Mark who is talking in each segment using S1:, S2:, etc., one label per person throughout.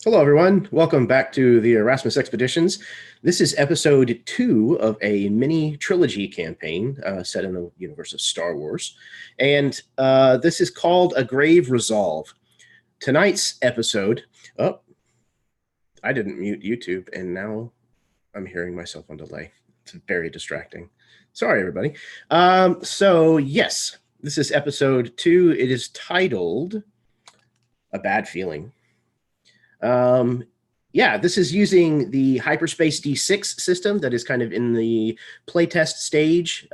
S1: Hello, everyone. Welcome back to the Erasmus Expeditions. This is episode 2 of a mini trilogy campaign set in the universe of Star Wars. And this is called A Grave Resolve. Tonight's episode... Oh, I didn't mute YouTube, and now I'm hearing myself on delay. It's very distracting. Sorry, everybody. Yes, this is episode 2. It is titled A Bad Feeling. This is using the Hyperspace D6 system that is kind of in the playtest stage,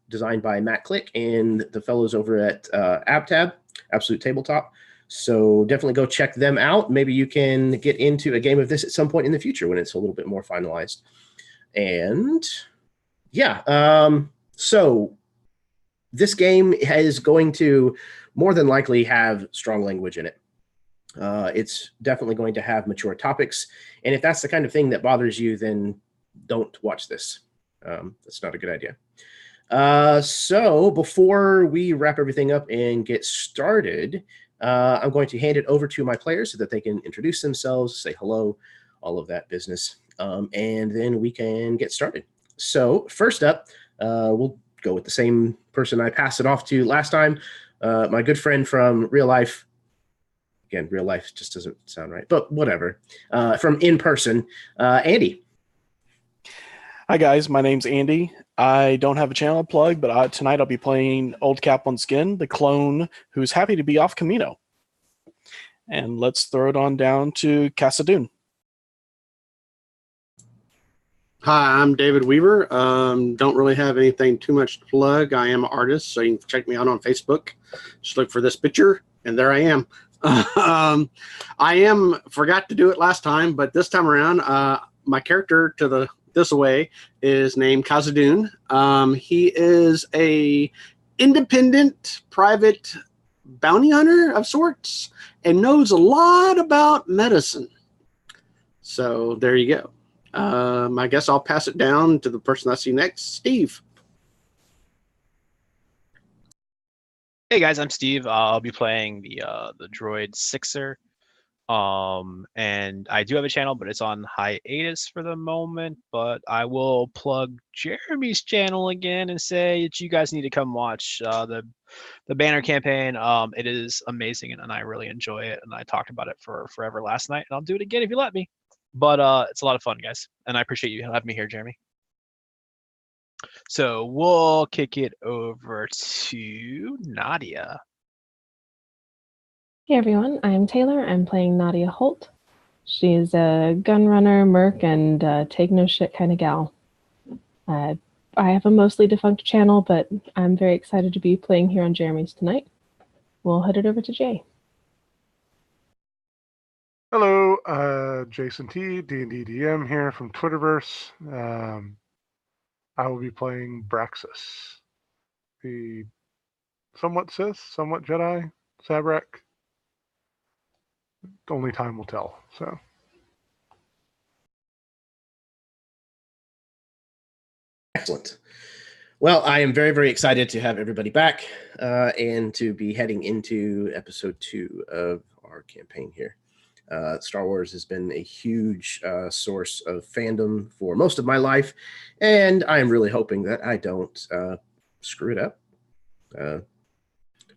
S1: designed by Matt Click and the fellows over at Absolute Tabletop. So definitely go check them out. Maybe you can get into a game of this at some point in the future when it's a little bit more finalized. And so this game is going to more than likely have strong language in it. It's definitely going to have mature topics. And if that's the kind of thing that bothers you, then don't watch this. That's not a good idea. So before we wrap everything up and get started, I'm going to hand it over to my players so that they can introduce themselves, say hello, all of that business. And then we can get started. So first up, we'll go with the same person I passed it off to last time, my good friend from real life. Again, real life just doesn't sound right, but whatever. From in person, Andy.
S2: Hi, guys. My name's Andy. I don't have a channel plug, but tonight I'll be playing Old Cap on Skin, the clone who's happy to be off Camino. And let's throw it on down to Casa Dune.
S3: Hi, I'm David Weaver. Don't really have anything too much to plug. I am an artist, so you can check me out on Facebook. Just look for this picture, and there I am. Forgot to do it last time, but this time around, my character to this way is named Casa Dune. He is a independent private bounty hunter of sorts and knows a lot about medicine. So there you go. I guess I'll pass it down to the person I see next, Steve.
S4: Hey guys, I'm Steve. I'll be playing the droid Sixer. And I do have a channel, but it's on hiatus for the moment. But I will plug Jeremy's channel again and say that you guys need to come watch the banner campaign. It is amazing, and I really enjoy it. And I talked about it for forever last night, and I'll do it again if you let me. But it's a lot of fun, guys, and I appreciate you having me here, Jeremy. So we'll kick it over to Nadia.
S5: Hey everyone, I'm Taylor. I'm playing Nadia Holt. She's a gun runner, merc, and take no shit kind of gal. I have a mostly defunct channel, but I'm very excited to be playing here on Jeremy's tonight. We'll head it over to Jay.
S6: Hello, Jason T, D&D DM here from Twitterverse. I will be playing Braxis, the somewhat Sith, somewhat Jedi, Sabrak. Only time will tell. So,
S1: Excellent. Well, I am very, very excited to have everybody back and to be heading into episode 2 of our campaign here. Star Wars has been a huge source of fandom for most of my life, and I am really hoping that I don't screw it up.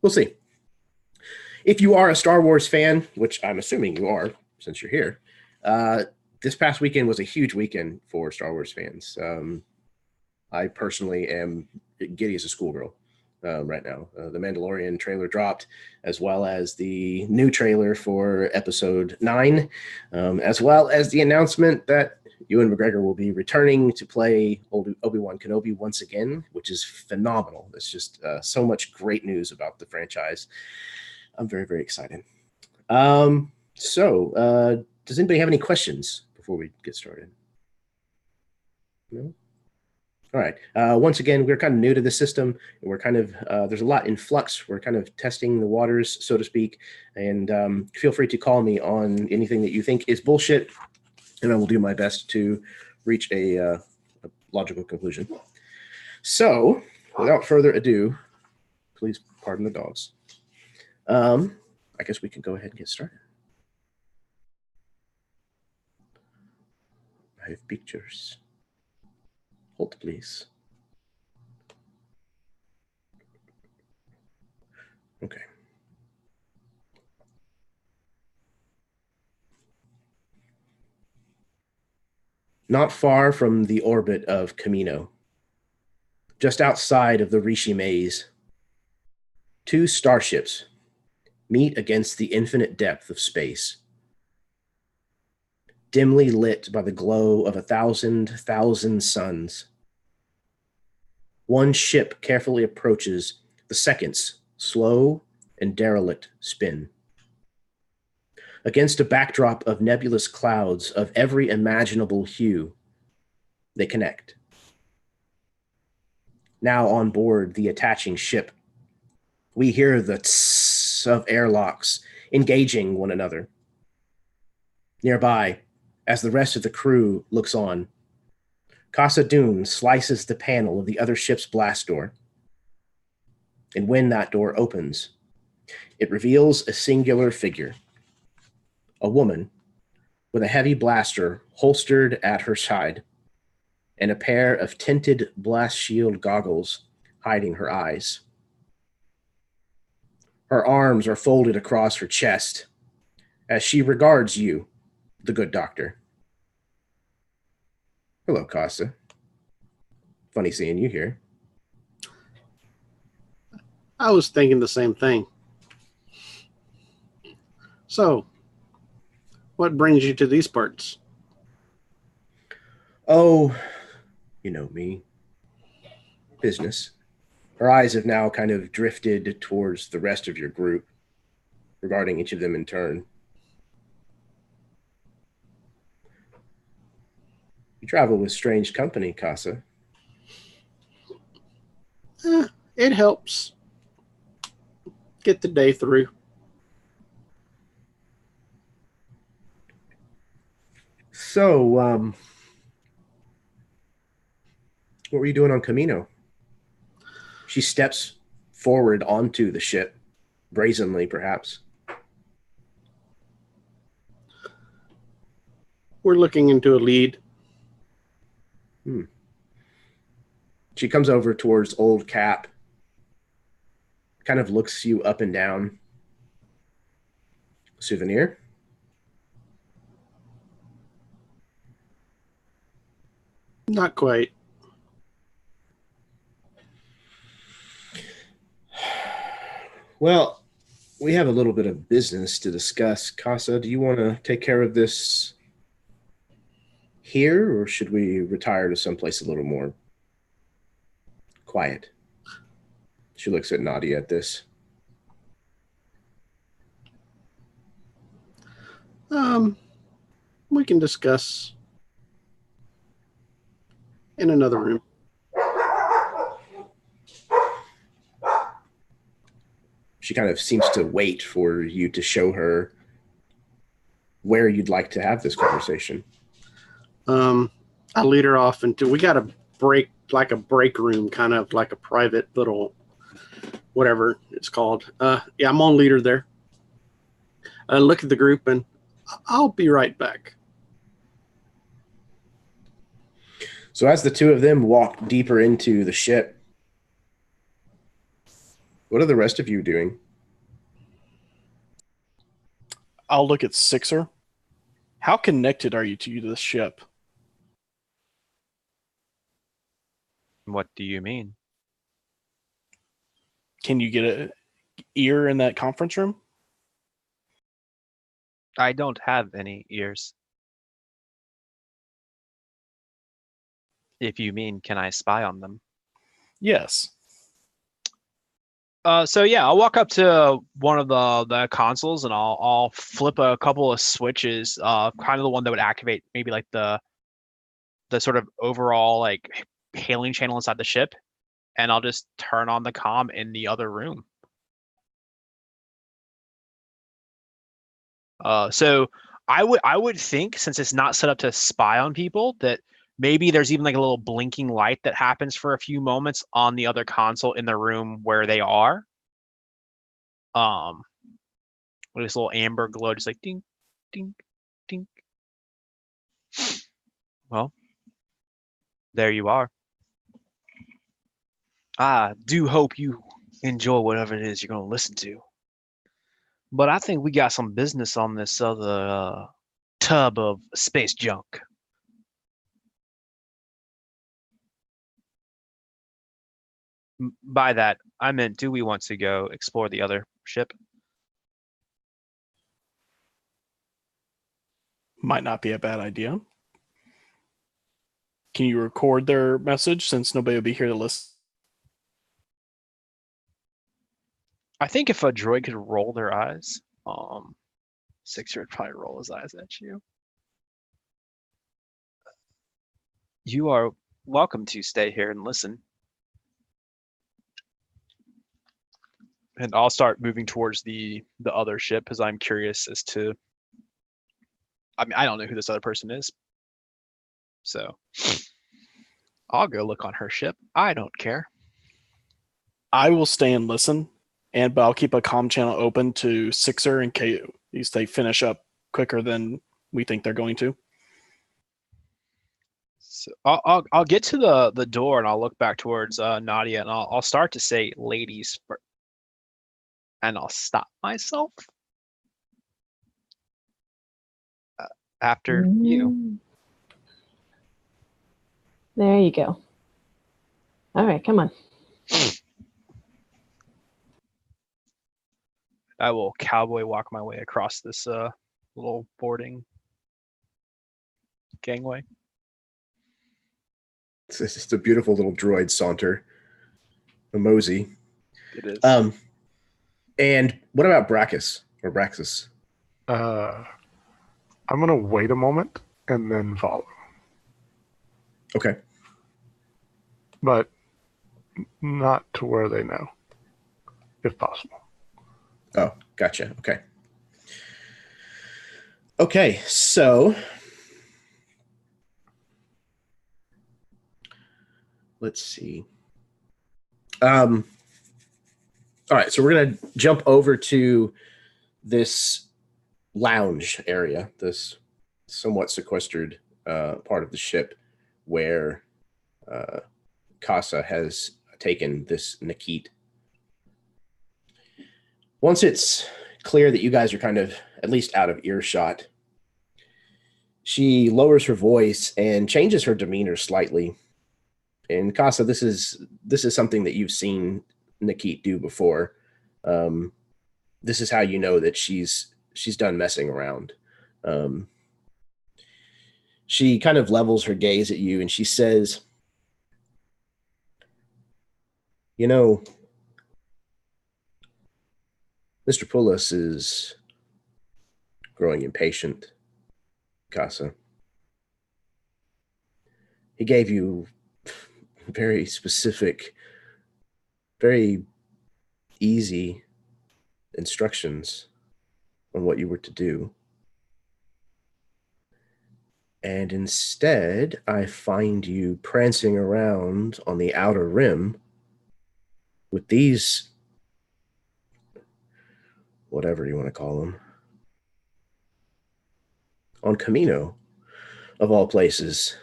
S1: We'll see. If you are a Star Wars fan, which I'm assuming you are since you're here, this past weekend was a huge weekend for Star Wars fans. I personally am giddy as a schoolgirl right now. The Mandalorian trailer dropped, as well as the new trailer for episode 9, as well as the announcement that Ewan McGregor will be returning to play Obi-Wan Kenobi once again, which is phenomenal. It's just so much great news about the franchise. I'm very, very excited. Does anybody have any questions before we get started? No? All right. Once again, we're kind of new to the system. And we're kind of, there's a lot in flux. We're kind of testing the waters, so to speak. And feel free to call me on anything that you think is bullshit, and I will do my best to reach a logical conclusion. So, without further ado, please pardon the dogs. I guess we can go ahead and get started. I have pictures. Hold, please. Okay. Not far from the orbit of Camino, just outside of the Rishi maze, two starships meet against the infinite depth of space, dimly lit by the glow of 1,000,000 suns. One ship carefully approaches the second's slow and derelict spin. Against a backdrop of nebulous clouds of every imaginable hue, they connect. Now on board the attaching ship, we hear the tss of airlocks engaging one another. Nearby, as the rest of the crew looks on, Casa Dune slices the panel of the other ship's blast door. And when that door opens, it reveals a singular figure, a woman with a heavy blaster holstered at her side and a pair of tinted blast shield goggles hiding her eyes. Her arms are folded across her chest as she regards you, the good doctor. Hello, Casa. Funny seeing you here.
S3: I was thinking the same thing. So, what brings you to these parts?
S1: Oh, you know me. Business. Her eyes have now kind of drifted towards the rest of your group, regarding each of them in turn. You travel with strange company, Casa.
S3: It helps get the day through.
S1: So, what were you doing on Camino? She steps forward onto the ship, brazenly perhaps.
S3: We're looking into a lead.
S1: She comes over towards old Cap, kind of looks you up and down. Souvenir?
S3: Not quite.
S1: Well, we have a little bit of business to discuss. Casa, do you want to take care of this here, or should we retire to someplace a little more quiet? She looks at Nadia at this.
S3: We can discuss in another room.
S1: She kind of seems to wait for you to show her where you'd like to have this conversation.
S3: I lead her off into, we got a break room, kind of like a private little, whatever it's called. Yeah, I'm on leader there. I look at the group and I'll be right back.
S1: So as the two of them walk deeper into the ship, what are the rest of you doing?
S2: I'll look at Sixer. How connected are you to this ship?
S4: What do you mean?
S2: Can you get an ear in that conference room?
S4: I don't have any ears. If you mean, can I spy on them?
S2: Yes.
S4: So yeah, I'll walk up to one of the consoles and I'll flip a couple of switches, kind of the one that would activate maybe like the sort of overall like hailing channel inside the ship, and I'll just turn on the comm in the other room. So I would think, since it's not set up to spy on people, that maybe there's even like a little blinking light that happens for a few moments on the other console in the room where they are. With this little amber glow, just like ding, ding, ding. Well, there you are. I do hope you enjoy whatever it is you're going to listen to. But I think we got some business on this other tub of space junk. By that, I meant, do we want to go explore the other ship?
S2: Might not be a bad idea. Can you record their message since nobody will be here to listen?
S4: I think if a droid could roll their eyes, Sixer would probably roll his eyes at you. You are welcome to stay here and listen. And I'll start moving towards the other ship because I'm curious as to. I mean, I don't know who this other person is, so I'll go look on her ship. I don't care.
S2: I will stay and listen, but I'll keep a comm channel open to Sixer in case they finish up quicker than we think they're going to.
S4: So I'll get to the door and I'll look back towards Nadia and I'll start to say ladies first, and I'll stop myself after you.
S5: There you go. All right, come on.
S4: I will cowboy walk my way across this little boarding gangway.
S1: It's just a beautiful little droid saunter. A mosey.
S4: It is.
S1: And what about Brachus or Braxis?
S6: I'm gonna wait a moment and then follow.
S1: Okay.
S6: But not to where they know, if possible.
S1: Oh, gotcha. Okay. Okay, so let's see. All right, so we're gonna jump over to this lounge area, this somewhat sequestered part of the ship where Casa has taken this Nikit. Once it's clear that you guys are kind of at least out of earshot, she lowers her voice and changes her demeanor slightly. And Casa, this is something that you've seen Nikit do before. This is how you know that she's done messing around. She kind of levels her gaze at you and she says, "You know, Mr. Pulis is growing impatient, Casa. He gave you very specific, very easy instructions on what you were to do. And instead, I find you prancing around on the outer rim with these, whatever you want to call them, on Camino, of all places.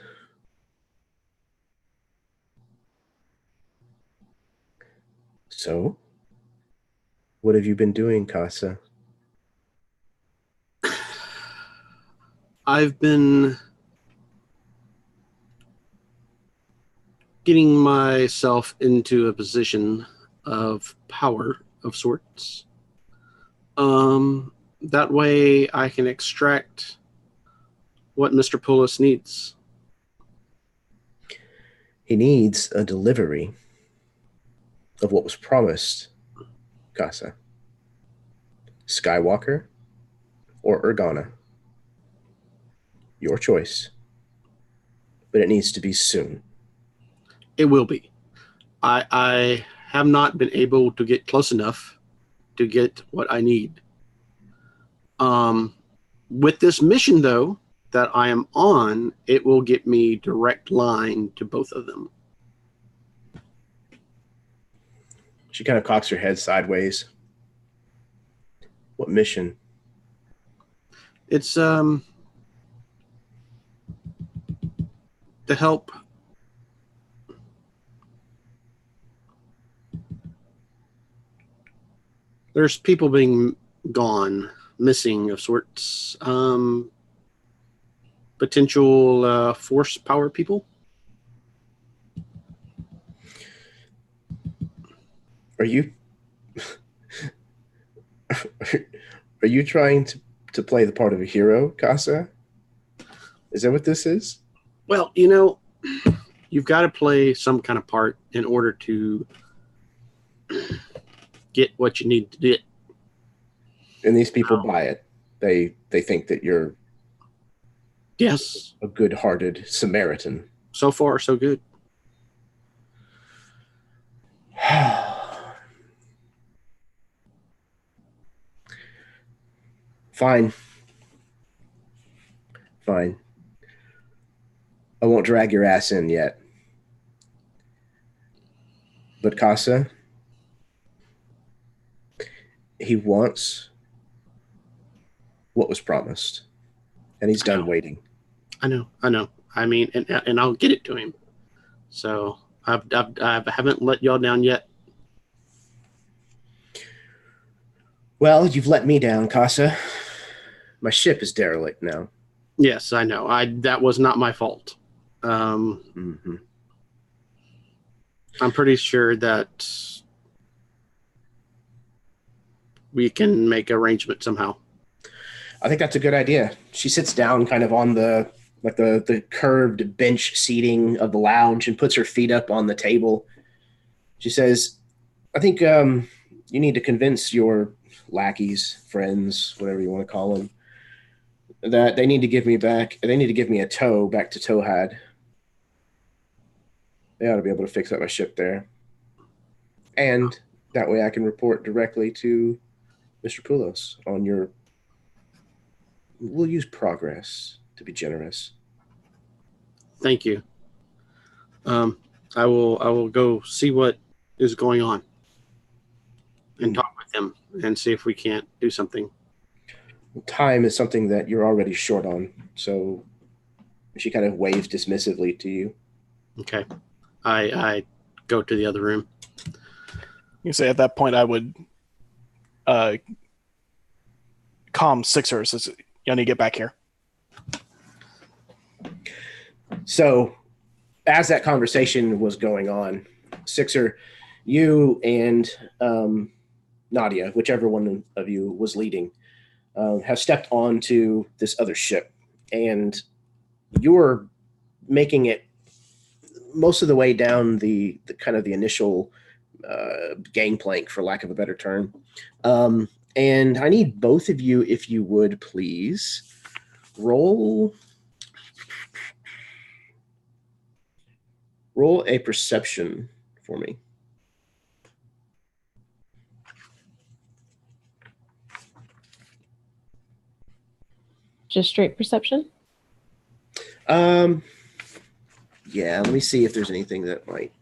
S1: So, what have you been doing, Casa?"
S3: I've been getting myself into a position of power of sorts. That way I can extract what Mr. Pulis needs.
S1: He needs a delivery of what was promised, Casa. Skywalker or Organa. Your choice. But it needs to be soon.
S3: It will be. I have not been able to get close enough to get what I need. With this mission, though, that I am on, it will get me direct line to both of them.
S1: She kind of cocks her head sideways. What mission?
S3: It's to help. There's people being gone, missing of sorts. Potential force power people.
S1: Are you are you trying to play the part of a hero, Casa? Is that what this is?
S3: Well, you've got to play some kind of part in order to get what you need to get.
S1: And these people buy it. They think that you're
S3: Yes.
S1: a good-hearted Samaritan.
S3: So far, so good.
S1: Fine. I won't drag your ass in yet. But Casa, he wants what was promised. And he's done waiting.
S3: I know. I mean, and I'll get it to him. So I haven't let y'all down yet.
S1: Well, you've let me down, Casa. My ship is derelict now.
S3: Yes, I know. That was not my fault.
S1: Mm-hmm.
S3: I'm pretty sure that we can make arrangement somehow.
S1: I think that's a good idea. She sits down kind of on the curved bench seating of the lounge and puts her feet up on the table. She says, I think you need to convince your lackeys, friends, whatever you want to call them, that they need to give me a tow back to Towhad. They ought to be able to fix up my ship there. And that way I can report directly to Mr. Poulos on your... We'll use progress to be generous.
S3: Thank you. I will go see what is going on and talk with them and see if we can't do something.
S1: Time is something that you're already short on, so she kind of waves dismissively to you.
S3: Okay. I go to the other room.
S2: You say at that point I would calm Sixer. Says, y'all need to get back here.
S1: So as that conversation was going on, Sixer, you and Nadia, whichever one of you was leading, have stepped onto this other ship, and you're making it most of the way down the kind of the initial gangplank, for lack of a better term. And I need both of you, if you would please, roll a perception for me.
S5: Just straight perception?
S1: Yeah, let me see if there's anything that might...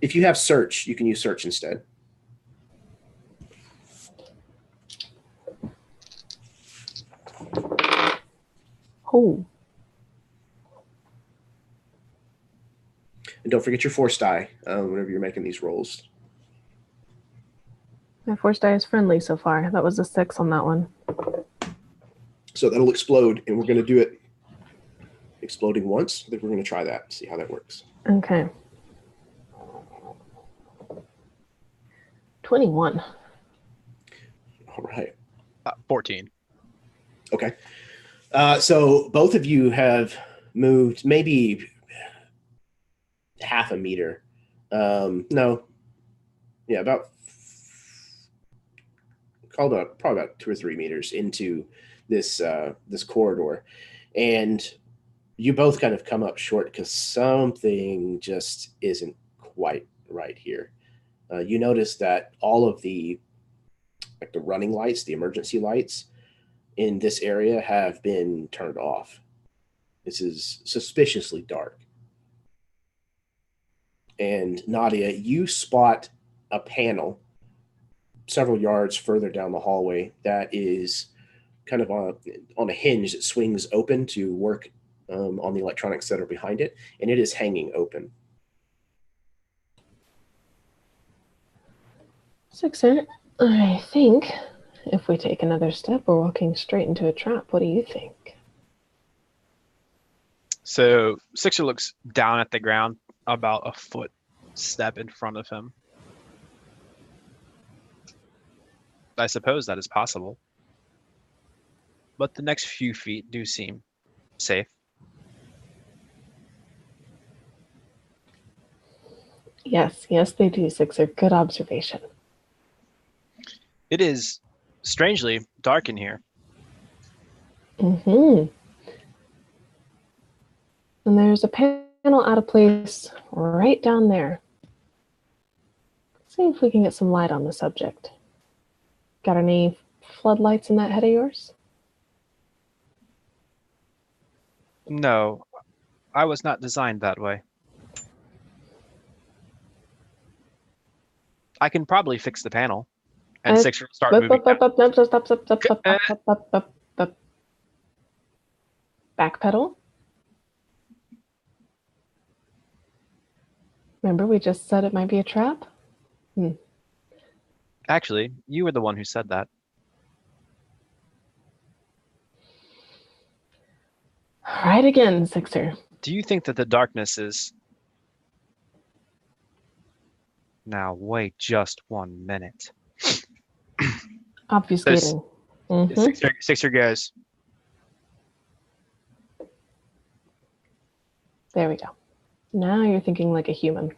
S1: if you have search, you can use search instead.
S5: Oh.
S1: And don't forget your force die whenever you're making these rolls.
S5: My force die is friendly so far. That was a 6 on that one.
S1: So that'll explode, and we're going to do it exploding once. I think we're going to try that, see how that works.
S5: Okay. 21.
S1: All right.
S4: 14.
S1: Okay. So both of you have moved maybe half a meter. No. Yeah, probably about 2 or 3 meters into this this corridor. And you both kind of come up short because something just isn't quite right here. You notice that all of the running lights, the emergency lights in this area have been turned off. This is suspiciously dark. And Nadia, you spot a panel several yards further down the hallway that is kind of on a hinge that swings open to work on the electronics that are behind it, and it is hanging open.
S5: Sixer, I think if we take another step, we're walking straight into a trap. What do you think?
S4: So Sixer looks down at the ground about a foot step in front of him. I suppose that is possible. But the next few feet do seem safe.
S5: Yes, they do, Sixer. Good observation.
S4: It is strangely dark in here.
S5: Mm-hmm. And there's a panel out of place right down there. Let's see if we can get some light on the subject. Got any floodlights in that head of yours?
S4: No, I was not designed that way. I can probably fix the panel. And Sixer will start moving.
S5: Stop. Backpedal. Remember, we just said it might be a trap?
S4: Actually, you were the one who said that.
S5: Right again, Sixer.
S4: Do you think that the darkness is... Now, wait just 1 minute.
S5: Obfuscating.
S4: Sixer goes.
S5: There we go. Now you're thinking like a human.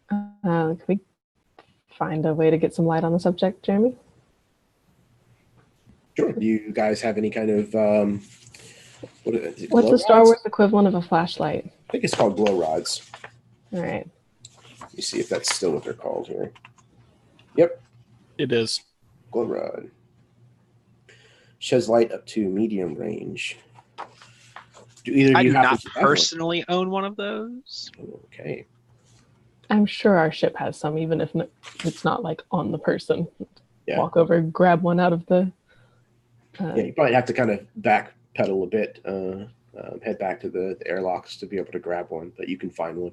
S5: Can we find a way to get some light on the subject, Jeremy?
S1: Sure. Do you guys have any kind of
S5: what's the Star Wars equivalent of a flashlight?
S1: I think it's called glow rods.
S5: All right.
S1: Let me see if that's still what they're called here. Yep.
S2: It is.
S1: Glow rod. Sheds light up to medium range. Do either of you
S4: I do
S1: happen
S4: not
S1: to have one?
S4: personally own one of those.
S1: Okay.
S5: I'm sure our ship has some, even if it's not like on the person.
S1: Yeah.
S5: Walk over, grab one out of the...
S1: Yeah, you probably have to kind of backpedal a bit, head back to the airlocks to be able to grab one, but you can find one.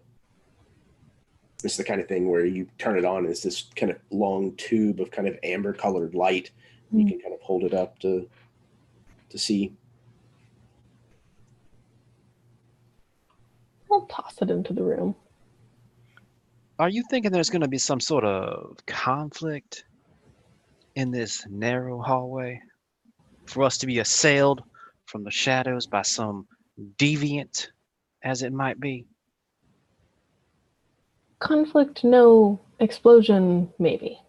S1: It's the kind of thing where you turn it on, and it's this kind of long tube of kind of amber-colored light. And you can kind of hold it up to see.
S5: I'll toss it into the room.
S4: Are you thinking there's going to be some sort of conflict in this narrow hallway for us to be assailed from the shadows by some deviant, as it might be?
S5: Conflict, no. Explosion, maybe.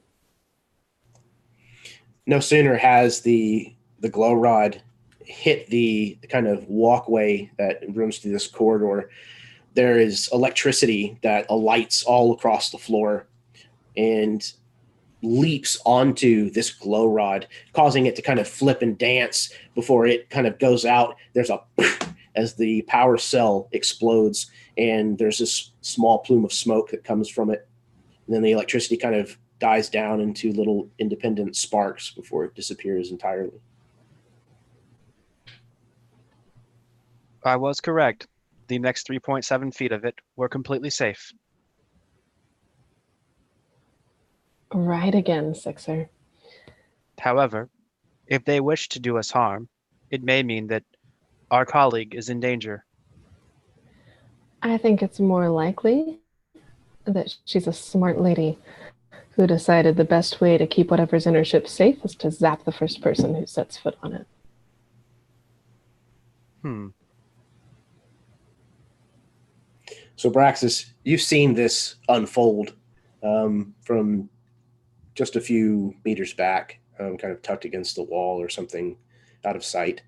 S1: No sooner has the glow rod hit the kind of walkway that runs through this corridor, there is electricity that alights all across the floor and leaps onto this glow rod, causing it to kind of flip and dance before it kind of goes out. There's a as the power cell explodes, and there's this small plume of smoke that comes from it. And then the electricity kind of dies down into little independent sparks before it disappears entirely.
S4: I was correct. The next 3.7 feet of it were completely safe.
S5: Right again, Sixer.
S4: However, if they wish to do us harm, it may mean that our colleague is in danger.
S5: I think it's more likely that she's a smart lady who decided the best way to keep whatever's in her ship safe is to zap the first person who sets foot on it.
S1: So Braxis, you've seen this unfold from just a few meters back, kind of tucked against the wall or something out of sight.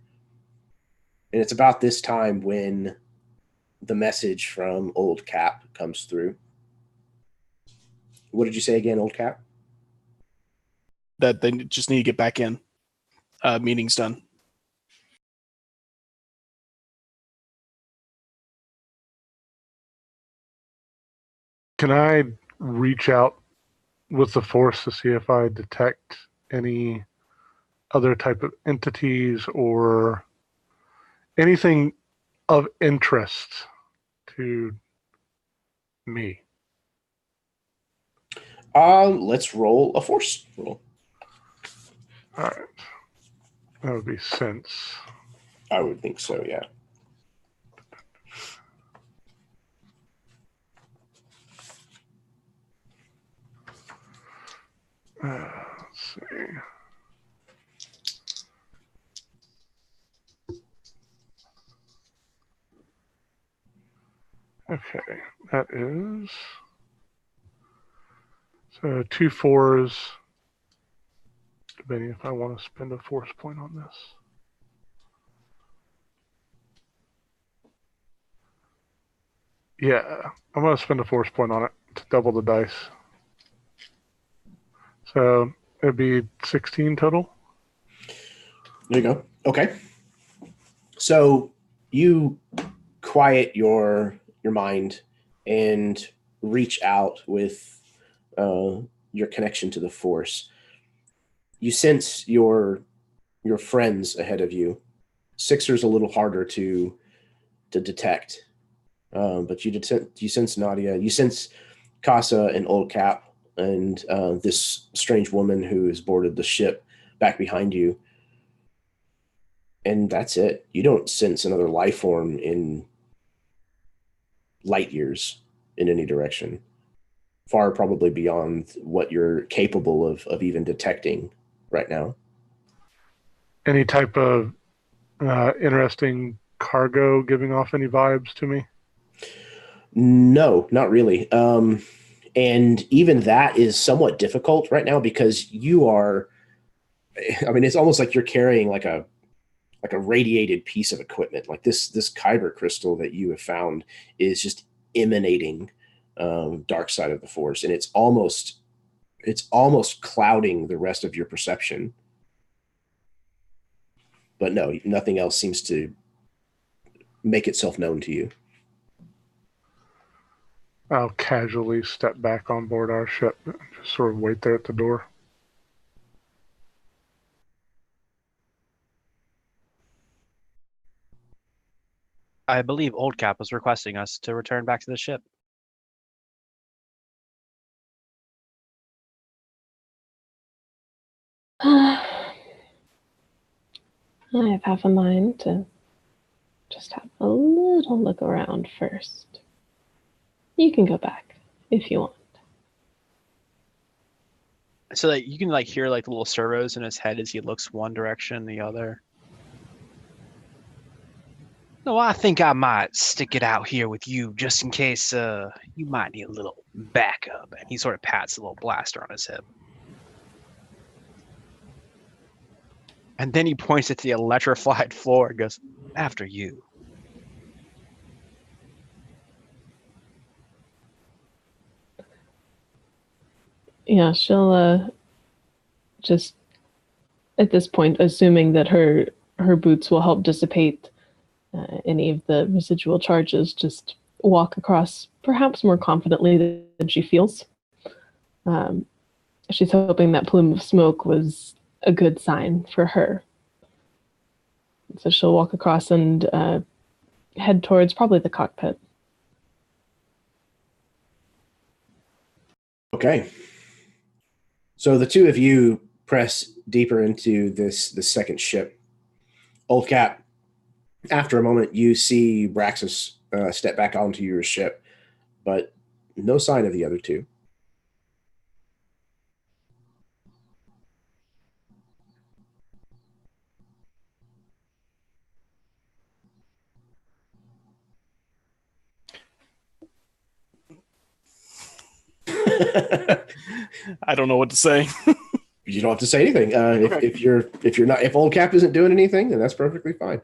S1: And it's about this time when the message from Old Cap comes through. What did you say again, Old Cap?
S2: That they just need to get back in. Meeting's done.
S6: Can I reach out with the Force to see if I detect any other type of entities or anything of interest to me.
S1: Let's roll a force roll.
S6: All right. That would be sense.
S1: I would think so, yeah.
S6: Let's see. Okay, that is so 2 4s, debating if I want to spend a force point on this. Yeah, I'm going to spend a force point on it to double the dice. So it'd be 16 total.
S1: There you go. Okay. So you quiet your mind and reach out with your connection to the Force. You sense your friends ahead of you. Sixer's a little harder to detect, but you sense Nadia. You sense Casa and Old Cap and this strange woman who has boarded the ship back behind you. And that's it. You don't sense another life form in light years in any direction, far probably beyond what you're capable of even detecting right now.
S6: Any type of interesting cargo giving off any vibes to me?
S1: No, not really. And even that is somewhat difficult right now because you are, I mean, it's almost like you're carrying like a radiated piece of equipment. Like this kyber crystal that you have found is just emanating dark side of the Force, and it's almost clouding the rest of your perception. But no, nothing else seems to make itself known to you.
S6: I'll casually step back on board our ship, just sort of wait there at the door.
S4: I believe Old Cap was requesting us to return back to the ship.
S5: I have half a mind to just have a little look around first. You can go back if you want.
S4: So that you can like hear like the little servos in his head as he looks one direction, the other. No, I think I might stick it out here with you just in case you might need a little backup. And he sort of pats a little blaster on his hip. And then he points at the electrified floor and goes, "After you."
S5: Yeah, she'll just at this point, assuming that her boots will help dissipate any of the residual charges, just walk across perhaps more confidently than she feels. She's hoping that plume of smoke was a good sign for her. So she'll walk across and head towards probably the cockpit.
S1: Okay. So the two of you press deeper into this second ship. Old Cap, after a moment, you see Braxis step back onto your ship, but no sign of the other two.
S2: I don't know what to say.
S1: You don't have to say anything. If Old Cap isn't doing anything, then that's perfectly fine.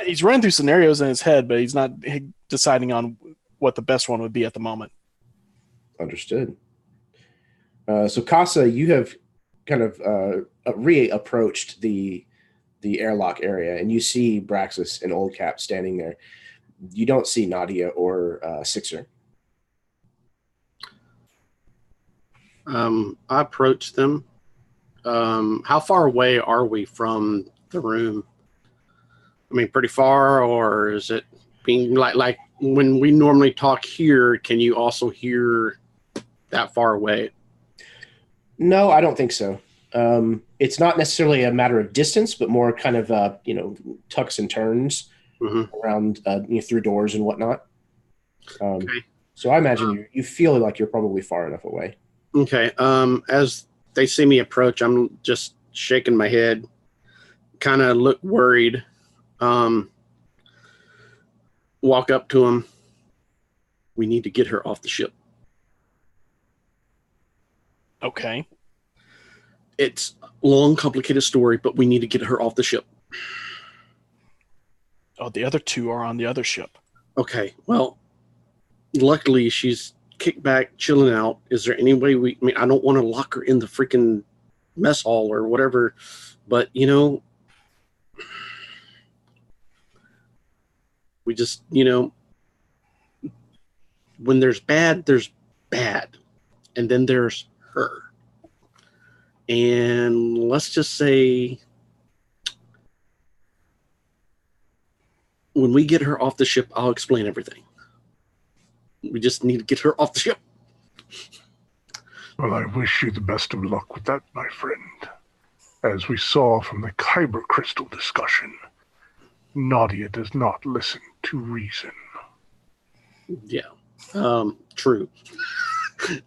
S2: He's running through scenarios in his head, but he's not deciding on what the best one would be at the moment.
S1: Understood. So Casa, you have kind of reapproached the airlock area, and you see Braxis and Old Cap standing there. You don't see Nadia or Sixer.
S3: I approach them. How far away are we from the room? I mean, pretty far, or is it being like when we normally talk here? Can you also hear that far away?
S1: No, I don't think so. It's not necessarily a matter of distance, but more kind of tucks and turns around through doors and whatnot.
S3: Okay.
S1: So I imagine you feel like you're probably far enough away.
S3: Okay. As they see me approach, I'm just shaking my head, kind of look worried. Walk up to him. We need to get her off the ship.
S2: Okay.
S3: It's a long, complicated story, but we need to get her off the ship.
S2: Oh, the other two are on the other ship.
S3: Okay. Well, luckily she's kicked back, chilling out. Is there any way I mean, I don't want to lock her in the freaking mess hall or whatever, but we just, when there's bad, and then there's her. And let's just say when we get her off the ship, I'll explain everything. We just need to get her off the ship.
S6: Well, I wish you the best of luck with that, my friend. As we saw from the Kyber crystal discussion, Nadia does not listen to reason.
S3: Yeah, true.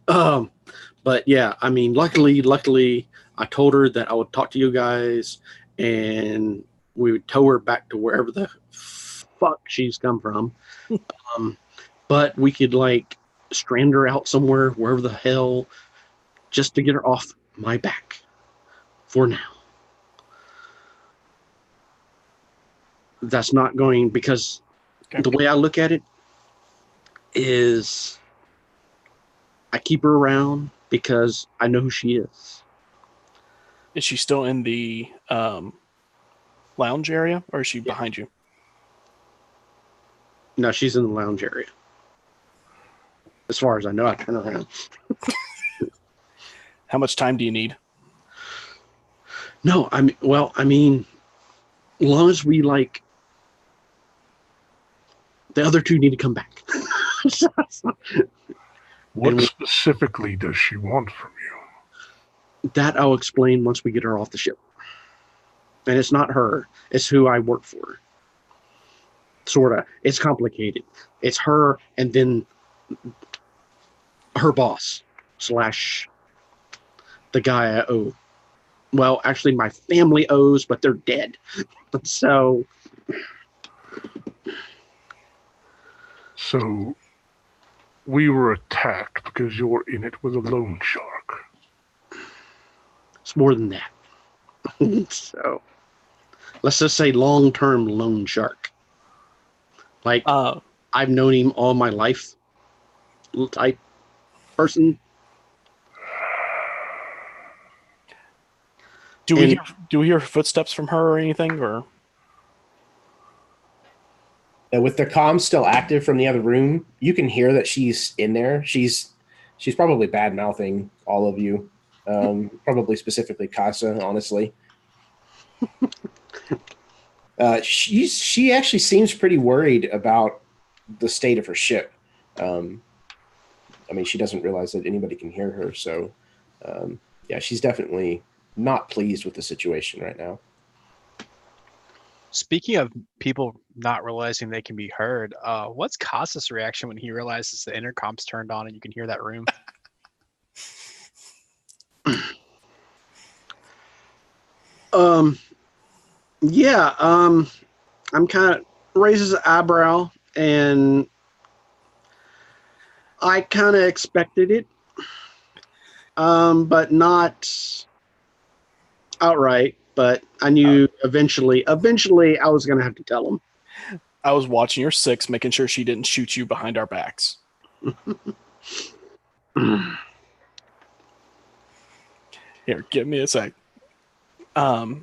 S3: But yeah, I mean, luckily, I told her that I would talk to you guys, and we would tow her back to wherever the fuck she's come from. But we could strand her out somewhere, wherever the hell, just to get her off my back. For now. That's not going, because the way I look at it is I keep her around because I know who she is.
S2: Is she still in the lounge area, or is she behind you?
S3: No, she's in the lounge area. As far as I know, I turn around.
S2: How much time do you need?
S3: No, I mean, as long as we the other two need to come back.
S6: What specifically does she want from you?
S3: That I'll explain once we get her off the ship. And it's not her. It's who I work for. Sort of. It's complicated. It's her and then her boss / the guy I owe. Well, actually, my family owes, but they're dead. So
S6: we were attacked because you're in it with a loan shark.
S3: it's more than that. So let's just say long-term loan shark. I've known him all my life. Type person.
S2: Do we hear footsteps from her or anything, or?
S1: With the comms still active from the other room, you can hear that she's in there. She's probably bad mouthing all of you, probably specifically Casa. Honestly, she actually seems pretty worried about the state of her ship. I mean, she doesn't realize that anybody can hear her. So, yeah, she's definitely not pleased with the situation right now.
S4: Speaking of people not realizing they can be heard, what's Casa's reaction when he realizes the intercom's turned on and you can hear that room?
S3: I'm kind of raises an eyebrow, and I kind of expected it, but not outright. But I knew eventually I was going to have to tell him.
S2: I was watching your six, making sure she didn't shoot you behind our backs. Here, give me a sec. I'll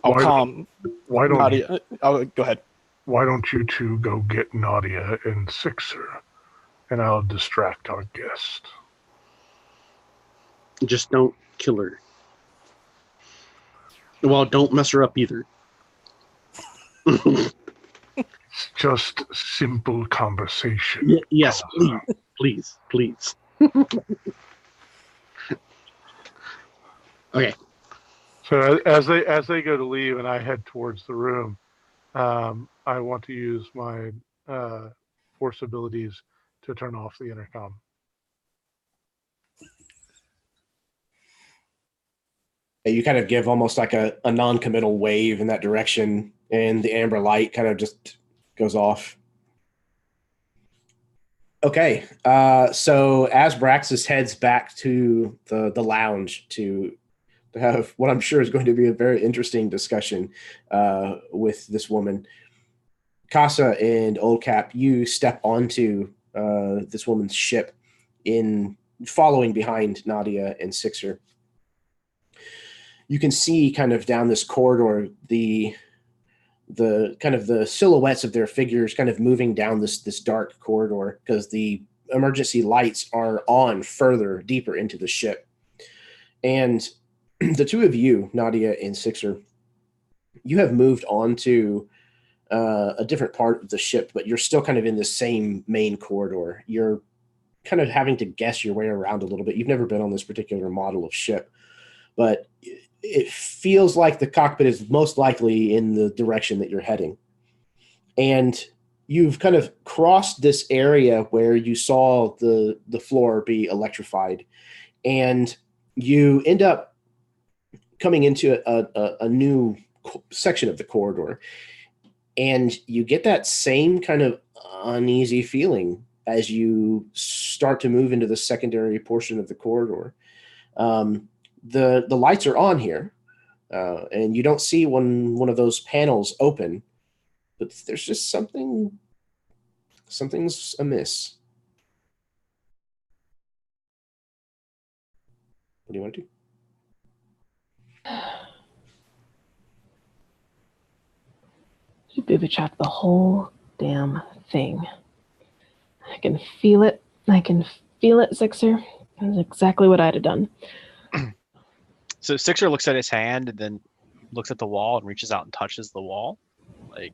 S2: calm Nadia. Go ahead.
S6: Why don't you two go get Nadia and Sixer, and I'll distract our guest.
S3: Just don't kill her. Well, don't mess her up either.
S6: Just simple conversation.
S3: Yes, please. Okay.
S6: So as they go to leave and I head towards the room, I want to use my force abilities to turn off the intercom.
S1: You kind of give almost like a non-committal wave in that direction, and the amber light kind of just goes off. Okay, so as Braxis heads back to the lounge to have what I'm sure is going to be a very interesting discussion with this woman, Casa and Old Cap, you step onto this woman's ship in following behind Nadia and Sixer. You can see kind of down this corridor the kind of the silhouettes of their figures kind of moving down this dark corridor because the emergency lights are on further deeper into the ship. And the two of you, Nadia and Sixer, you have moved on to a different part of the ship, but you're still kind of in the same main corridor. You're kind of having to guess your way around a little bit. You've never been on this particular model of ship, but it feels like the cockpit is most likely in the direction that you're heading. And you've kind of crossed this area where you saw the floor be electrified, and you end up coming into a new section of the corridor. And you get that same kind of uneasy feeling as you start to move into the secondary portion of the corridor. The lights are on here, and you don't see one of those panels open, but there's just something's amiss. What do you want to do?
S5: You booby trapped the whole damn thing. I can feel it. Sixer. That's exactly what I'd have done.
S4: So Sixer looks at his hand and then looks at the wall and reaches out and touches the wall. Like,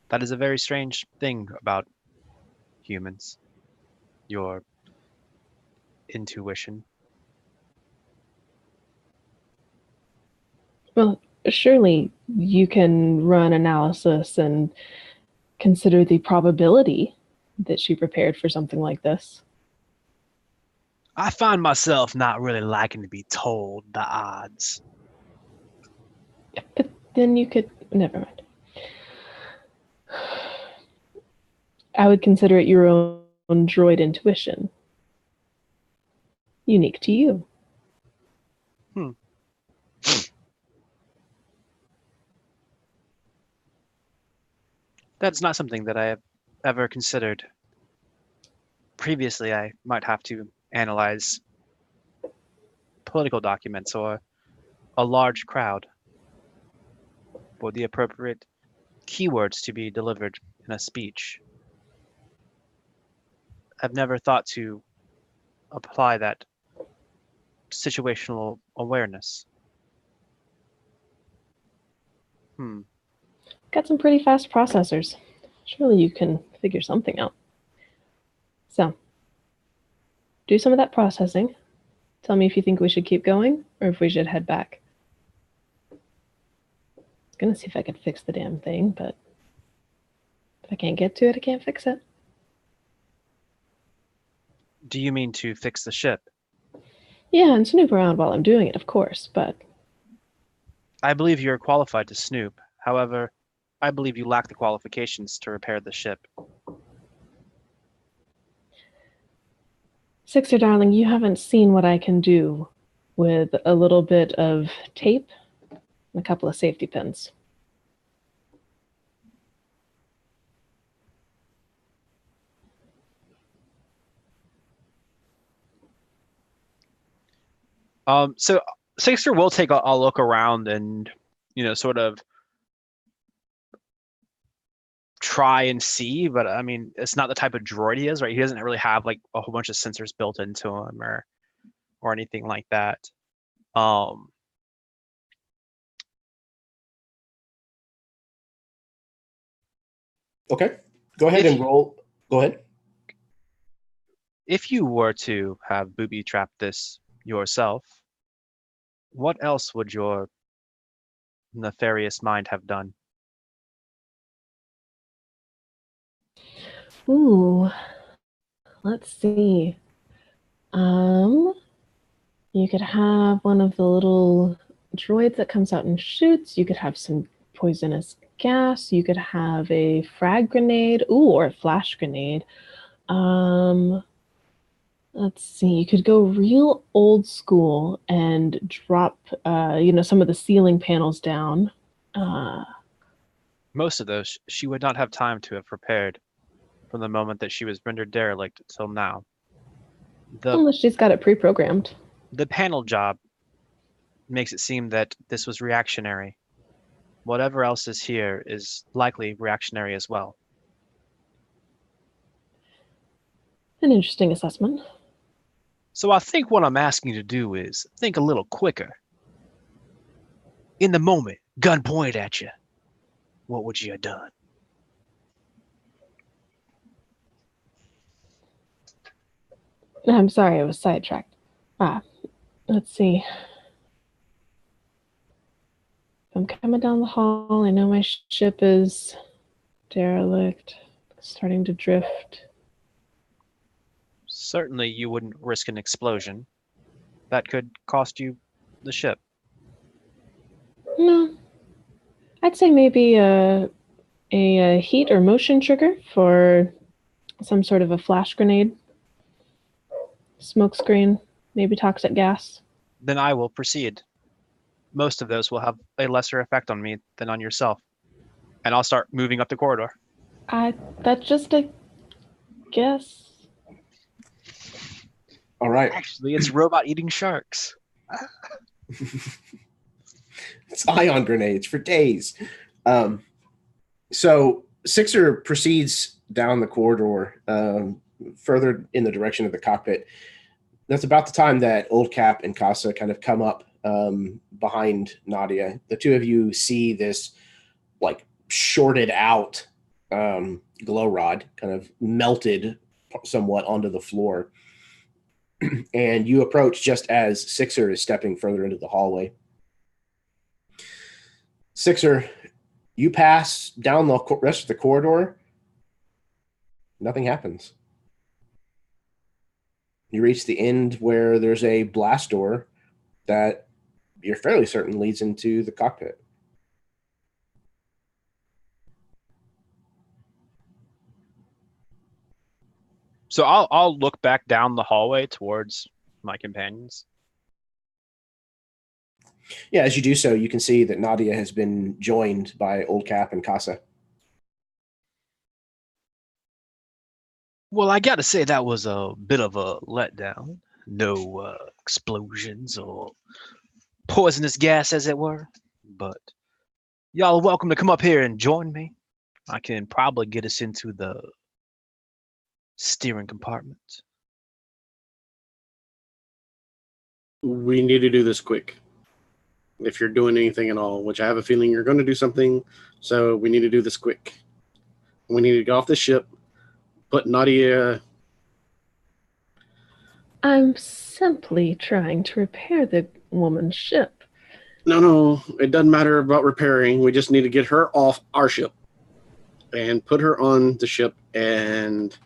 S4: that is a very strange thing about humans. Your intuition.
S5: Well, surely you can run analysis and consider the probability that she prepared for something like this.
S4: I find myself not really liking to be told the odds.
S5: But then you could... Never mind. I would consider it your own droid intuition. Unique to you.
S4: That's not something that I have ever considered. Previously, I might have to analyze political documents or a large crowd for the appropriate keywords to be delivered in a speech. I've never thought to apply that situational awareness.
S5: Got some pretty fast processors. Surely you can figure something out. So, do some of that processing. Tell me if you think we should keep going or if we should head back. I was gonna see if I could fix the damn thing, but if I can't get to it, I can't fix it.
S4: Do you mean to fix the ship?
S5: Yeah, and snoop around while I'm doing it, of course, but...
S4: I believe you are qualified to snoop. However, I believe you lack the qualifications to repair the ship.
S5: Sixer, darling, you haven't seen what I can do with a little bit of tape and a couple of safety pins.
S4: So Sixer will take a look around and, sort of try and see, but I mean, it's not the type of droid he is, right? He doesn't really have like a whole bunch of sensors built into him or anything like that.
S1: Okay. Go ahead and roll. Go ahead.
S4: If you were to have booby trapped this yourself, what else would your nefarious mind have done?
S5: Ooh, let's see. You could have one of the little droids that comes out and shoots. You could have some poisonous gas. You could have a frag grenade. Ooh, or a flash grenade. Let's see. You could go real old school and drop, some of the ceiling panels down.
S4: Most of those she would not have time to have prepared from the moment that she was rendered derelict till now.
S5: Unless she's got it pre-programmed.
S4: The panel job makes it seem that this was reactionary. Whatever else is here is likely reactionary as well.
S5: An interesting assessment.
S4: So I think what I'm asking you to do is think a little quicker. In the moment, gun pointed at you, what would you have done?
S5: I'm sorry, I was sidetracked. Let's see. I'm coming down the hall. I know my ship is derelict, starting to drift.
S4: Certainly you wouldn't risk an explosion. That could cost you the ship.
S5: No. I'd say maybe a heat or motion trigger for some sort of a flash grenade. Smoke screen, maybe toxic gas.
S4: Then I will proceed. Most of those will have a lesser effect on me than on yourself. And I'll start moving up the corridor.
S5: That's just a guess.
S1: All right.
S4: Actually, it's robot eating sharks.
S1: It's ion grenades for days. So Sixer proceeds down the corridor, further in the direction of the cockpit. That's about the time that Old Cap and Casa kind of come up behind Nadia. The two of you see this like shorted out glow rod kind of melted somewhat onto the floor. And you approach just as Sixer is stepping further into the hallway. Sixer, you pass down the rest of the corridor. Nothing happens. You reach the end where there's a blast door that you're fairly certain leads into the cockpit.
S4: So I'll look back down the hallway towards my companions.
S1: Yeah, as you do so, you can see that Nadia has been joined by Old Cap and Casa.
S4: Well, I gotta say that was a bit of a letdown. No explosions or poisonous gas, as it were. But y'all are welcome to come up here and join me. I can probably get us into the steering compartment.
S3: We need to do this quick. If you're doing anything at all, which I have a feeling you're going to do something, so we need to do this quick. We need to get off the ship, put Nadia...
S5: I'm simply trying to repair the woman's ship.
S3: No, it doesn't matter about repairing. We just need to get her off our ship and put her on the ship, and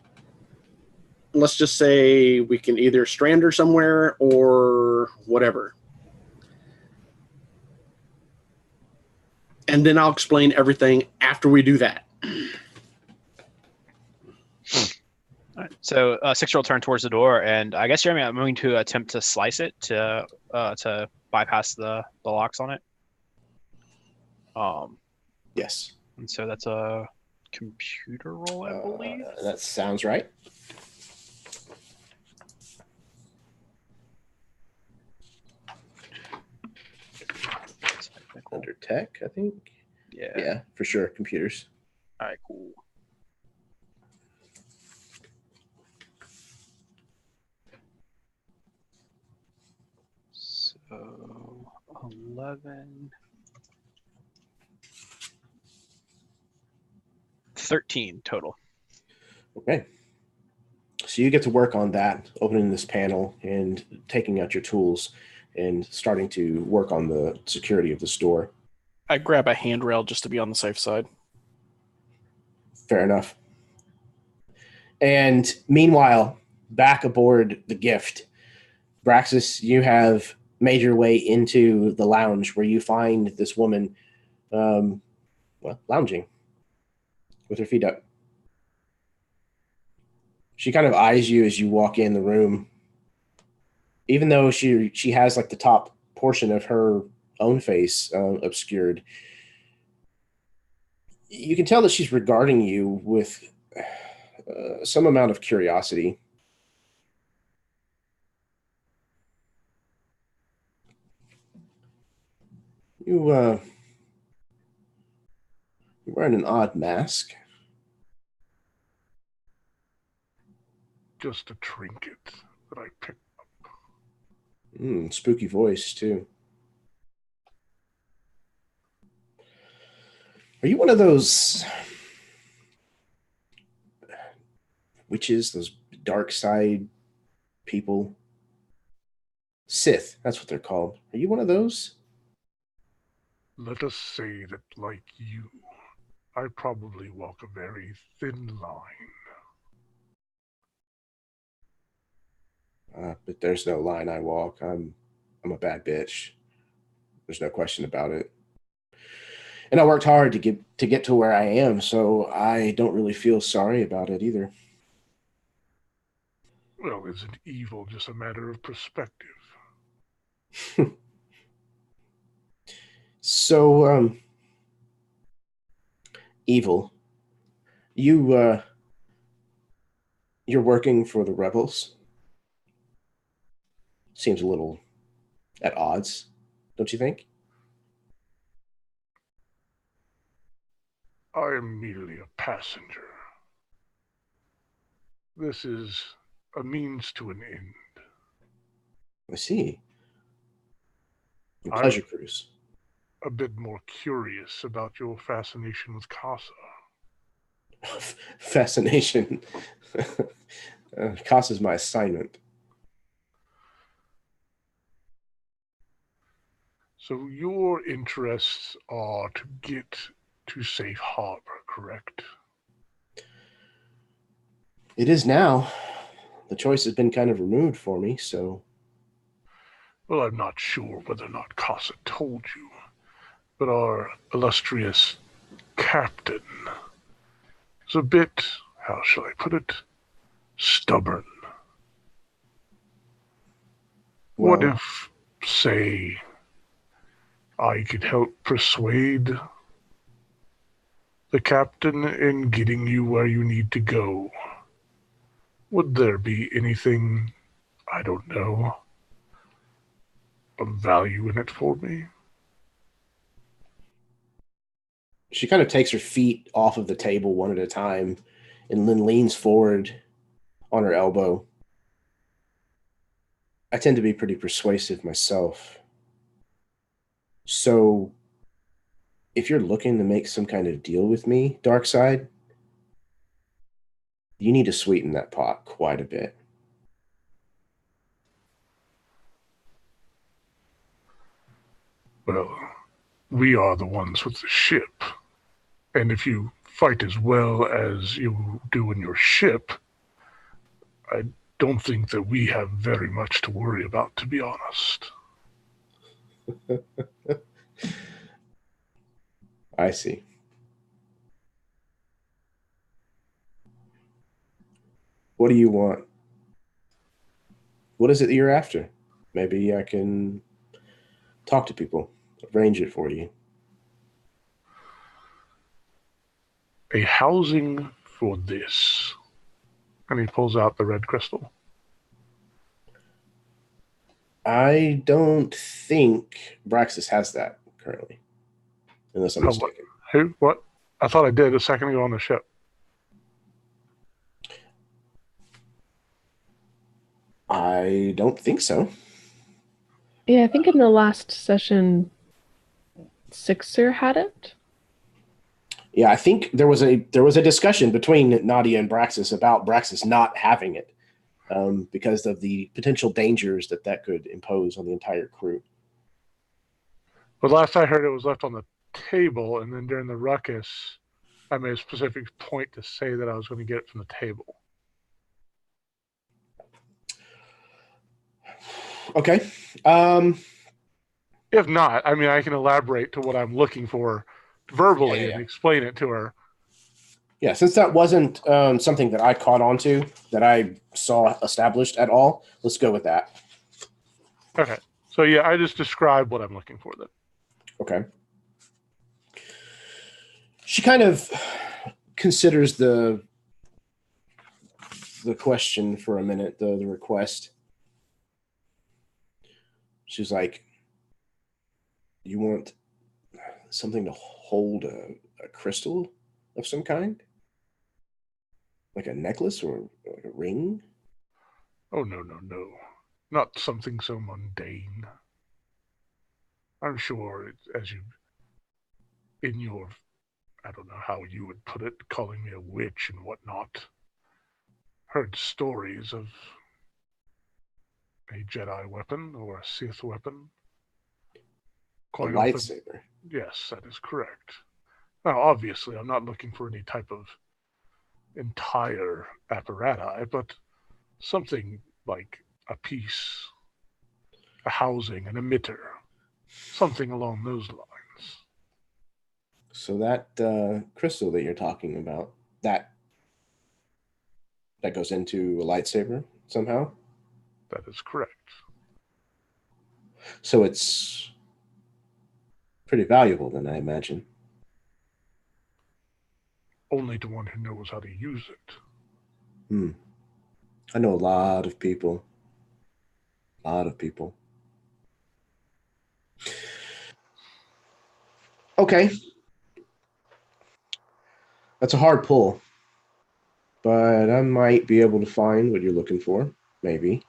S3: let's just say we can either strand her somewhere or whatever. And then I'll explain everything after we do that.
S4: All right. So Sixer will turn towards the door, and I guess, Jeremy, I'm going to attempt to slice it to bypass the locks on it.
S1: Yes.
S4: And so that's a computer roll, I believe.
S1: That sounds right. Under tech, I think.
S4: Yeah.
S1: Yeah, for sure. Computers.
S4: All right, cool. 11. 13 total.
S1: Okay. So you get to work on that, opening this panel and taking out your tools and starting to work on the security of the store.
S2: I grab a handrail just to be on the safe side.
S1: Fair enough. And meanwhile, back aboard the Gift, Braxis, you have made your way into the lounge where you find this woman, lounging with her feet up. She kind of eyes you as you walk in the room, even though she has like the top portion of her own face obscured. You can tell that she's regarding you with some amount of curiosity. You're wearing an odd mask.
S6: Just a trinket that I picked up.
S1: Spooky voice, too. Are you one of those witches, those dark side people? Sith, that's what they're called. Are you one of those?
S6: Let us say that, like you, I probably walk a very thin line.
S1: But there's no line I walk. I'm a bad bitch. There's no question about it. And I worked hard to get to where I am, so I don't really feel sorry about it either.
S6: Well, isn't evil just a matter of perspective?
S1: So, evil. You're working for the rebels. Seems a little at odds, don't you think?
S6: I am merely a passenger. This is a means to an end.
S1: I see. A pleasure cruise.
S6: A bit more curious about your fascination with Casa.
S1: Fascination. Casa's my assignment.
S6: So your interests are to get to safe harbor, correct?
S1: It is now. The choice has been kind of removed for me, so...
S6: Well, I'm not sure whether or not Casa told you, but our illustrious captain is a bit, how shall I put it, stubborn.
S1: Well,
S6: what if, say, I could help persuade the captain in getting you where you need to go? Would there be anything, I don't know, of value in it for me?
S1: she kind of takes her feet off of the table one at a time and then leans forward on her elbow. I tend to be pretty persuasive myself. So if you're looking to make some kind of deal with me, Darkseid, you need to sweeten that pot quite a bit.
S6: Well, we are the ones with the ship. And if you fight as well as you do in your ship, I don't think that we have very much to worry about, to be honest.
S1: I see. What do you want? What is it that you're after? Maybe I can talk to people, arrange it for you.
S6: A housing for this. And he pulls out the red crystal.
S1: I don't think Braxis has that currently, unless I'm mistaken.
S6: Who? What? I thought I did a second ago on the ship.
S1: I don't think so.
S5: Yeah, I think in the last session Sixer had it?
S1: Yeah, I think there was a discussion between Nadia and Braxis about Braxis not having it because of the potential dangers that could impose on the entire crew.
S6: But last I heard, it was left on the table, and then during the ruckus, I made a specific point to say that I was going to get it from the table.
S1: Okay.
S6: If not, I mean, I can elaborate to what I'm looking for verbally and explain it to her.
S1: Yeah, since that wasn't something that I caught on to, that I saw established at all, let's go with that.
S6: Okay. So, yeah, I just described what I'm looking for then.
S1: Okay. She kind of considers the question for a minute, the request. She's like, you want something to hold a crystal of some kind? Like a necklace or like a ring?
S6: Oh, no. Not something so mundane. I'm sure as you, in your, I don't know how you would put it, calling me a witch and whatnot, heard stories of a Jedi weapon or a Sith weapon.
S1: A lightsaber.
S6: Yes, that is correct. Now, obviously, I'm not looking for any type of entire apparatus, but something like a piece, a housing, an emitter, something along those lines.
S1: So that crystal that you're talking about, that goes into a lightsaber somehow?
S6: That is correct.
S1: So it's pretty valuable then, I imagine.
S6: Only to one who knows how to use it.
S1: I know a lot of people. Okay. That's a hard pull. But I might be able to find what you're looking for. Maybe.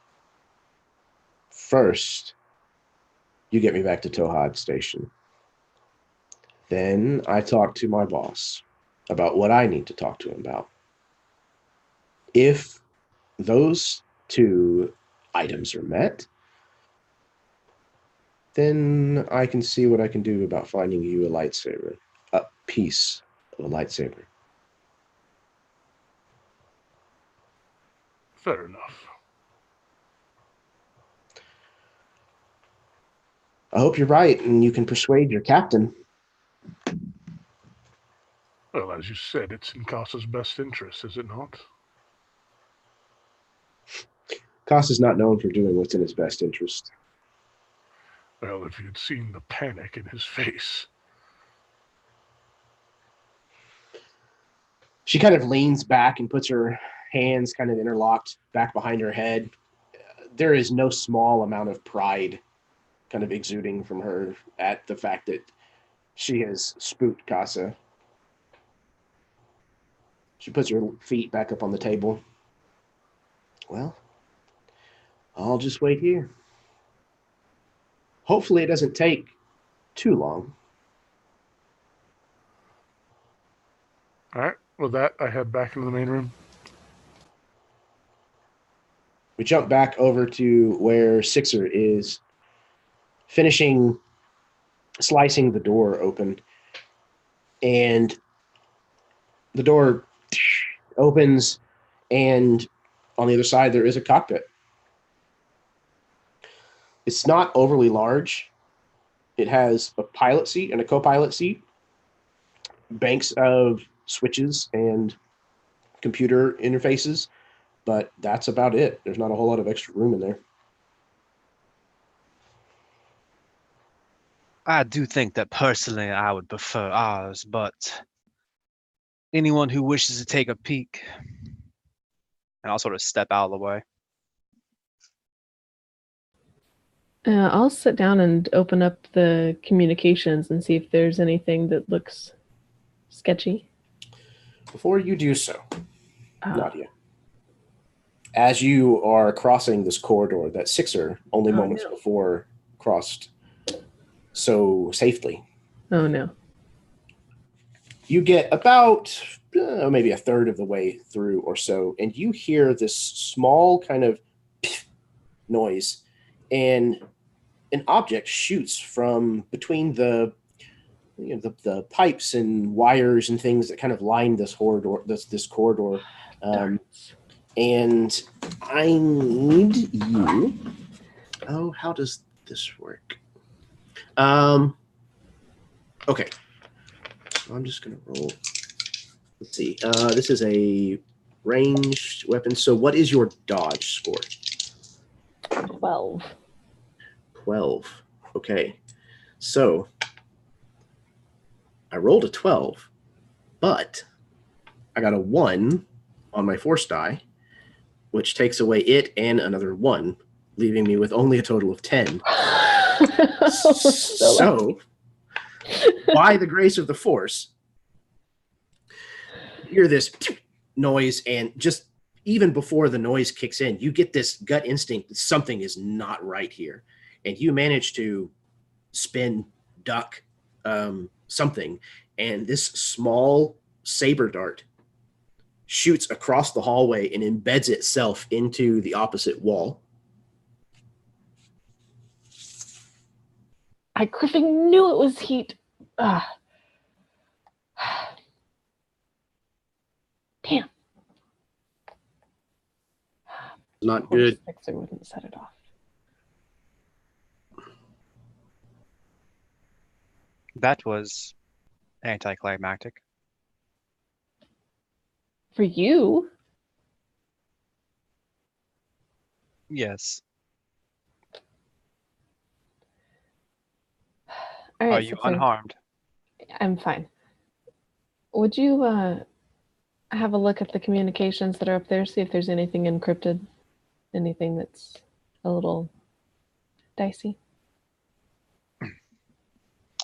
S1: First, you get me back to Tohad Station. Then I talk to my boss about what I need to talk to him about. If those two items are met, then I can see what I can do about finding you a lightsaber, a piece of a lightsaber.
S6: Fair enough.
S1: I hope you're right and you can persuade your captain.
S6: Well, as you said, it's in Casa's best interest, is it not?
S1: Cost is not known for doing what's in his best interest.
S6: Well, if you'd seen the panic in his face.
S1: She kind of leans back and puts her hands kind of interlocked back behind her head. There is no small amount of pride kind of exuding from her at the fact that she has spooked Casa. She puts her feet back up on the table. Well, I'll just wait here. Hopefully it doesn't take too long.
S6: All right. With that, I head back into the main room.
S1: We jump back over to where Sixer is finishing slicing the door open. And the door opens, and on the other side, there is a cockpit. It's not overly large. It has a pilot seat and a co-pilot seat, banks of switches and computer interfaces, but that's about it. There's not a whole lot of extra room in there.
S4: I do think that personally I would prefer ours, but anyone who wishes to take a peek, and I'll sort of step out of the way.
S5: I'll sit down and open up the communications and see if there's anything that looks sketchy.
S1: Before you do so, Nadia, as you are crossing this corridor that Sixer only moments before crossed so safely,
S5: Oh no.
S1: You get about maybe a third of the way through or so, and you hear this small kind of noise, and an object shoots from between the pipes and wires and things that kind of line this corridor. This corridor, and I need you. Oh, how does this work? Okay, so I'm just gonna roll. Let's see. This is a ranged weapon. So, what is your dodge score?
S5: 12.
S1: 12. Okay, so I rolled a 12, but I got a 1 on my force die, which takes away it and another 1, leaving me with only a total of 10. So, by the grace of the force, you hear this noise, and just even before the noise kicks in, you get this gut instinct that something is not right here. And you manage to spin, duck, something, and this small saber dart shoots across the hallway and embeds itself into the opposite wall.
S5: I criffing knew it was heat. Damn.
S3: Not good.
S5: Fixer wouldn't set it off.
S4: That was anticlimactic.
S5: For you?
S4: Yes.
S5: All right,
S4: Are you
S5: Sixer.
S4: unharmed?
S5: I'm fine. Would you have a look at the communications that are up there, see if there's anything encrypted? Anything that's a little dicey?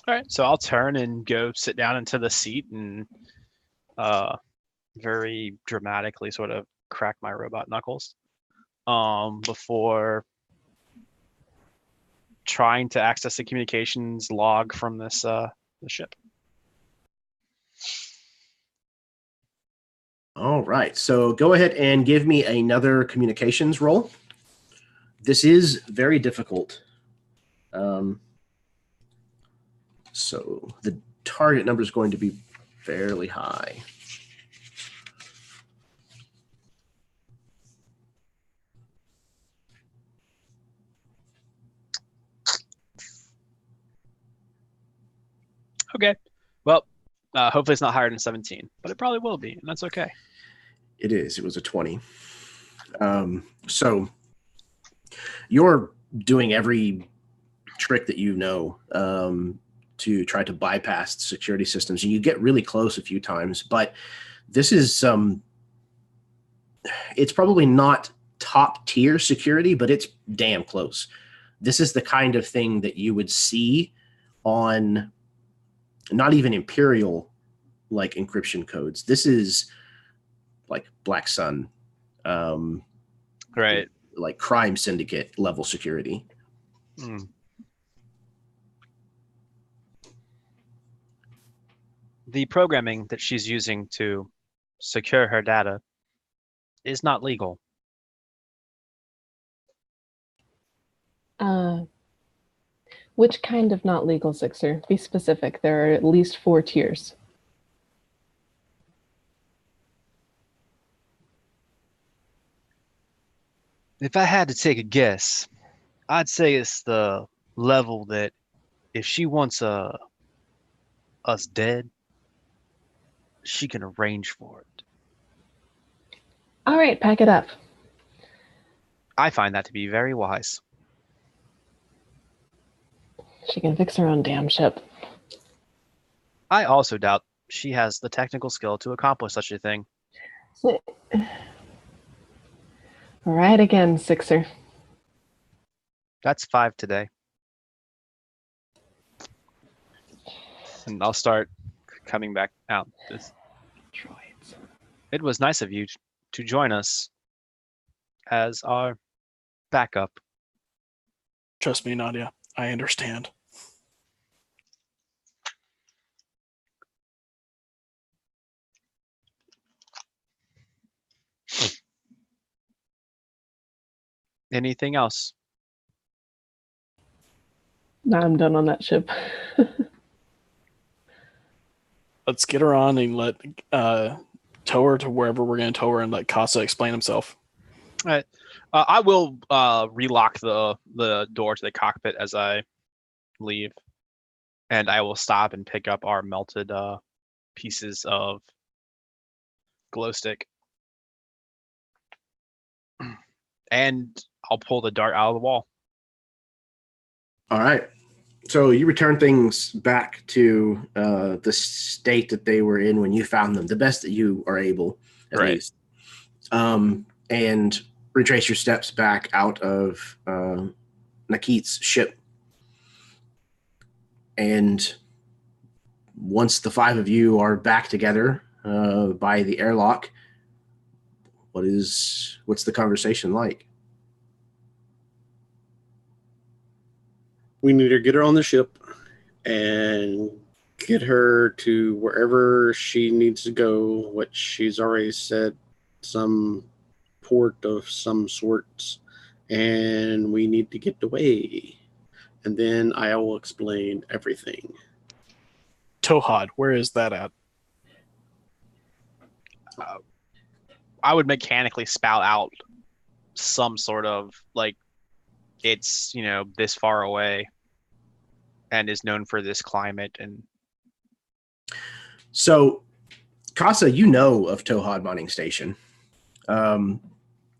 S4: All right, so I'll turn and go sit down into the seat and very dramatically sort of crack my robot knuckles before trying to access the communications log from this the ship.
S1: All right, so go ahead and give me another communications roll. This is very difficult. So the target number is going to be fairly high.
S4: Okay, well, hopefully it's not higher than 17, but it probably will be, and that's okay.
S1: It is. It was a 20. So you're doing every trick that you know to try to bypass the security systems, and you get really close a few times, but this is it's probably not top tier security, but it's damn close. This is the kind of thing that you would see on not even Imperial like encryption codes. This is like Black Sun,
S4: Right.
S1: like crime syndicate level security.
S4: Mm. The programming that she's using to secure her data is not legal.
S5: Which kind of not legal, Sixer? Be specific. There are at least 4 tiers.
S4: If I had to take a guess, I'd say it's the level that if she wants us dead, she can arrange for it.
S5: All right, pack it up.
S4: I find that to be very wise.
S5: She can fix her own damn ship.
S4: I also doubt she has the technical skill to accomplish such a thing.
S5: All right again, Sixer.
S4: That's 5 today. And I'll start coming back out.
S5: Droids.
S4: It was nice of you to join us as our backup.
S2: Trust me, Nadia. I understand.
S4: Anything else?
S5: Now I'm done on that ship.
S2: Let's get her on and let tow her to wherever we're going to tow her and let Casa explain himself.
S4: All right. I will relock the door to the cockpit as I leave, and I will stop and pick up our melted pieces of glow stick, and I'll pull the dart out of the wall.
S1: All right. So you return things back to the state that they were in when you found them, the best that you are able, at
S4: Right.
S1: least. And retrace your steps back out of Nakit's ship. And once the five of you are back together by the airlock, what's the conversation like?
S3: We need to get her on the ship and get her to wherever she needs to go, which she's already said, some port of some sorts, and we need to get away. And then I will explain everything.
S2: Tohad, where is that at?
S4: I would mechanically spout out some sort of, like, it's, this far away and is known for this climate. And
S1: So, Casa, you know of Tohad Mining Station.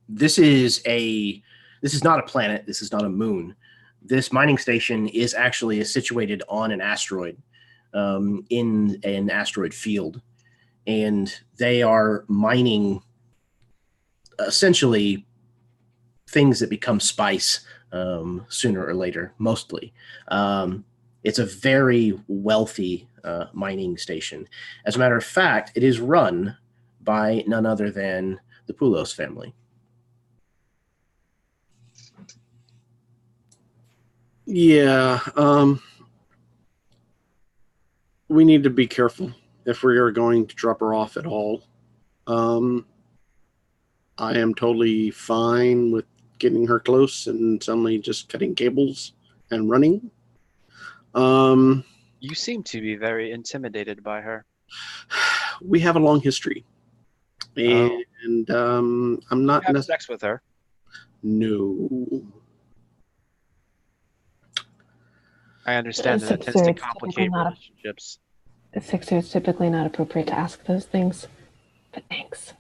S1: This is not a planet. This is not a moon. This mining station is actually situated on an asteroid, in an asteroid field, and they are mining essentially things that become spice sooner or later, mostly. It's a very wealthy mining station. As a matter of fact, it is run by none other than the Poulos family.
S3: Yeah, we need to be careful if we are going to drop her off at all. I am totally fine with getting her close and suddenly just cutting cables and running.
S4: you seem to be very intimidated by her.
S3: We have a long history, and I'm not
S4: You have sex with her.
S3: No.
S4: I understand that it
S5: Sinister,
S4: tends to
S5: it's
S4: complicate
S5: typically not a-
S4: relationships.
S5: Sixer, it's typically not appropriate to ask those things, but thanks.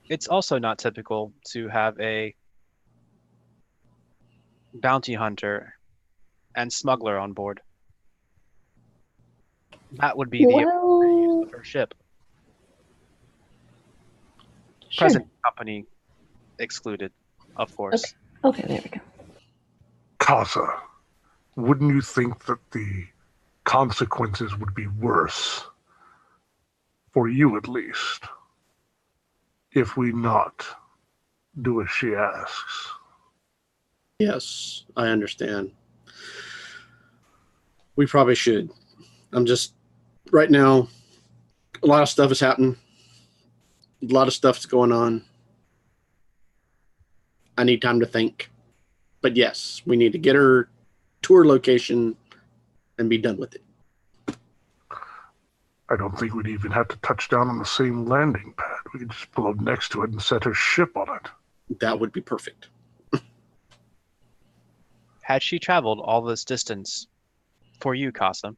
S4: It's also not typical to have a bounty hunter and smuggler on board. That would be the appropriate use of her ship.
S5: Sure.
S4: Present company excluded, of course.
S5: Okay, there we go.
S6: Casa, wouldn't you think that the consequences would be worse, for you at least, if we not do as she asks?
S3: Yes, I understand. We probably should. I'm just, right now, a lot of stuff has happened. A lot of stuff's going on. I need time to think. But yes, we need to get her to her location and be done with it.
S6: I don't think we'd even have to touch down on the same landing pad. We could just pull up next to it and set her ship on it.
S3: That would be perfect.
S4: Had she traveled all this distance for you, Casa?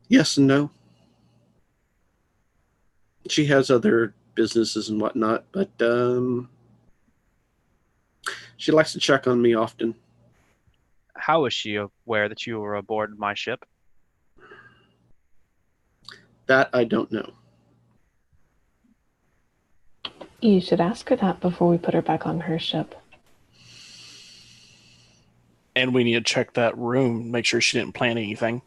S3: Yes and no. She has other businesses and whatnot, but she likes to check on me often.
S4: How is she aware that you were aboard my ship?
S3: That I don't know.
S5: You should ask her that before we put her back on her ship.
S2: And we need to check that room, make sure she didn't plant anything.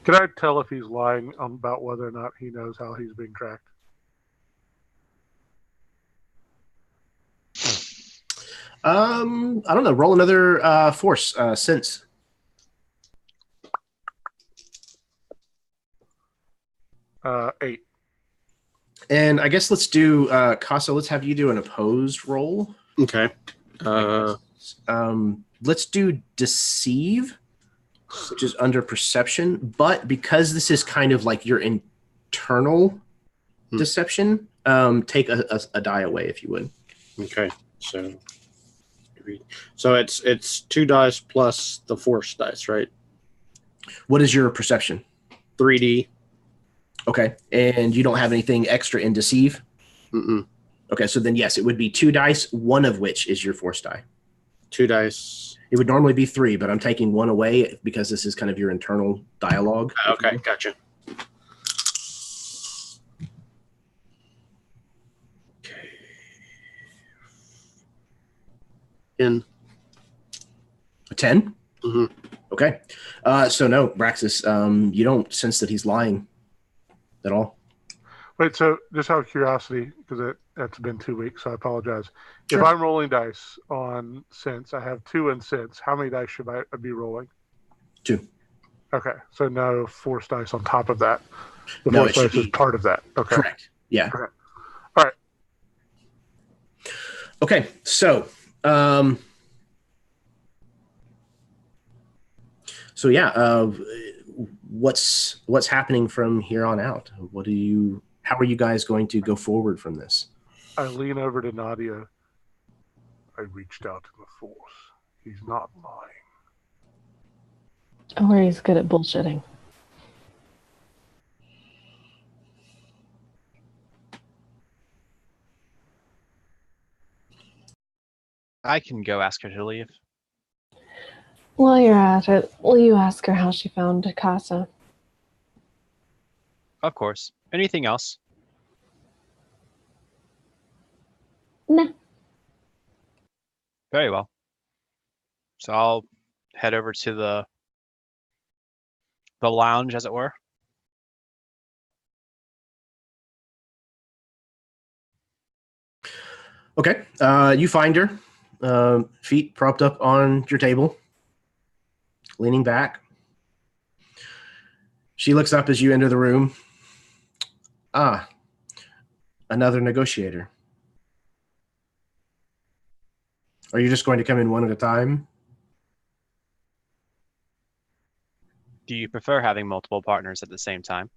S6: Can I tell if he's lying about whether or not he knows how he's being tracked?
S1: I don't know. Roll another force sense.
S6: Eight.
S1: And I guess let's do Casa. Let's have you do an opposed roll.
S3: Okay.
S1: Let's do deceive, which is under perception. But because this is kind of like your internal deception, take a die away if you would.
S3: Okay. So it's 2 dice plus the force dice, right?
S1: What is your perception?
S3: 3D.
S1: Okay. And you don't have anything extra in deceive?
S3: Mm-mm.
S1: Okay, so then yes, it would be 2 dice, one of which is your force die.
S3: 2 dice.
S1: It would normally be 3, but I'm taking 1 away because this is kind of your internal dialogue.
S3: Okay, gotcha. Okay. 10.
S1: A 10?
S3: Mm-hmm.
S1: Okay. So no, Braxis, you don't sense that he's lying at all.
S6: Wait, so just out of curiosity, because that's been 2 weeks, so I apologize.
S1: Sure.
S6: If I'm rolling dice on sense, I have 2 in sense. How many dice should I be rolling?
S1: 2.
S6: Okay, so no force dice on top of that. The
S1: No,
S6: force
S1: it should
S6: dice is
S1: be-
S6: part of that. Okay.
S1: Correct. Yeah.
S6: Okay. All right.
S1: Okay, so what's happening from here on out? How are you guys going to go forward from this?
S6: I lean over to Nadia. I reached out to the force. He's not lying.
S5: Or he's good at bullshitting.
S4: I can go ask her to leave.
S5: While you're at it, will you ask her how she found Casa?
S4: Of course. Anything else?
S5: Nah.
S4: Very well. So I'll head over to the lounge, as it were.
S1: Okay, you find her, feet propped up on your table, leaning back. She looks up as you enter the room. Ah, another negotiator. Are you just going to come in one at a time?
S4: Do you prefer having multiple partners at the same time?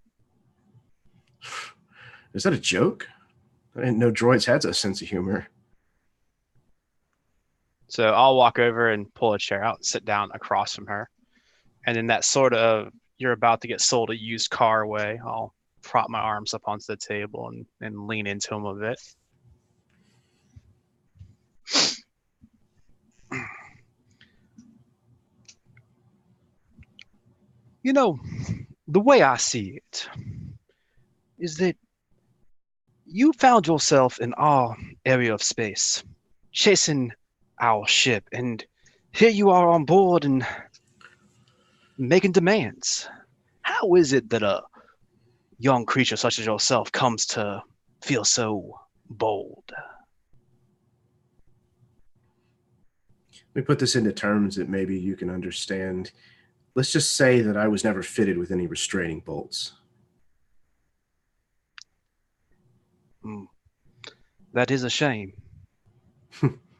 S1: Is that a joke? I didn't know droids had a sense of humor.
S4: So I'll walk over and pull a chair out and sit down across from her. And in that sort of, you're about to get sold a used car way, I'll prop my arms up onto the table and lean into him a bit. You know, the way I see it is that you found yourself in our area of space, chasing our ship, and here you are on board and making demands. How is it that a young creature such as yourself comes to feel so bold?
S1: Let me put this into terms that maybe you can understand. Let's just say that I was never fitted with any restraining bolts.
S4: That is a shame.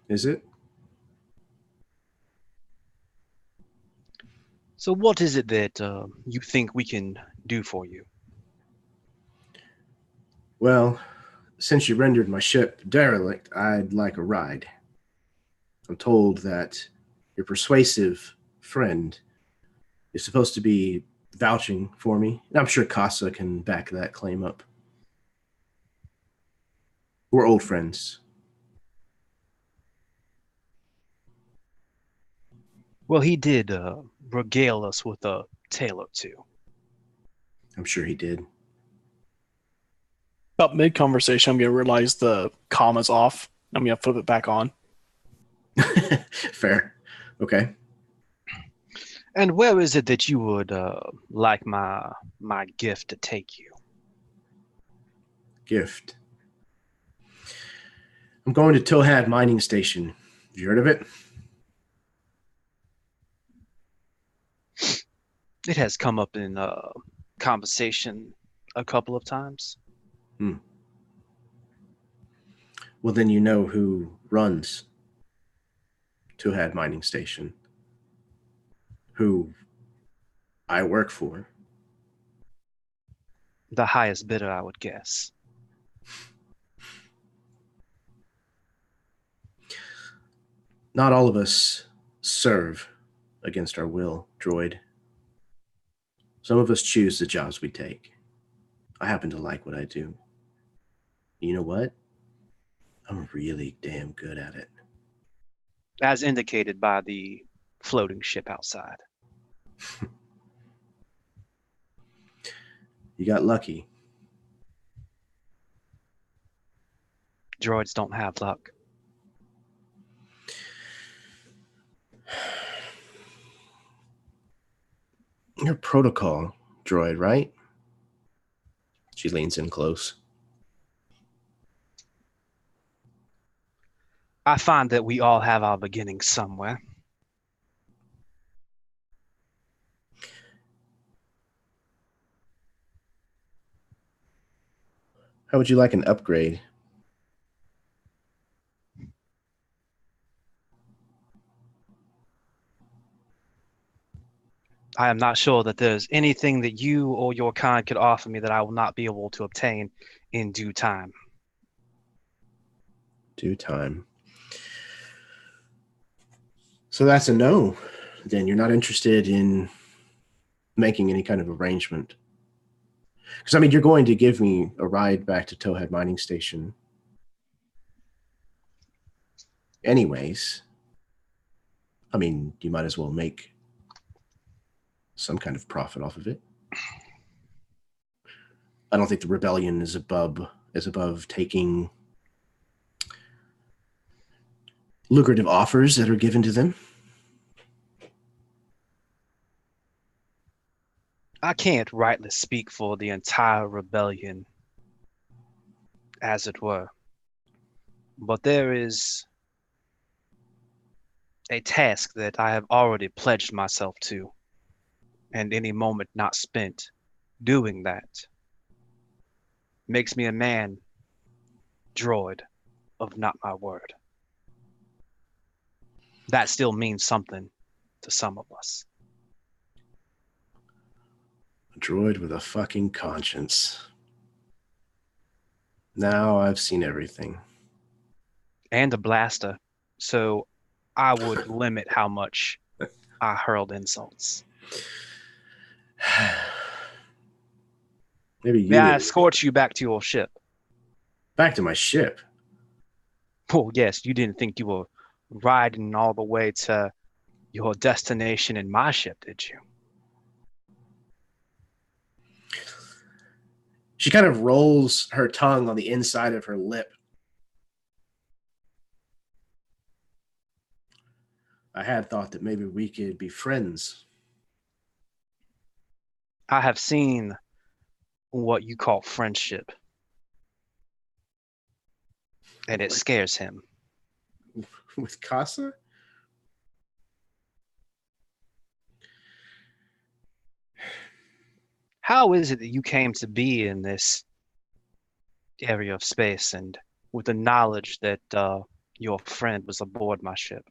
S1: Is it?
S4: So what is it that you think we can do for you?
S1: Well, since you rendered my ship derelict, I'd like a ride. I'm told that your persuasive friend is supposed to be vouching for me, and I'm sure Casa can back that claim up. We're old friends.
S4: Well, he did regale us with a tale or two.
S1: I'm sure he did.
S2: About mid-conversation, I'm going to realize the comma's off. I'm going to flip it back on.
S1: Fair. Okay.
S4: And where is it that you would like my gift to take you?
S1: Gift. I'm going to Towhad Mining Station. Have you heard of it?
S4: It has come up in conversation a couple of times.
S1: Well, then you know who runs Tuhad Mining Station, who I work for.
S4: The highest bidder, I would guess.
S1: Not all of us serve against our will, droid. Some of us choose the jobs we take. I happen to like what I do. You know what? I'm really damn good at it.
S4: As indicated by the floating ship outside.
S1: You got lucky.
S4: Droids don't have luck.
S1: You're protocol droid, right? She leans in close.
S4: I find that we all have our beginnings somewhere.
S1: How would you like an upgrade?
S4: I am not sure that there's anything that you or your kind could offer me that I will not be able to obtain in due time.
S1: Due time. So that's a no. Then you're not interested in making any kind of arrangement. Because, I mean, you're going to give me a ride back to Towhead Mining Station. Anyways, I mean, you might as well make some kind of profit off of it. I don't think the rebellion is above taking lucrative offers that are given to them.
S4: I can't rightly speak for the entire rebellion, as it were. But there is a task that I have already pledged myself to, and any moment not spent doing that makes me a man, droid, of not my word. That still means something to some of us.
S1: A droid with a fucking conscience. Now I've seen everything.
S4: And a blaster, so I would limit how much I hurled insults.
S1: Maybe you
S4: May I
S1: need
S4: escort you back to your ship?
S1: back to my ship.
S4: Oh, yes, you didn't think you were riding all the way to your destination in my ship, did you?
S1: She kind of rolls her tongue on the inside of her lip. I had thought that maybe we could be friends.
S4: I have seen what you call friendship, and it scares him.
S1: With Casa?
S4: How is it that you came to be in this area of space and with the knowledge that your friend was aboard my ship?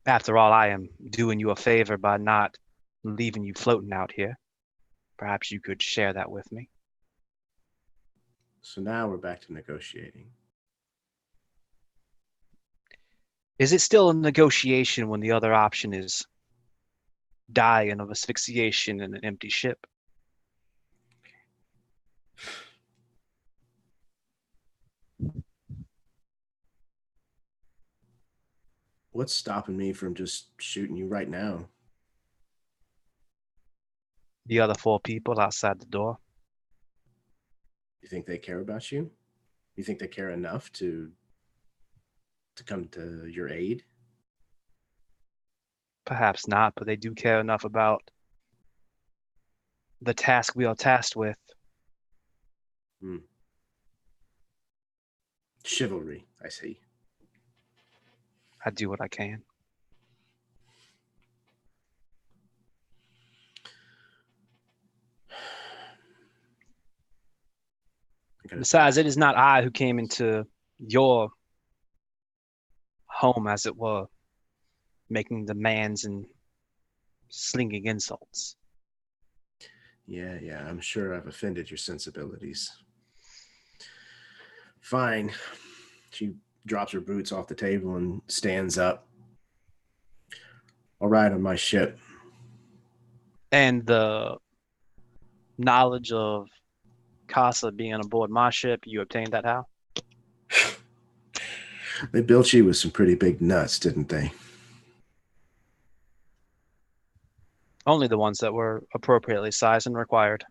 S4: After all, I am doing you a favor by not leaving you floating out here. Perhaps you could share that with me.
S1: So now we're back to negotiating.
S4: Is it still a negotiation when the other option is dying of asphyxiation in an empty ship?
S1: What's stopping me from just shooting you right now?
S4: The other 4 people outside the door?
S1: You think they care about you? You think they care enough to come to your aid?
S4: Perhaps not, but they do care enough about the task we are tasked with.
S1: Chivalry, I see.
S4: I do what I can.
S1: kind of
S4: Besides, it is not I who came into your home, as it were, making demands and slinging insults.
S1: Yeah, I'm sure I've offended your sensibilities. Fine. She drops her boots off the table and stands up. All right, on my ship.
S4: And the knowledge of Casa being aboard my ship, you obtained that how?
S1: They built you with some pretty big nuts, didn't they?
S4: Only the ones that were appropriately sized and required.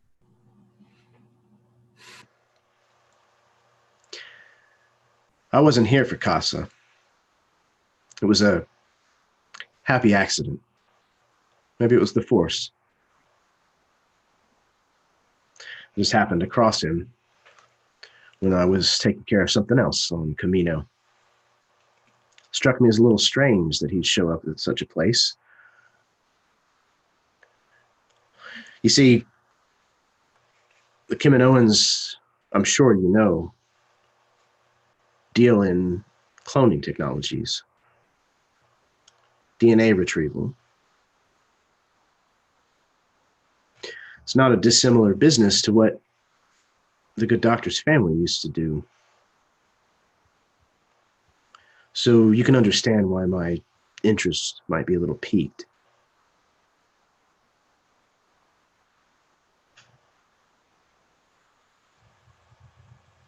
S1: I wasn't here for Casa. It was a happy accident. Maybe it was the Force. I just happened to cross him when I was taking care of something else on Camino. Struck me as a little strange that he'd show up at such a place. You see, the Kaminoans, I'm sure you know, deal in cloning technologies, DNA retrieval. It's not a dissimilar business to what the good doctor's family used to do. So you can understand why my interest might be a little piqued.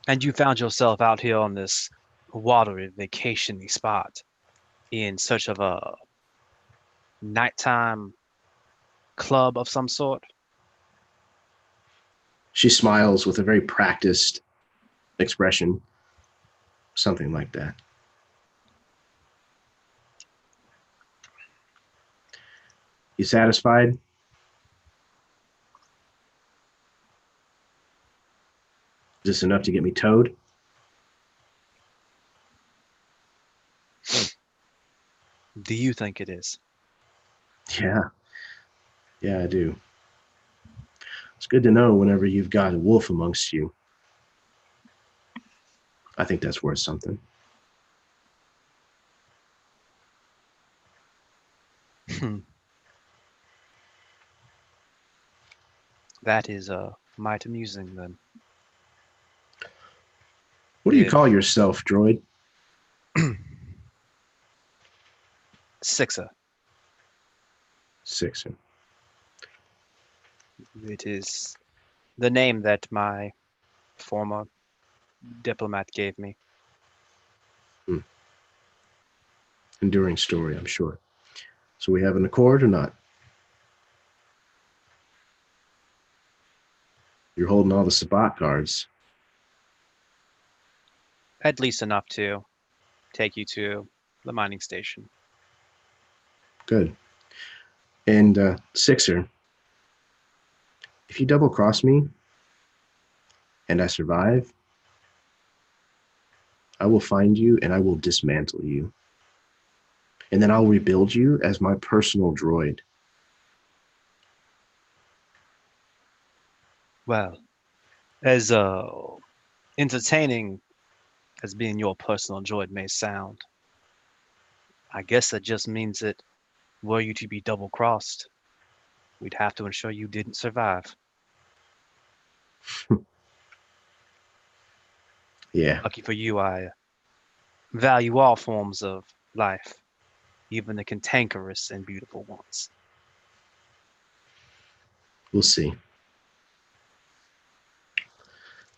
S4: And you found yourself out here on this watery vacationing spot in search of a nighttime club of some sort?
S1: She smiles with a very practiced expression, something like that. You satisfied? Is this enough to get me towed?
S4: Do you think it is?
S1: Yeah, I do. It's good to know whenever you've got a wolf amongst you. I think that's worth something.
S4: That is might amusing then.
S1: What do you call yourself, droid?
S4: Sixer.
S1: Sixer.
S4: It is the name that my former diplomat gave me.
S1: Enduring story, I'm sure. So we have an accord or not? You're holding all the Sabbat cards.
S4: At least enough to take you to the mining station.
S1: Good. And Sixer, if you double cross me and I survive, I will find you and I will dismantle you. And then I'll rebuild you as my personal droid.
S4: Well, as entertaining as being your personal droid may sound, I guess that just means that were you to be double-crossed, we'd have to ensure you didn't survive.
S1: Yeah.
S4: Lucky for you, I value all forms of life, even the cantankerous and beautiful ones.
S1: We'll see.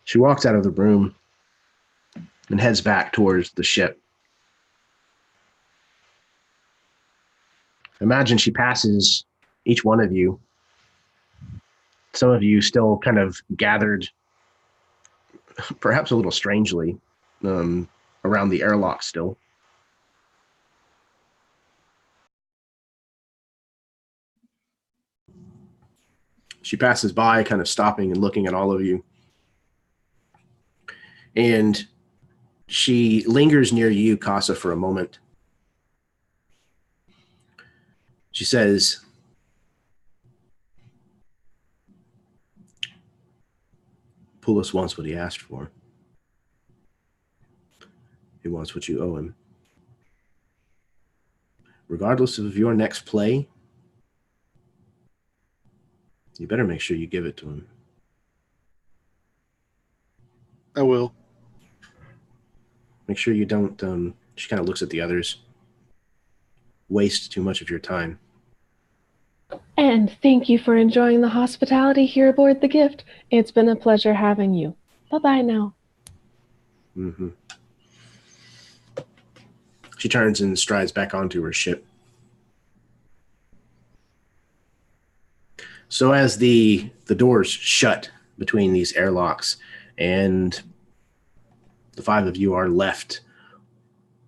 S1: She walks out of the room and heads back towards the ship. Imagine she passes each one of you. Some of you still kind of gathered, perhaps a little strangely, around the airlock still. She passes by, kind of stopping and looking at all of you. And she lingers near you, Casa, for a moment. She says, Poulos wants what he asked for. He wants what you owe him. Regardless of your next play, you better make sure you give it to him.
S3: I will.
S1: Make sure you don't, she kind of looks at the others, waste too much of your time.
S5: And thank you for enjoying the hospitality here aboard the Gift. It's been a pleasure having you. Bye-bye now.
S1: Mm-hmm. She turns and strides back onto her ship. So as the doors shut between these airlocks and the five of you are left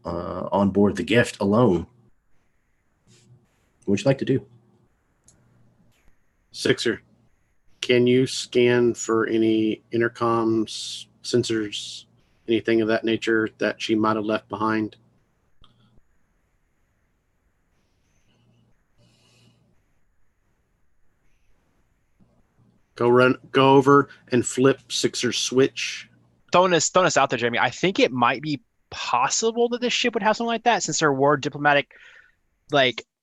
S1: on board the Gift alone, what would you like to do?
S3: Sixer, can you scan for any intercoms, sensors, anything of that nature that she might have left behind? Go over and flip Sixer's switch.
S4: Throwing us out there, Jeremy. I think it might be possible that this ship would have something like that, since there were diplomatic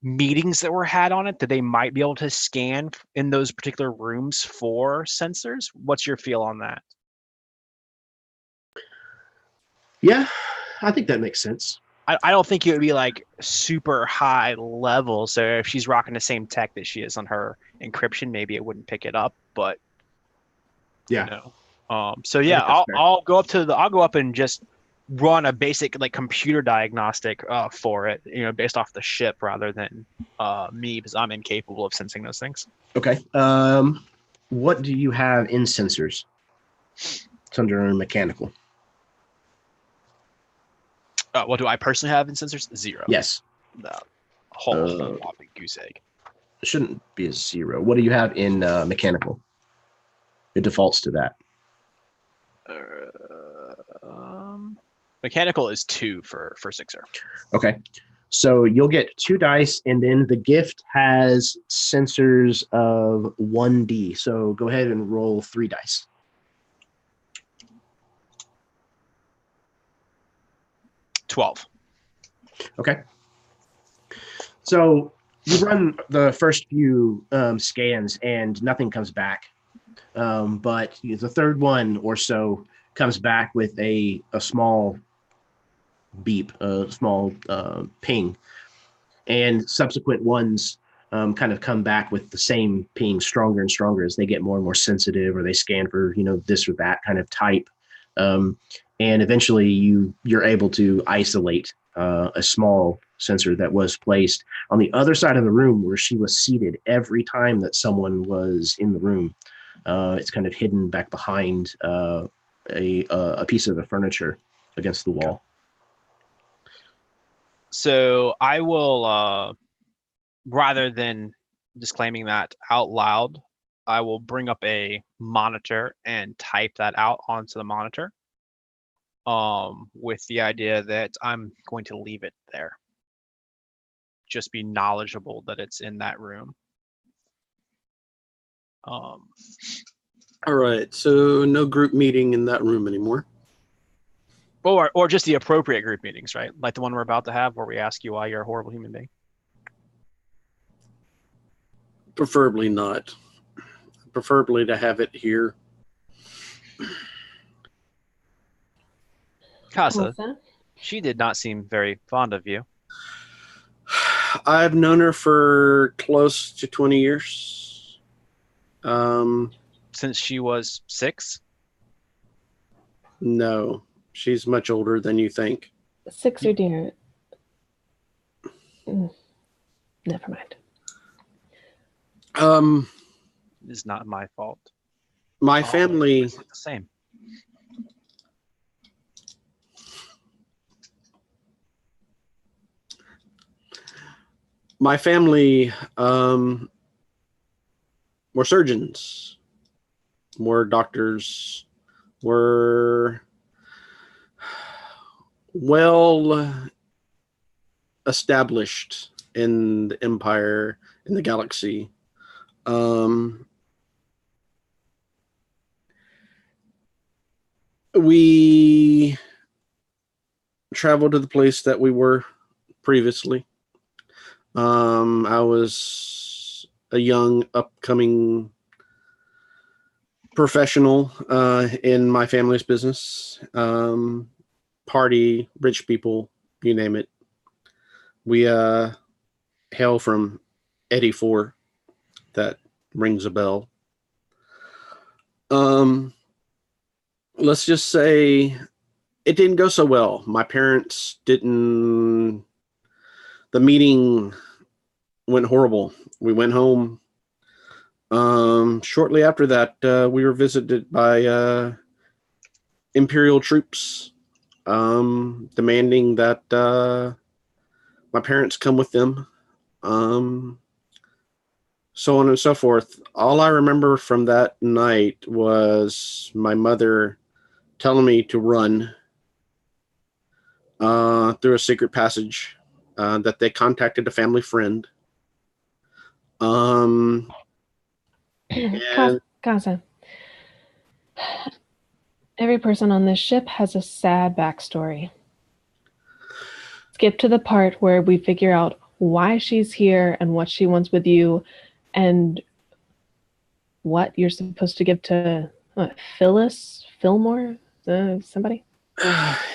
S4: meetings that were had on it, that they might be able to scan in those particular rooms for sensors. What's your feel on that?
S1: Yeah, I think that makes sense.
S4: I don't think it would be super high level. So if she's rocking the same tech that she is on her encryption, maybe it wouldn't pick it up. But
S1: yeah,
S4: so yeah, I'll go up and just run a basic computer diagnostic for it, based off the ship rather than me, because I'm incapable of sensing those things.
S1: Okay. What do you have in sensors? It's under mechanical.
S4: What do I personally have in sensors? 0.
S1: Yes.
S4: No. Whole whopping goose egg.
S1: It shouldn't be a 0. What do you have in mechanical? It defaults to that.
S4: Mechanical is 2 for Sixer.
S1: Okay. So you'll get 2 dice, and then the Gift has sensors of 1D. So go ahead and roll 3 dice.
S4: $12.
S1: Okay. So you run the first few scans, and nothing comes back. But the third one or so comes back with a small beep, a small ping, and subsequent ones kind of come back with the same ping, stronger and stronger as they get more and more sensitive, or they scan for this or that kind of type, and eventually you're able to isolate a small sensor that was placed on the other side of the room where she was seated every time that someone was in the room. It's kind of hidden back behind a piece of the furniture against the wall.
S4: So I will, rather than disclaiming that out loud, I will bring up a monitor and type that out onto the monitor, with the idea that I'm going to leave it there. Just be knowledgeable that it's in that room.
S3: All right, so no group meeting in that room anymore.
S4: Or just the appropriate group meetings, right? Like the one we're about to have, where we ask you why you're a horrible human being.
S3: Preferably not. Preferably to have it here.
S4: Casa, she did not seem very fond of you.
S3: I've known her for close to 20 years.
S4: Since she was 6?
S3: No, she's much older than you think.
S5: 6 or dear. Never mind.
S4: It is not my fault.
S3: My family
S4: It's the same.
S3: My family were surgeons, were doctors, were well established in the empire, in the galaxy. We travel to the place that we were previously. I was a young, upcoming professional in my family's business. Party, rich people, you name it. We hail from Eddie 4. That rings a bell. Let's just say it didn't go so well. My parents didn't. The meeting went horrible. We went home. Shortly after that, we were visited by Imperial troops, demanding that my parents come with them. So on and so forth. All I remember from that night was my mother telling me to run through a secret passage, that they contacted a family friend. And
S5: Casa. Every person on this ship has a sad backstory. Skip to the part where we figure out why she's here and what she wants with you and what you're supposed to give to Fillmore? Somebody?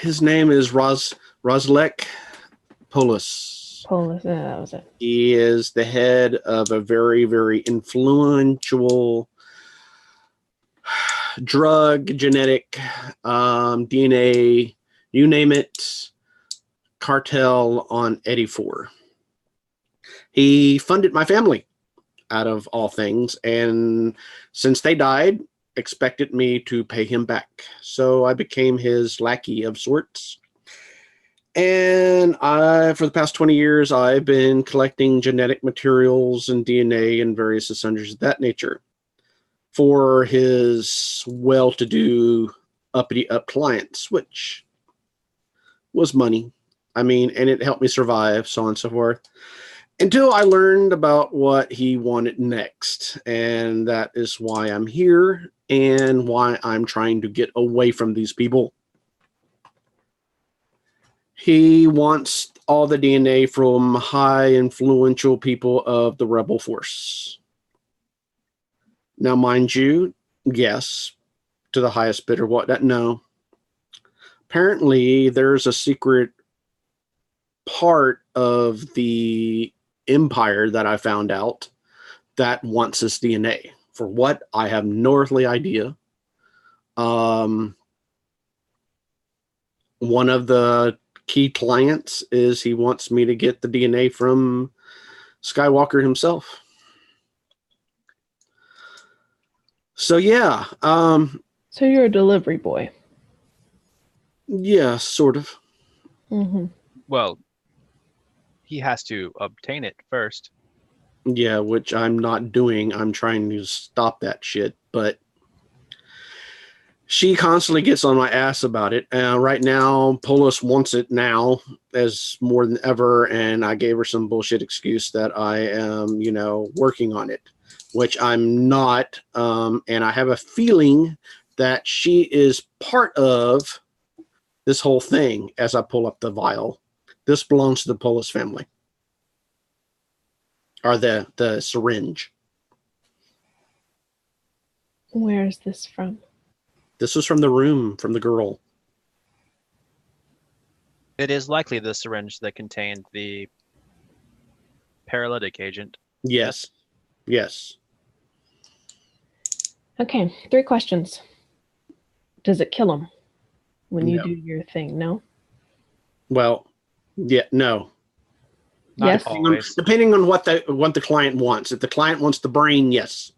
S3: His name is Roslek Polis.
S5: That was it.
S3: He is the head of a very, very influential drug, genetic, DNA, you name it, cartel on Eddie 4. He funded my family, out of all things, and since they died, expected me to pay him back. So I became his lackey of sorts. And for the past 20 years, I've been collecting genetic materials and DNA and various sundries of that nature for his well-to-do, uppity-up clients, which was money. I mean, and it helped me survive, so on and so forth, until I learned about what he wanted next. And that is why I'm here and why I'm trying to get away from these people. He wants all the DNA from high influential people of the rebel force. Now, mind you, yes, to the highest bidder, what? No. Apparently, there's a secret part of the empire that I found out that wants this DNA. For what? I have no earthly idea. One of the key clients is he wants me to get the DNA from Skywalker himself. So yeah.
S5: So you're a delivery boy.
S3: Yeah, sort of.
S5: Mm-hmm.
S4: Well, he has to obtain it first.
S3: Yeah, which I'm not doing. I'm trying to stop that shit, but she constantly gets on my ass about it. Right now, Polis wants it now as more than ever, and I gave her some bullshit excuse that I am, working on it, which I'm not. And I have a feeling that she is part of this whole thing as I pull up the vial. This belongs to the Polis family. Or the syringe.
S5: Where is this from?
S3: This was from the room, from the girl.
S4: It is likely the syringe that contained the paralytic agent.
S3: Yes. Yes.
S5: Okay, 3 questions. Does it kill him when you
S3: No.
S5: do your thing? No?
S3: Well, yeah, no.
S4: Not
S5: Yes.
S4: always.
S3: Depending on what the client wants. If the client wants the brain, yes.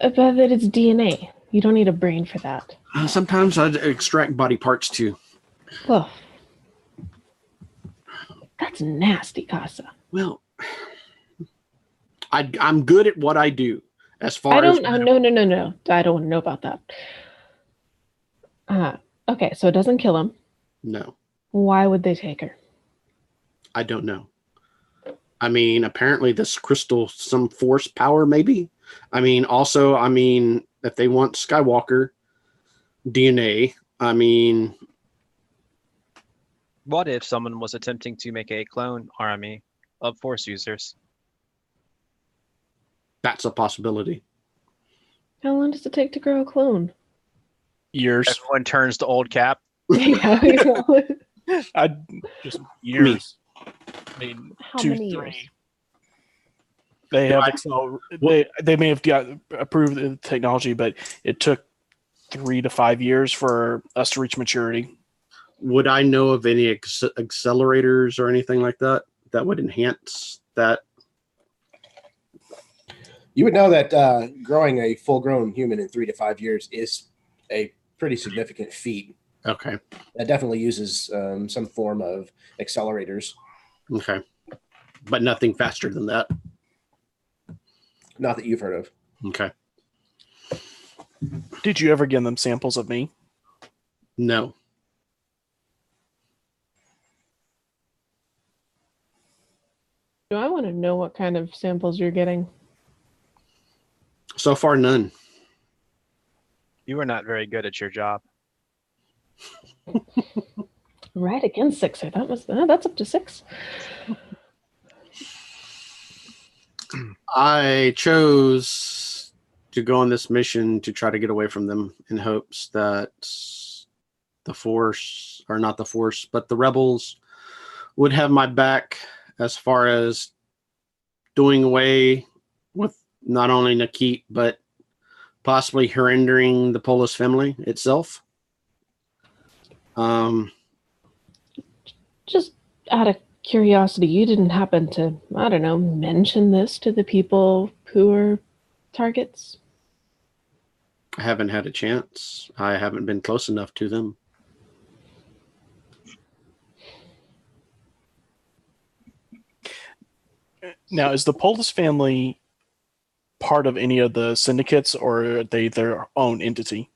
S5: But that it's DNA. You don't need a brain for that.
S3: Sometimes I extract body parts too.
S5: Oh. That's nasty, Casa.
S3: Well, I'm good at what I do. As far
S5: No.
S3: as
S5: I don't want to know about that. Okay, so it doesn't kill him.
S3: no,
S5: Why would they take her?
S3: I don't know. I mean, apparently this crystal, some force power, maybe. I mean, also, if they want Skywalker DNA,
S4: What if someone was attempting to make a clone army of Force users?
S3: That's a possibility.
S5: How long does it take to grow a clone?
S2: Years.
S4: Everyone turns to old Cap.
S5: Yeah,
S2: I just years. I mean,
S5: How
S2: 2,
S5: many
S2: 3.
S5: years?
S2: They have they may have got approved the technology, but it took 3 to 5 years for us to reach maturity.
S3: Would I know of any accelerators or anything like that that would enhance that?
S1: You would know that growing a full-grown human in 3 to 5 years is a pretty significant feat.
S3: Okay.
S1: That definitely uses some form of accelerators.
S3: Okay. But nothing faster than that.
S1: Not that you've heard of.
S3: Okay.
S2: Did you ever give them samples of me?
S3: No.
S5: Do I want to know what kind of samples you're getting?
S3: So far, none.
S4: You are not very good at your job.
S5: Right against 6. I thought that's up to 6.
S3: I chose to go on this mission to try to get away from them in hopes that the Force, or not the Force, but the Rebels would have my back as far as doing away with not only Nakit, but possibly surrendering the Polis family itself.
S5: Just out of curiosity, you didn't happen to, I don't know, mention this to the people who are targets?
S3: I haven't had a chance. I haven't been close enough to them.
S2: Now, is the Polis family part of any of the syndicates, or are they their own entity?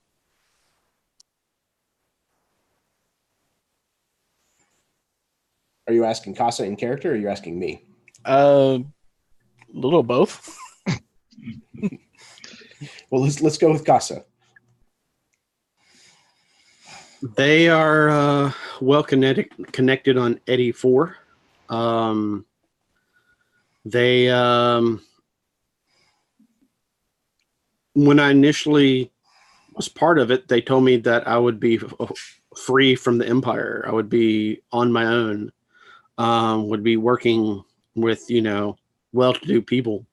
S1: Are you asking Casa in character, or are you asking me?
S2: Little of both.
S1: Well, let's go with Casa.
S3: They are well connected on Eddie 4. They when I initially was part of it, they told me that I would be free from the Empire. I would be on my own. Would be working with, well-to-do people.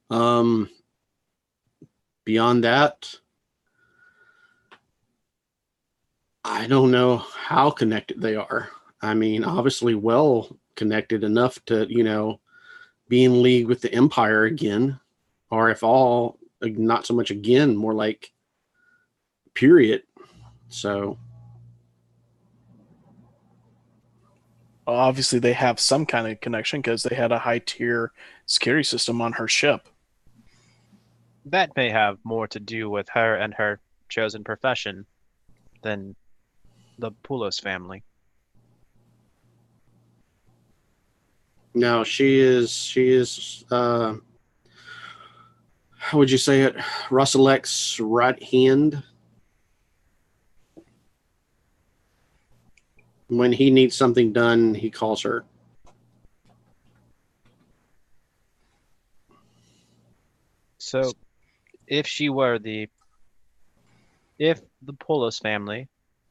S3: Beyond that, I don't know how connected they are. I mean, obviously well connected enough to, be in league with the Empire again, or if all, not so much again, more like period. So
S2: Obviously, they have some kind of connection because they had a high-tier security system on her ship.
S4: That may have more to do with her and her chosen profession than the Poulos family.
S3: no, she is how would you say it? Russell-X right hand. When he needs something done, he calls her.
S4: So, if the Poulos family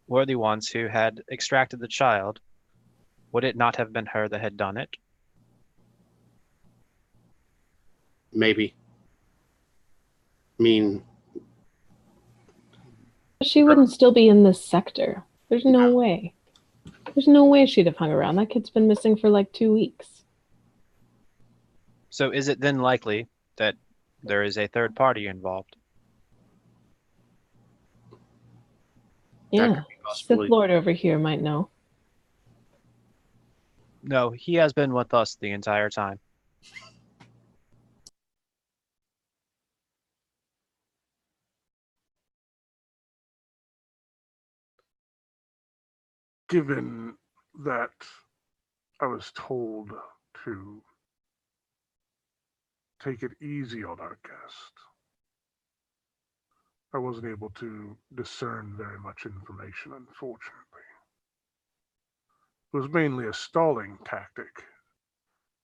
S4: were the ones who had extracted the child, would it not have been her that had done it?
S3: Maybe. I mean,
S5: She wouldn't still be in this sector. There's no way. There's no way she'd have hung around. That kid's been missing for like 2 weeks.
S4: So is it then likely that there is a third party involved?
S5: Yeah, Sith Lord over here might know.
S4: No, he has been with us the entire time.
S6: Given that I was told to take it easy on our guest, I wasn't able to discern very much information, unfortunately. was mainly a stalling tactic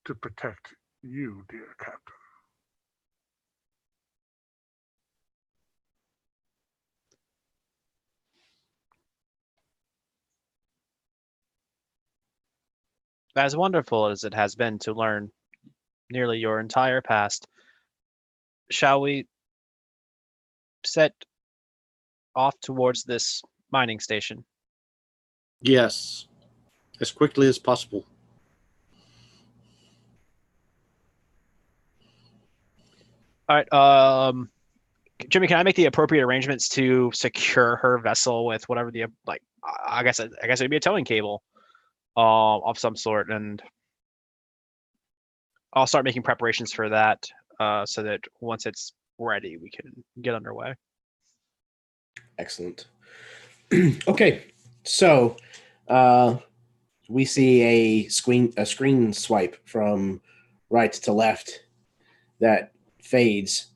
S6: to protect you, dear Captain.
S4: As wonderful as it has been to learn nearly your entire past, shall we set off towards this mining station?
S3: Yes, as quickly as possible.
S4: All right. Jimmy, can I make the appropriate arrangements to secure her vessel with whatever the like? I guess it'd be a towing cable, of some sort, and I'll start making preparations for that, so that once it's ready, we can get underway.
S1: Excellent. Okay, so we see a screen swipe from right to left that fades,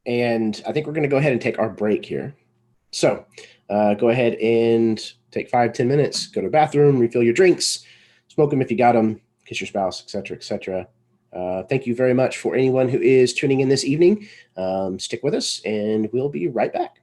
S1: and I think we're going to go ahead and take our break here. So go ahead and take 5-10 minutes, go to the bathroom, refill your drinks, smoke them if you got them, kiss your spouse, etc., etc. Thank you very much for anyone who is tuning in this evening. Stick with us, and we'll be right back.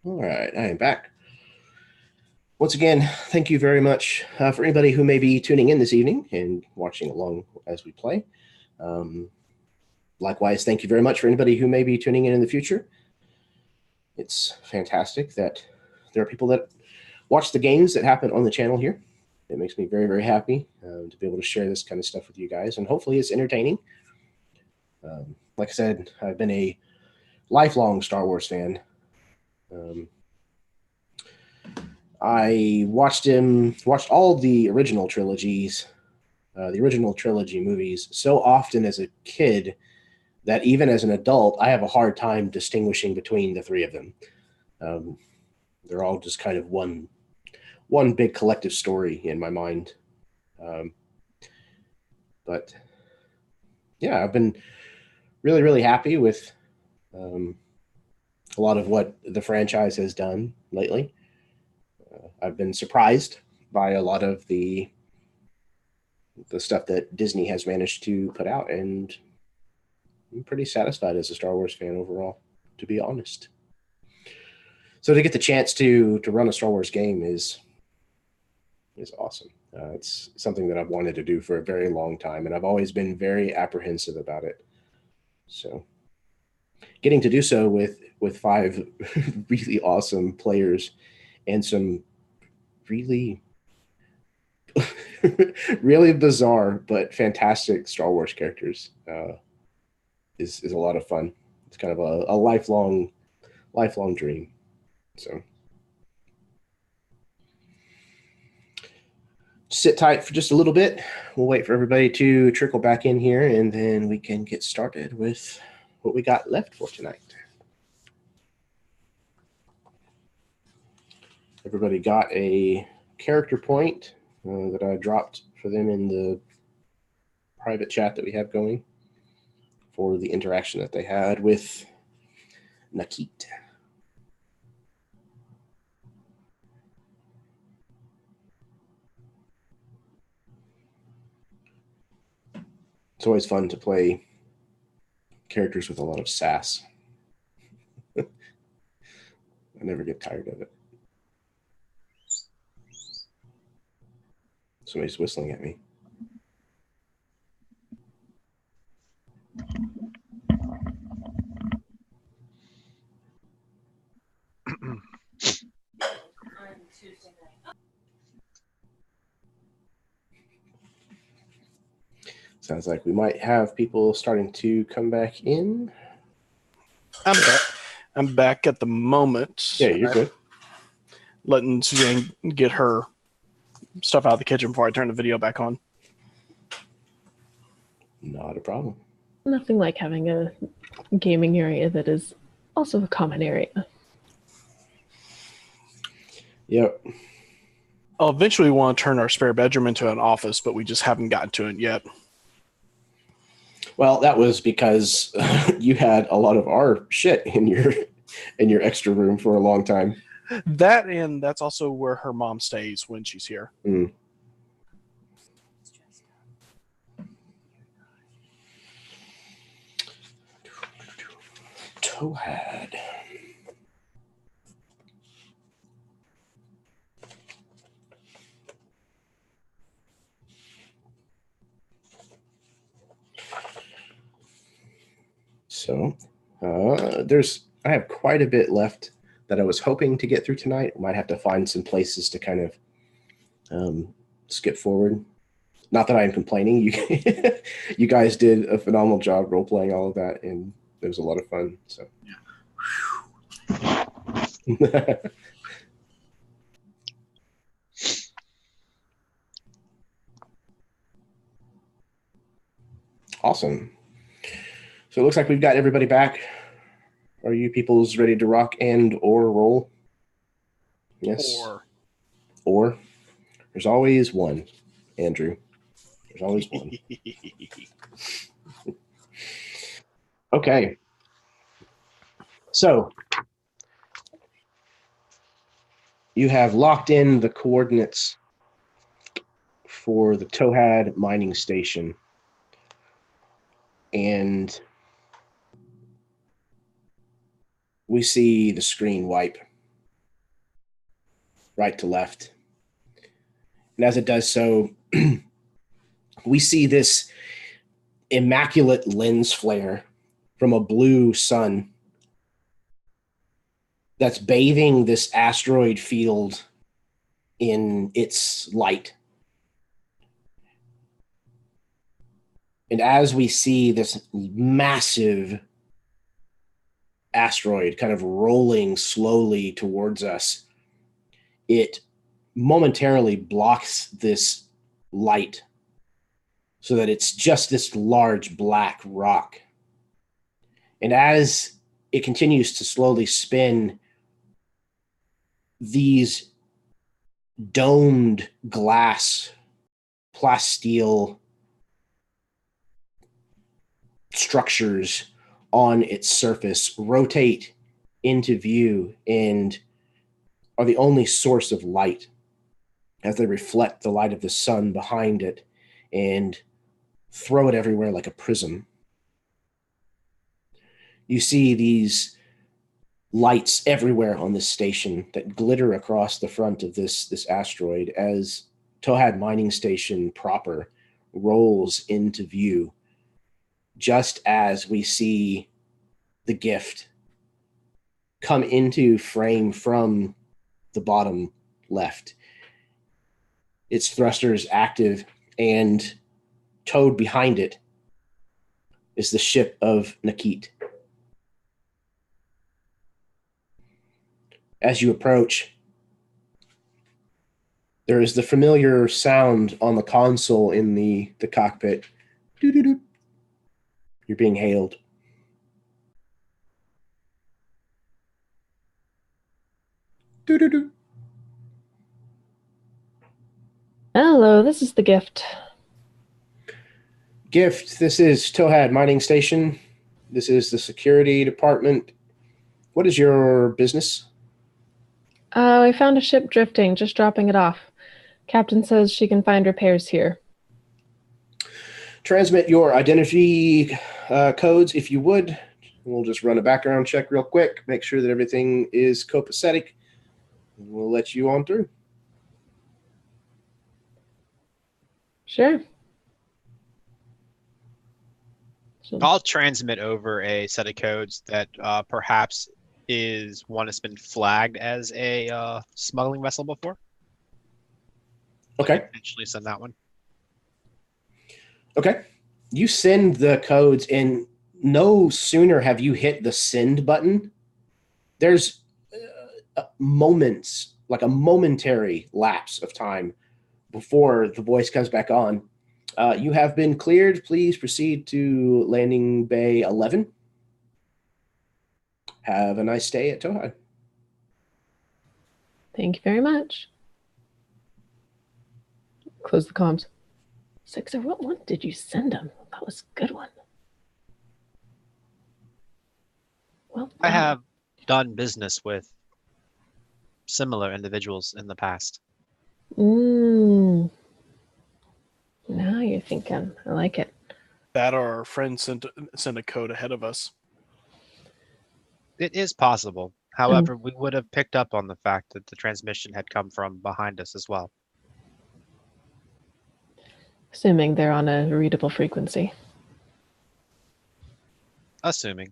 S1: All right, I am back. Once again, thank you very much for anybody who may be tuning in this evening and watching along as we play. Likewise, thank you very much for anybody who may be tuning in the future. It's fantastic that there are people that watch the games that happen on the channel here. It makes me very, very happy to be able to share this kind of stuff with you guys, and hopefully it's entertaining. Like I said, I've been a lifelong Star Wars fan. I watched all the original trilogies, the original trilogy movies so often as a kid that even as an adult, I have a hard time distinguishing between the three of them. They're all just kind of one big collective story in my mind. But yeah, I've been really, really happy with a lot of what the franchise has done lately. I've been surprised by a lot of the stuff that Disney has managed to put out, and I'm pretty satisfied as a Star Wars fan overall, to be honest. So to get the chance to run a Star Wars game is awesome. It's something that I've wanted to do for a very long time, and I've always been very apprehensive about it. So getting to do so with 5 really awesome players and some really really bizarre but fantastic Star Wars characters is a lot of fun. It's kind of a lifelong dream. So sit tight for just a little bit. We'll wait for everybody to trickle back in here, and then we can get started with what we got left for tonight. Everybody got a character point that I dropped for them in the private chat that we have going for the interaction that they had with Nakit. It's always fun to play characters with a lot of sass. I never get tired of it. Somebody's whistling at me. Sounds like we might have people starting to come back in.
S2: I'm back at the moment.
S1: Yeah, you're good.
S2: Letting Suzanne get her stuff out of the kitchen before I turn the video back on.
S1: Not a problem.
S5: Nothing like having a gaming area that is also a common area.
S1: Yep.
S2: I'll eventually want to turn our spare bedroom into an office, but we just haven't gotten to it yet.
S1: Well, that was because you had a lot of our shit in your extra room for a long time.
S2: That, and that's also where her mom stays when she's here.
S1: Mm. Towhead. So I have quite a bit left that I was hoping to get through tonight. Might have to find some places to kind of skip forward. Not that I'm complaining. You guys did a phenomenal job role playing all of that, and it was a lot of fun. So yeah. Awesome. So it looks like we've got everybody back. Are you peoples ready to rock and or roll? Yes. Or. There's always one, Andrew. There's always one. Okay. So you have locked in the coordinates for the Towhead mining station. And we see the screen wipe right to left. And as it does so, we see this immaculate lens flare from a blue sun that's bathing this asteroid field in its light. And as we see this massive asteroid kind of rolling slowly towards us, it momentarily blocks this light so that it's just this large black rock. And as it continues to slowly spin, these domed glass plasteel structures on its surface rotate into view and are the only source of light as they reflect the light of the sun behind it and throw it everywhere like a prism. You see these lights everywhere on this station that glitter across the front of this asteroid as Tohad Mining Station proper rolls into view, just as we see the gift come into frame from the bottom left. Its thrusters active, and towed behind it is the ship of Nakit. As you approach, there is the familiar sound on the console in the cockpit. Doo-doo-doo. You're being hailed. Doo-doo-doo.
S5: Hello, this is the gift.
S1: Gift, this is Tohad Mining Station. This is the security department. What is your business?
S5: I found a ship drifting, just dropping it off. Captain says she can find repairs here.
S1: Transmit your identity codes if you would. We'll just run a background check real quick, make sure that everything is copacetic, and we'll let you on through.
S5: Sure.
S4: I'll transmit over a set of codes that perhaps is one that's been flagged as a smuggling vessel before.
S1: Okay.
S4: Eventually send that one.
S1: Okay. You send the codes, and no sooner have you hit the send button, there's moments, like a momentary lapse of time before the voice comes back on. You have been cleared. Please proceed to landing bay 11. Have a nice day at Tohad.
S5: Thank you very much. Close the comms. Sixer, what one did you send him? That was a good one. Well,
S4: I have done business with similar individuals in the past.
S5: Now you're thinking. I like it.
S2: That or our friend sent a code ahead of us.
S4: It is possible. However, we would have picked up on the fact that the transmission had come from behind us as well.
S5: Assuming they're on a readable frequency.
S4: Assuming.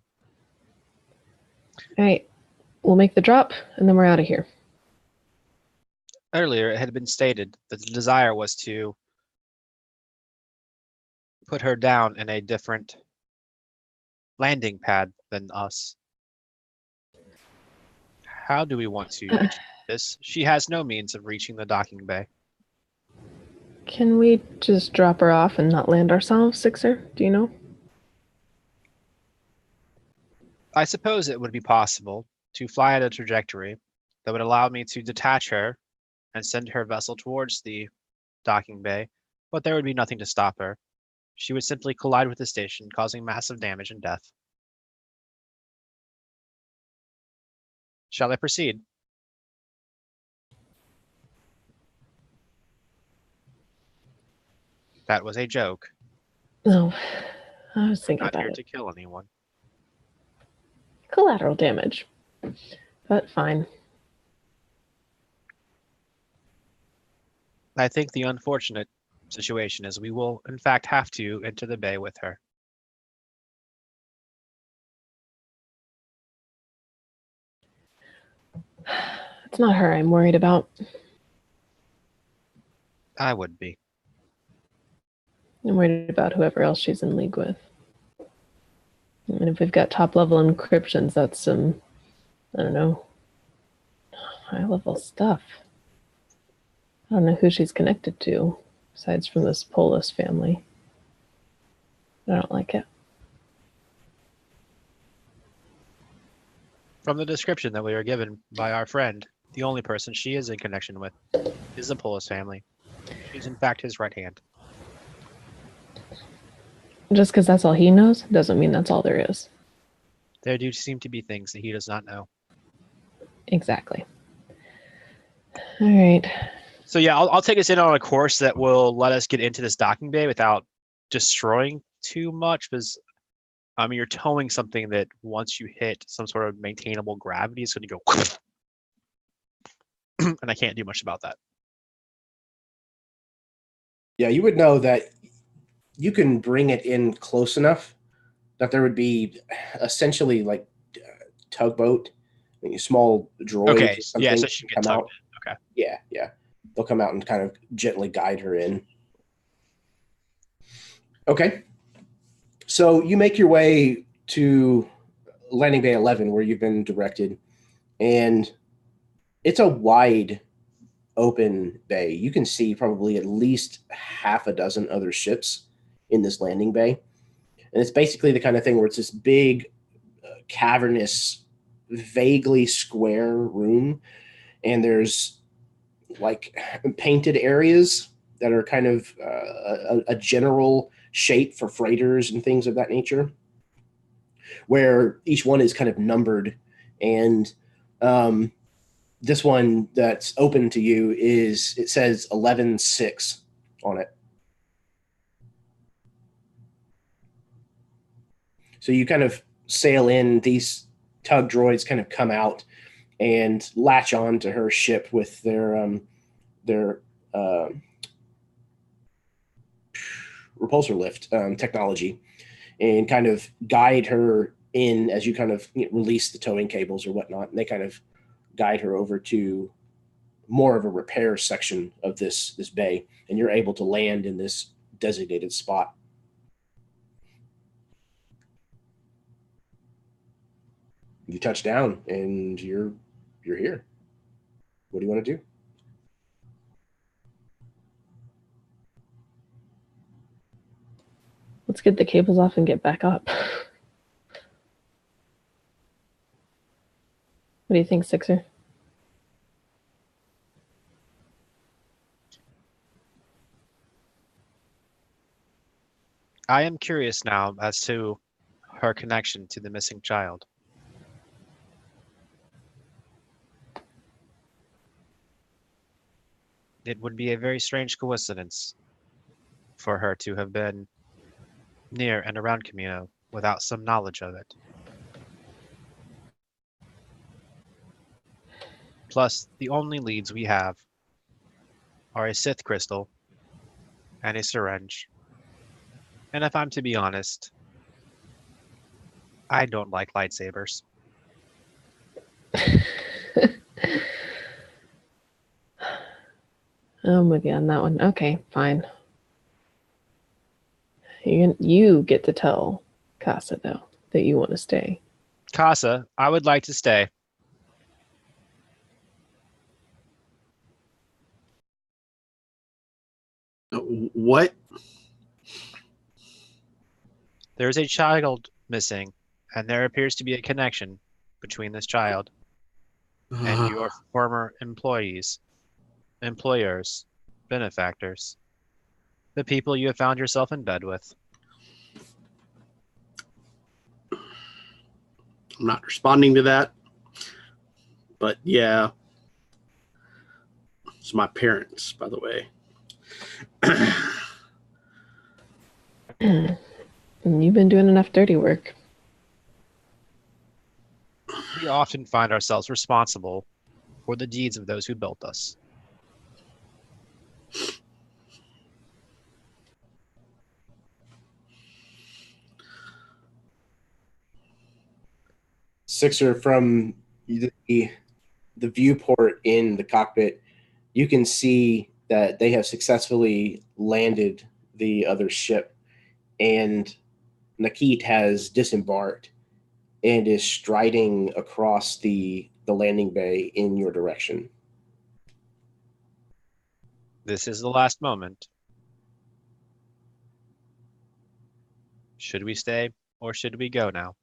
S5: All right. We'll make the drop, and then we're out of here.
S4: Earlier, it had been stated that the desire was to put her down in a different landing pad than us. How do we want to achieve this? She has no means of reaching the docking bay.
S5: Can we just drop her off and not land ourselves, Sixer? Do you know?
S4: I suppose it would be possible to fly at a trajectory that would allow me to detach her and send her vessel towards the docking bay, but there would be nothing to stop her. She would simply collide with the station, causing massive damage and death. Shall I proceed? That was a joke.
S5: No. I was thinking
S4: Not
S5: about
S4: here
S5: it.
S4: to kill anyone.
S5: Collateral damage. But fine.
S4: I think the unfortunate situation is we will, in fact, have to enter the bay with her.
S5: It's not her I'm worried about.
S4: I would be.
S5: I'm worried about whoever else she's in league with. And if we've got top level encryptions, that's some, I don't know, high level stuff. I don't know who she's connected to, besides from this Polis family. I don't like it.
S4: From the description that we were given by our friend, the only person she is in connection with is the Polis family. She's in fact his right hand.
S5: Just because that's all he knows doesn't mean that's all there is.
S4: There do seem to be things that he does not know.
S5: Exactly. All right.
S4: So yeah, I'll take us in on a course that will let us get into this docking bay without destroying too much, because I mean, you're towing something that once you hit some sort of maintainable gravity, it's going to go, and I can't do much about that.
S1: Yeah, you would know that you can bring it in close enough that there would be essentially like tugboat, small droids.
S4: Okay,
S1: or something
S4: yeah, so she can get
S1: come
S4: tugged
S1: out.
S4: in. Okay.
S1: Yeah. They'll come out and kind of gently guide her in. Okay. So you make your way to landing bay 11 where you've been directed, and it's a wide open bay. You can see probably at least half a dozen other ships in this landing bay. And it's basically the kind of thing where it's this big, cavernous, vaguely square room. And there's like painted areas that are kind of a general shape for freighters and things of that nature, where each one is kind of numbered. And this one that's open to you it says 11-6 on it. So you kind of sail in, these tug droids kind of come out and latch on to her ship with their repulsor lift technology, and kind of guide her in as you kind of release the towing cables or whatnot. And they kind of guide her over to more of a repair section of this bay, and you're able to land in this designated spot. You touch down and you're here. What do you want to do?
S5: Let's get the cables off and get back up. What do you think, Sixer?
S4: I am curious now as to her connection to the missing child. It would be a very strange coincidence for her to have been near and around Camino without some knowledge of it. Plus, the only leads we have are a Sith crystal and a syringe. And if I'm to be honest, I don't like lightsabers.
S5: I'm with you on that one. Okay, fine. You get to tell Casa, though, that you want to stay.
S4: Casa, I would like to stay.
S3: What?
S4: There is a child missing, and there appears to be a connection between this child and your former employers, benefactors, the people you have found yourself in bed with.
S3: I'm not responding to that. But yeah. It's my parents, by the way.
S5: And you've been doing enough dirty work.
S4: We often find ourselves responsible for the deeds of those who built us.
S1: Sixer, from the viewport in the cockpit, you can see that they have successfully landed the other ship, and Nakit has disembarked and is striding across the landing bay in your direction.
S4: This is the last moment. Should we stay or should we go now?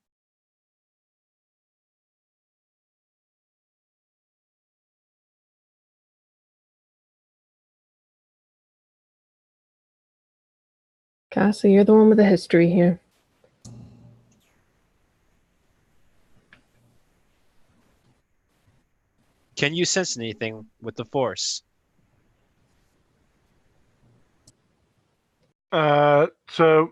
S5: Cassie, you're the one with the history here.
S4: Can you sense anything with the Force?
S6: So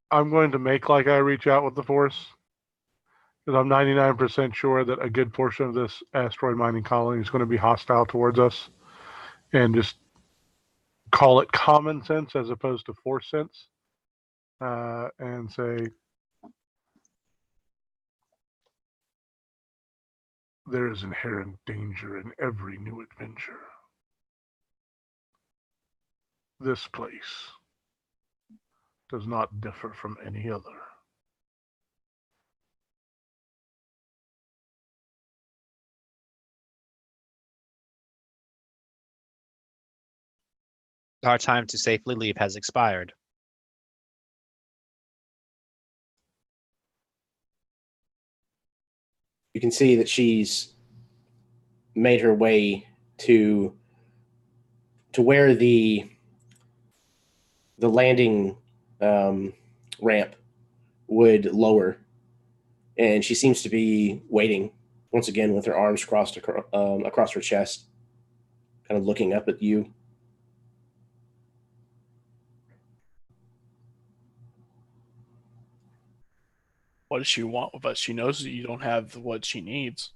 S6: I'm going to make like I reach out with the Force, because I'm 99% sure that a good portion of this asteroid mining colony is going to be hostile towards us, and just call it common sense as opposed to Force sense, and say, there is inherent danger in every new adventure. This place does not differ from any other.
S4: Our time to safely leave has expired.
S1: You can see that she's made her way to where the landing ramp would lower, and she seems to be waiting once again with her arms crossed across her chest, kind of looking up at you.
S2: What does she want with us? She knows that you don't have what she needs.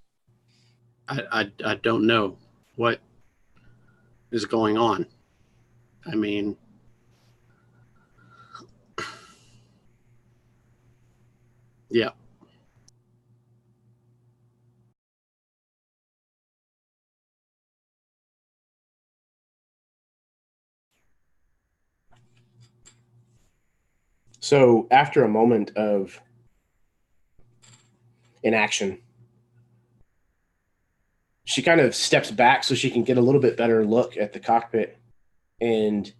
S3: I don't know what is going on. I mean, yeah.
S1: So after a moment of inaction, she kind of steps back so she can get a little bit better look at the cockpit, and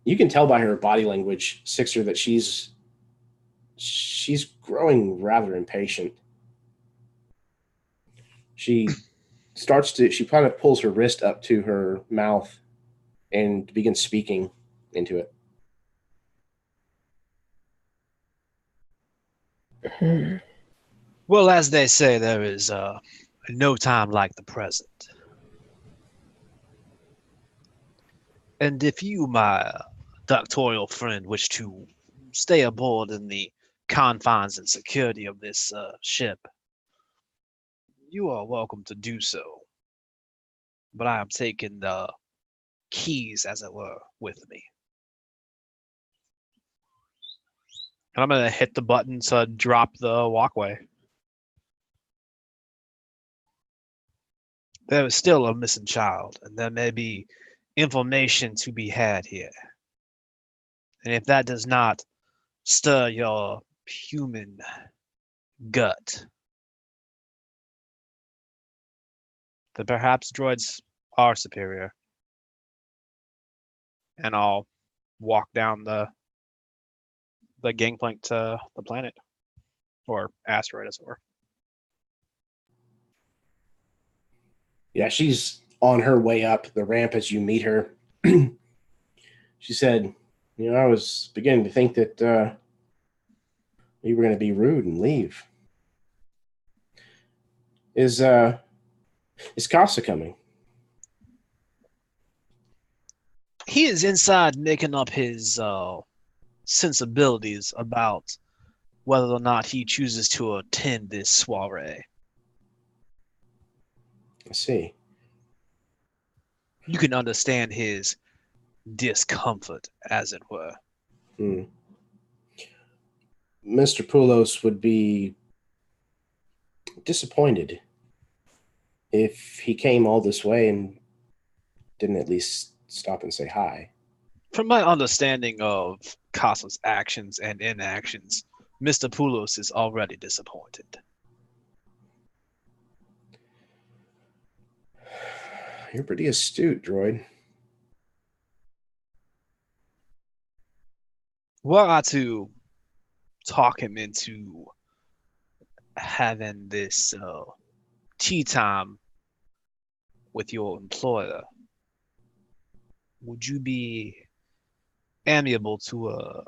S1: you can tell by her body language, Sixer, that she's growing rather impatient. She kind of pulls her wrist up to her mouth and begins speaking into it.
S4: Well, as they say, there is no time like the present. And if you, my doctorial friend, wish to stay aboard in the confines and security of this ship, you are welcome to do so. But I am taking the keys, as it were, with me. And I'm going to hit the button to drop the walkway. There is still a missing child, and there may be information to be had here. And if that does not stir your human gut, then perhaps droids are superior. And I'll walk down the gangplank to the planet, or asteroid, as it were.
S1: Yeah, she's on her way up the ramp as you meet her. She said, I was beginning to think that you were going to be rude and leave. Is Casa coming?
S4: He is inside making up his sensibilities about whether or not he chooses to attend this soiree.
S1: I see.
S4: You can understand his discomfort, as it were.
S1: Mr. Poulos would be disappointed if he came all this way and didn't at least stop and say hi.
S4: From my understanding of Casa's actions and inactions, Mr. Poulos is already disappointed.
S1: You're pretty astute, droid.
S4: Were I to talk him into having this tea time with your employer, would you be amiable to a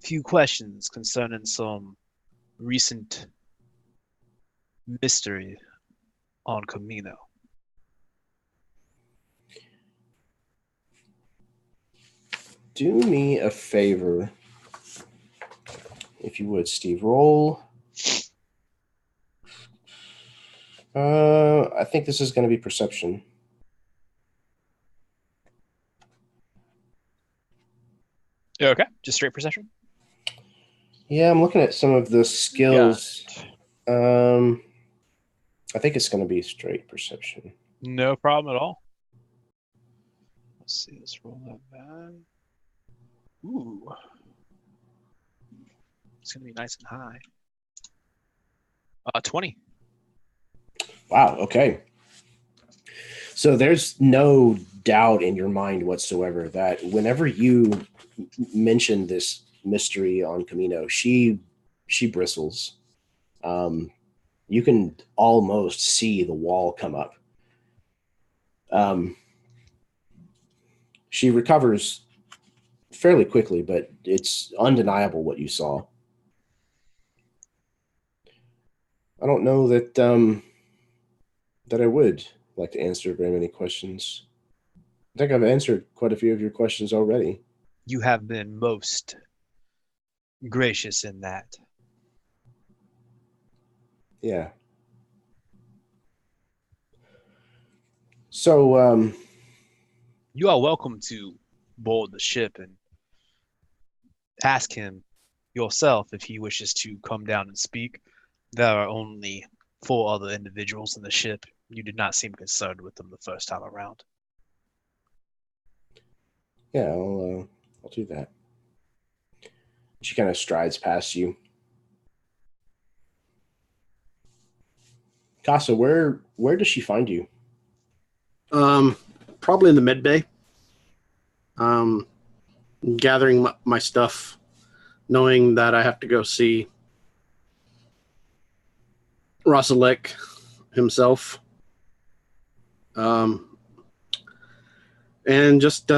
S4: few questions concerning some recent mystery on Camino?
S1: Do me a favor, if you would, Steve. Roll. I think this is going to be perception.
S4: Okay, just straight perception.
S1: Yeah, I'm looking at some of the skills. I think it's going to be straight perception.
S4: No problem at all. Let's see. Let's roll that back. Ooh, it's gonna be nice and high. 20.
S1: Wow. Okay. So there's no doubt in your mind whatsoever that whenever you mention this mystery on Camino, she bristles. You can almost see the wall come up. She recovers fairly quickly, but it's undeniable what you saw. I don't know that that I would like to answer very many questions. I think I've answered quite a few of your questions already.
S4: You have been most gracious in that.
S1: Yeah. So,
S4: You are welcome to board the ship and ask him yourself if he wishes to come down and speak. There are only 4 other individuals in the ship. You did not seem concerned with them the first time around.
S1: yeah, I'll do that. She kind of strides past you. Casa, where does she find you?
S3: Probably in the med bay. Gathering my stuff, knowing that I have to go see Rosalek himself. And just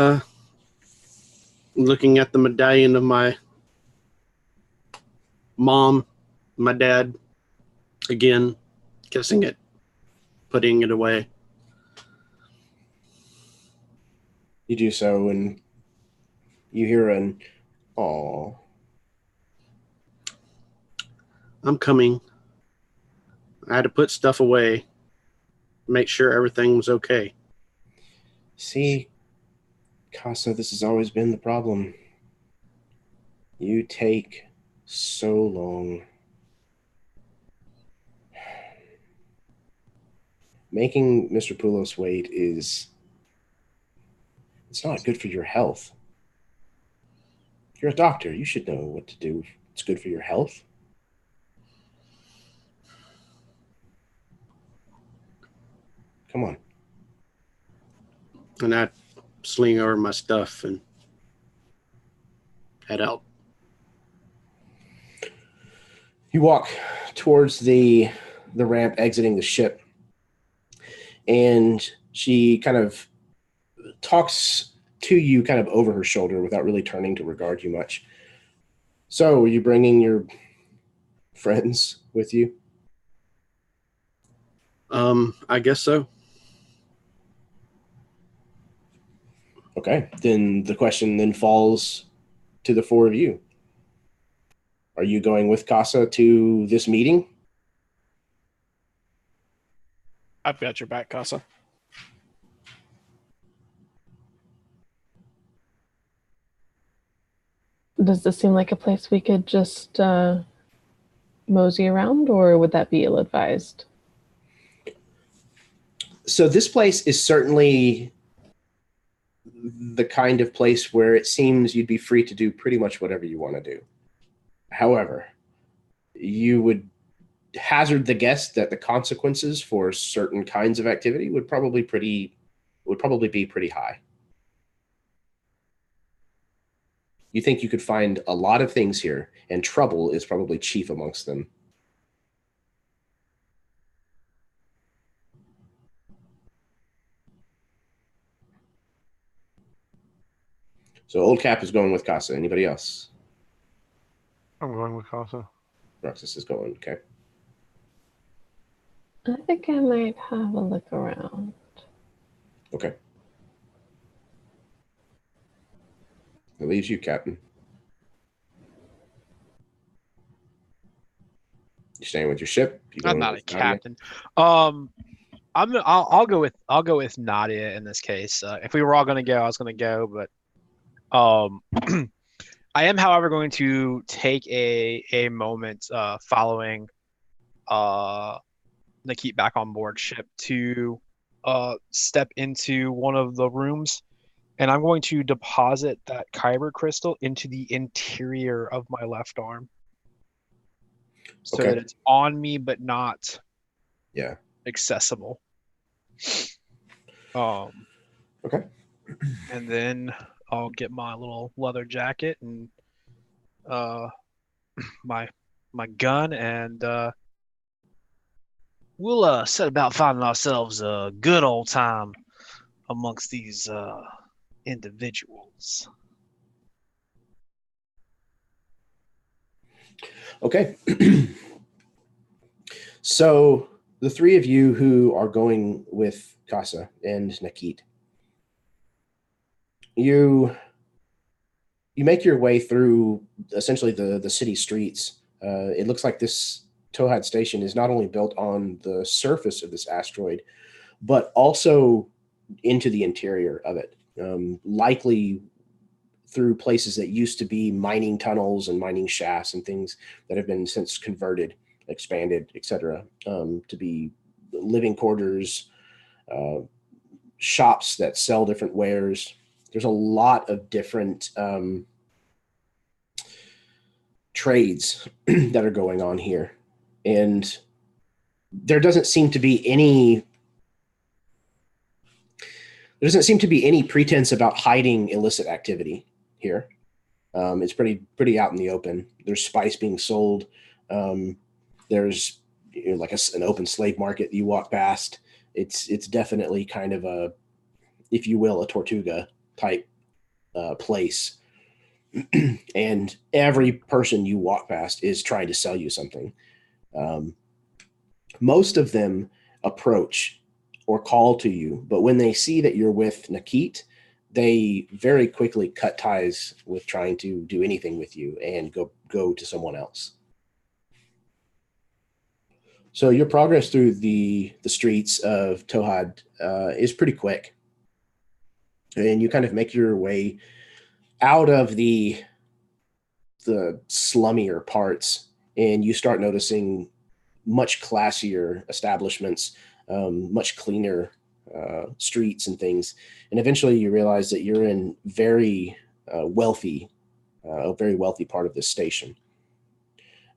S3: looking at the medallion of my mom, my dad, again, kissing it, putting it away.
S1: You do so, and you hear an "Aw."
S3: I'm coming. I had to put stuff away, make sure everything was okay.
S1: See, Casa, this has always been the problem. You take so long. Making Mr. Poulos wait it's not good for your health. You're a doctor. You should know what to do. It's good for your health. Come on.
S3: And I sling over my stuff and head out.
S1: You walk towards the ramp exiting the ship, and she kind of talks to you kind of over her shoulder without really turning to regard you much. So, are you bringing your friends with you?
S3: I guess so.
S1: Okay, then the question then falls to the 4 of you. Are you going with Casa to this meeting?
S2: I've got your back, Casa.
S5: Does this seem like a place we could just mosey around, or would that be ill-advised?
S1: So this place is certainly the kind of place where it seems you'd be free to do pretty much whatever you want to do. However, you would hazard the guess that the consequences for certain kinds of activity would probably be pretty high. You think you could find a lot of things here, and trouble is probably chief amongst them. So Old Cap is going with Casa. Anybody else?
S6: I'm going with Casa.
S1: Roxas is going, okay.
S5: I think I might have a look around.
S1: Okay. That leaves you, Captain. You staying with your ship?
S4: I'm not a captain. I'll go with Nadia in this case. If we were all gonna go, I was gonna go, but I am, however, going to take a moment following Nikit back on board ship to step into one of the rooms, and I'm going to deposit that kyber crystal into the interior of my left arm, so that it's on me but not accessible.
S1: Okay.
S4: And then I'll get my little leather jacket and my gun, and we'll set about finding ourselves a good old time amongst these individuals.
S1: Okay. So the three of you who are going with Casa and Nikit, you make your way through essentially the city streets. It looks like this Towhad station is not only built on the surface of this asteroid, but also into the interior of it, likely through places that used to be mining tunnels and mining shafts and things that have been since converted, expanded, etc., to be living quarters, shops that sell different wares. There's a lot of different trades that are going on here. And there doesn't seem to be any pretense about hiding illicit activity here. It's pretty out in the open. There's spice being sold. There's like an open slave market you walk past. It's definitely kind of a, if you will, a Tortuga type place. And every person you walk past is trying to sell you something. Most of them approach or call to you, but when they see that you're with Nikit, they very quickly cut ties with trying to do anything with you and go to someone else. So your progress through the streets of Towhad is pretty quick, and you kind of make your way out of the slummier parts, and you start noticing much classier establishments, much cleaner streets and things. And eventually you realize that you're in a very wealthy part of this station.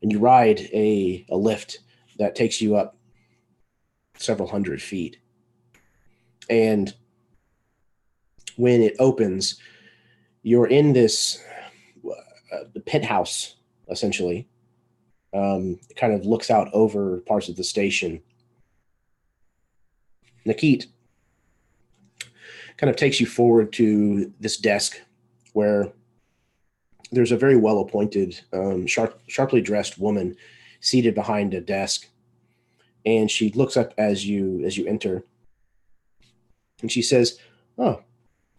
S1: And you ride a lift that takes you up several hundred feet. And when it opens, you're in this the penthouse, essentially. It kind of looks out over parts of the station. Nikit kind of takes you forward to this desk where there's a very well-appointed, sharply dressed woman seated behind a desk. And she looks up as you enter. And she says, "Oh,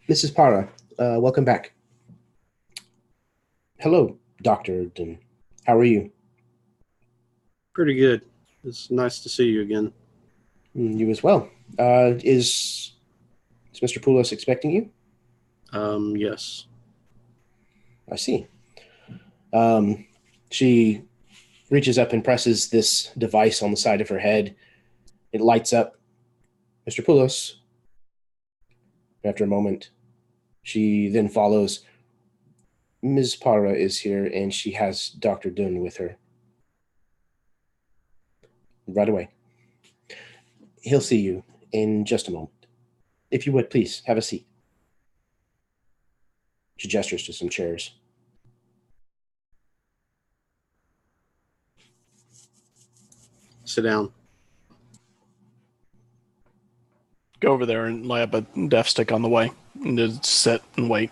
S1: Mrs. Para, welcome back." "Hello, Dr.Den. How are you?"
S3: Pretty good. It's nice to see you again.
S1: You as well. Is Mr. Poulos expecting you?
S3: Yes.
S1: I see. She reaches up and presses this device on the side of her head. It lights up. Mr. Poulos. After a moment, she then follows. Ms. Para is here, and she has Dr. Dunn with her. Right away. He'll see you in just a moment. If you would, please, have a seat. She gestures to some chairs.
S3: Sit down.
S2: Go over there and lay up a death stick on the way and just sit and wait.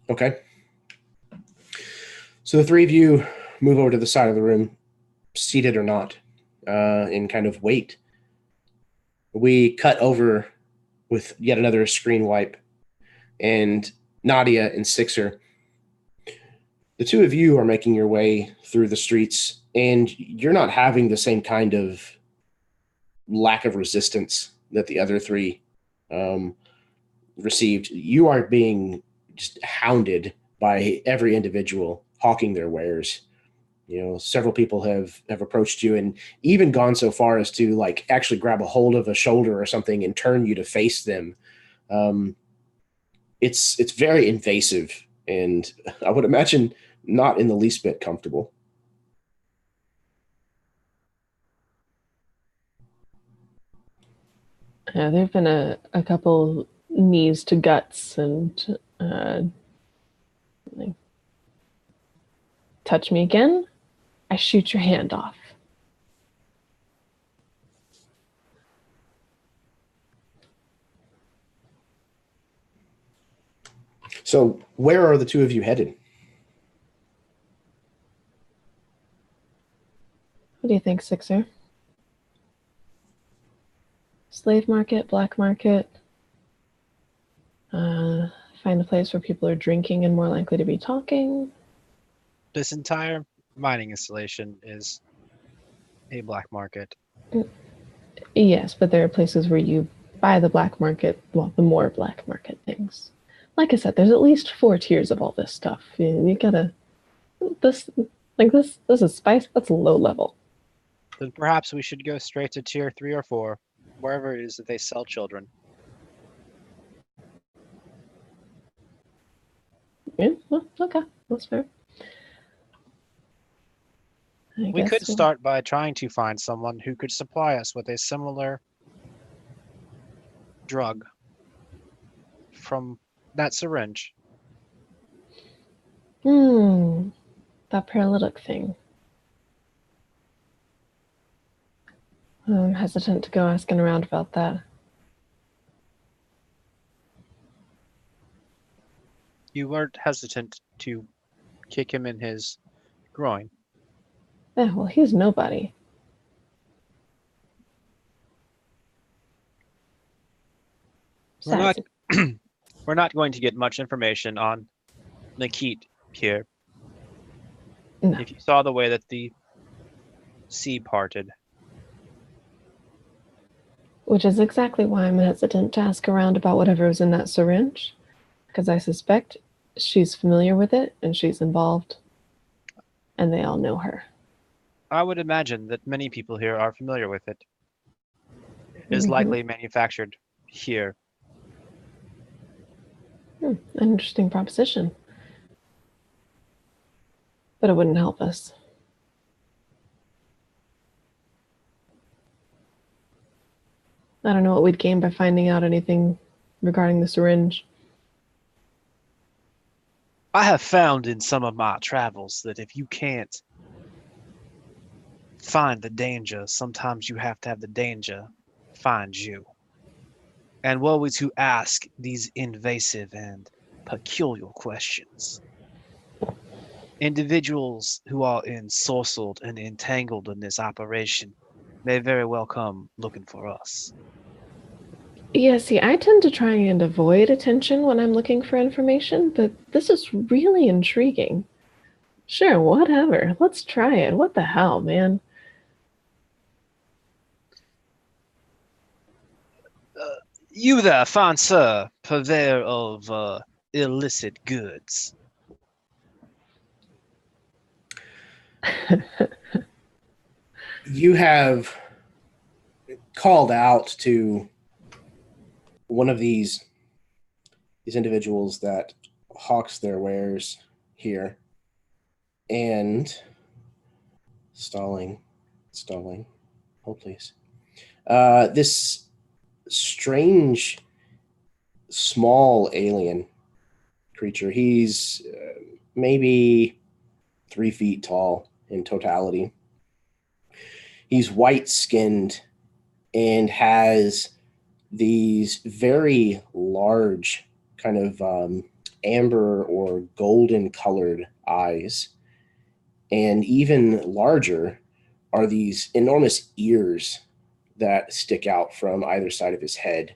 S1: Okay. So the three of you move over to the side of the room, seated or not, and kind of wait. We cut over with yet another screen wipe, and Nadia and Sixer. The two of you are making your way through the streets, and you're not having the same kind of lack of resistance that the other three received. You are being just hounded by every individual hawking their wares. You know, several people have approached you and even gone so far as to like actually grab a hold of a shoulder or something and turn you to face them. It's very invasive, and I would imagine not in the least bit comfortable.
S5: Yeah, there have been a couple knees to guts and like, touch me again, I shoot your hand off.
S1: So where are the two of you headed?
S5: What do you think, Sixer? Slave market, black market. Find a place where people are drinking and more likely to be talking.
S4: This entire mining installation is a black market.
S5: Yes, but there are places where you buy the black market, well, the more black market things. Like I said, there's at least 4 tiers of all this stuff. You gotta, this is spice, that's low level.
S4: Then perhaps we should go straight to tier 3 or 4, wherever it is that they sell children.
S5: Yeah, well, okay, that's fair.
S4: We could start by trying to find someone who could supply us with a similar drug from that syringe.
S5: That paralytic thing. I'm hesitant to go asking around about that.
S4: You weren't hesitant to kick him in his groin.
S5: Yeah, well, he's nobody.
S4: We're not going to get much information on Nikit here.
S5: No.
S4: If you saw the way that the sea parted.
S5: Which is exactly why I'm hesitant to ask around about whatever was in that syringe. Because I suspect she's familiar with it and she's involved. And they all know her.
S4: I would imagine that many people here are familiar with it. It is likely manufactured here.
S5: An interesting proposition. But it wouldn't help us. I don't know what we'd gain by finding out anything regarding the syringe.
S4: I have found in some of my travels that if you can't find the danger, sometimes you have to have the danger find you. And were we to ask these invasive and peculiar questions, individuals who are ensorcelled and entangled in this operation may very well come looking for us.
S5: Yeah, see, I tend to try and avoid attention when I'm looking for information, but this is really intriguing. Sure, whatever. Let's try it. What the hell, man?
S4: You there, fine sir, purveyor of illicit goods.
S1: You have called out to one of these individuals that hawks their wares here, and stalling, hold please. This strange small alien creature, he's maybe 3 feet tall in totality. He's white-skinned and has these very large kind of amber or golden-colored eyes. And even larger are these enormous ears that stick out from either side of his head.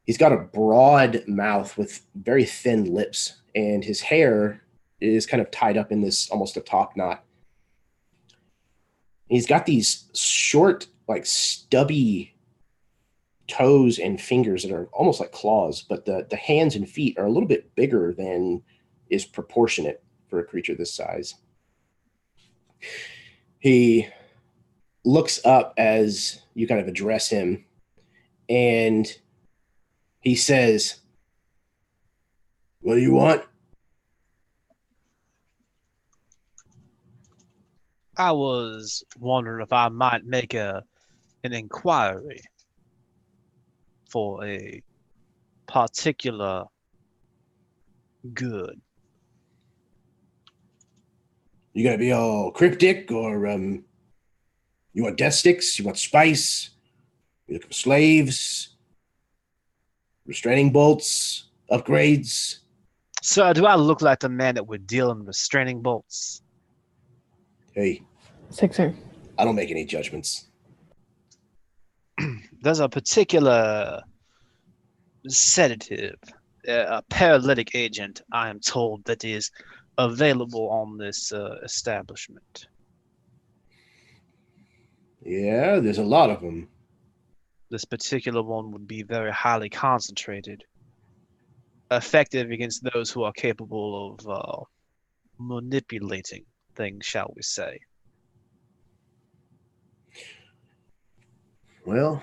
S1: He's got a broad mouth with very thin lips, and his hair is kind of tied up in this almost a top knot. He's got these short, like stubby toes and fingers that are almost like claws, but the hands and feet are a little bit bigger than is proportionate for a creature this size. He looks up as you kind of address him, and he says, "What do you want?"
S4: I was wondering if I might make an inquiry for a particular good.
S1: You gotta be all cryptic, or you want death sticks? You want spice? You looking for slaves? Restraining bolts? Upgrades?
S4: Sir, do I look like the man that would deal in restraining bolts?
S1: Hey,
S5: Sixer.
S1: I don't make any judgments.
S4: There's a particular sedative, a paralytic agent, I am told, that is available on this establishment.
S1: Yeah, there's a lot of them.
S4: This particular one would be very highly concentrated, effective against those who are capable of manipulating things, shall we say.
S1: Well,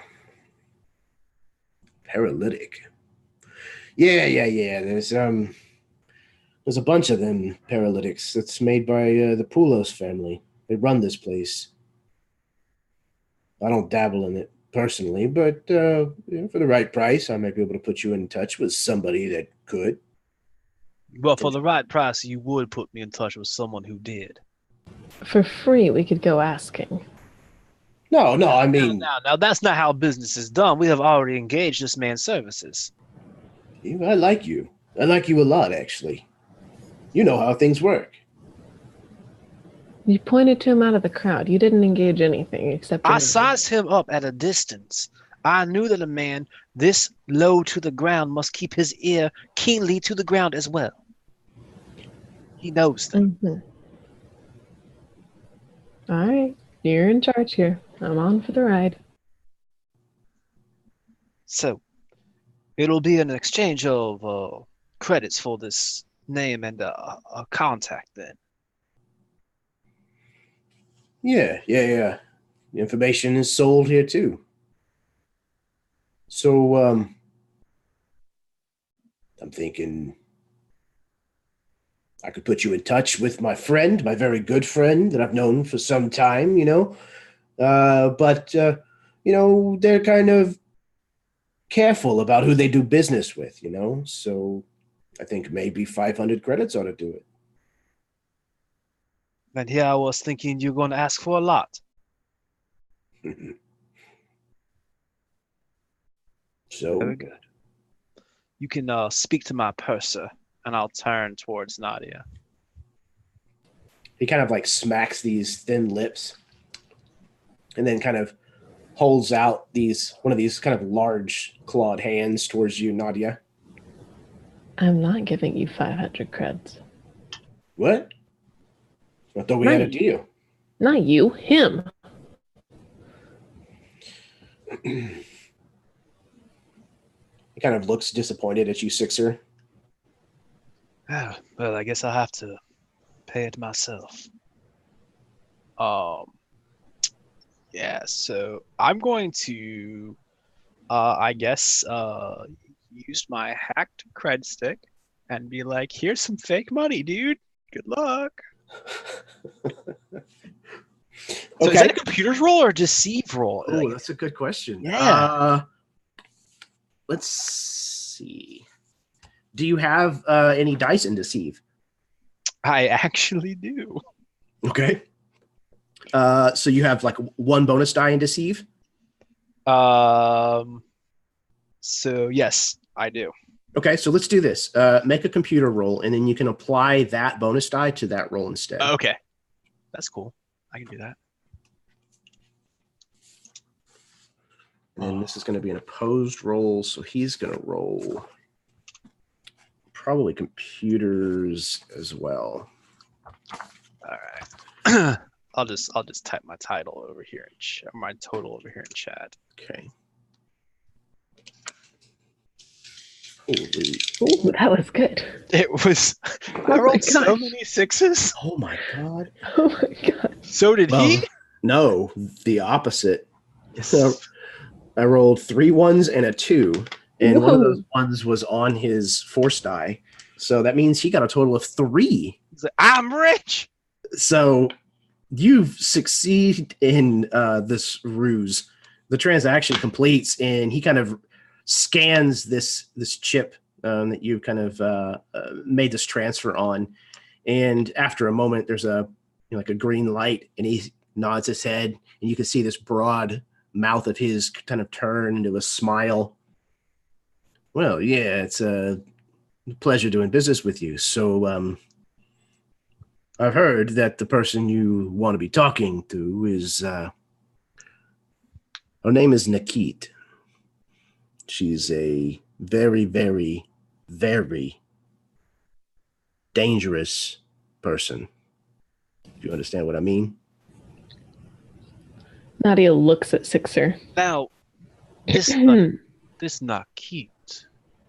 S1: paralytic. Yeah. There's a bunch of them paralytics that's made by the Poulos family. They run this place. I don't dabble in it personally, but for the right price, I might be able to put you in touch with somebody that could.
S4: Well, for the right price, you would put me in touch with someone who did.
S5: For free, we could go asking.
S1: No, I mean...
S4: Now, that's not how business is done. We have already engaged this man's services.
S1: I like you. I like you a lot, actually. You know how things work.
S5: You pointed to him out of the crowd. You didn't engage anything except...
S4: I sized him up at a distance. I knew that a man this low to the ground must keep his ear keenly to the ground as well. He knows them.
S5: Mm-hmm. All right. You're in charge here. I'm on for the ride.
S4: So, it'll be an exchange of credits for this name and a contact then.
S1: Yeah. The information is sold here too. So, I'm thinking I could put you in touch with my friend, my very good friend that I've known for some time, but they're kind of careful about who they do business with, so I think maybe 500 credits ought to do it.
S4: And here I was thinking you're going to ask for a lot.
S1: So
S4: very good. You can speak to my purser, and I'll turn towards Nadia.
S1: He kind of like smacks these thin lips and then kind of holds out one of these kind of large clawed hands towards you, Nadia.
S5: I'm not giving you 500 creds.
S1: What? I thought we had a deal.
S5: Not you, him.
S1: He kind of looks disappointed at you, Sixer.
S4: Oh, well, I guess I'll have to pay it myself. Yeah, so I'm going to, I guess, use my hacked cred stick and be like, here's some fake money, dude. Good luck. So is that a computer's roll or a deceive roll?
S1: Oh, that's a good question.
S4: Yeah.
S1: Let's see. Do you have any dice in deceive?
S4: I actually do.
S1: Okay. So you have like one bonus die in deceive?
S4: So yes, I do.
S1: Okay, so let's do this. Make a computer roll, and then you can apply that bonus die to that roll instead.
S4: Okay. That's cool. I can do that.
S1: And this is going to be an opposed roll, so he's going to roll probably computers as well.
S4: All right. I'll just type my title over here in my total over here in chat.
S1: Okay. Holy!
S5: Ooh, that was good.
S4: It was. I rolled so many sixes.
S1: Oh my god!
S5: Oh my god.
S4: So did he?
S1: No, the opposite. So I rolled 3 1s and a 2, and one of those ones was on his force die. So that means he got a total of 3.
S4: He's like, I'm rich.
S1: So you succeed in this ruse. The transaction completes, and he kind of scans this chip that you kind of made this transfer on. And after a moment, there's a like a green light, and he nods his head, and you can see this broad mouth of his kind of turn into a smile. Well, yeah, it's a pleasure doing business with you. So I've heard that the person you want to be talking to is her name is Nikit. She's a very, very, very dangerous person. Do you understand what I mean?
S5: Nadia looks at Sixer.
S4: Now, this not cute,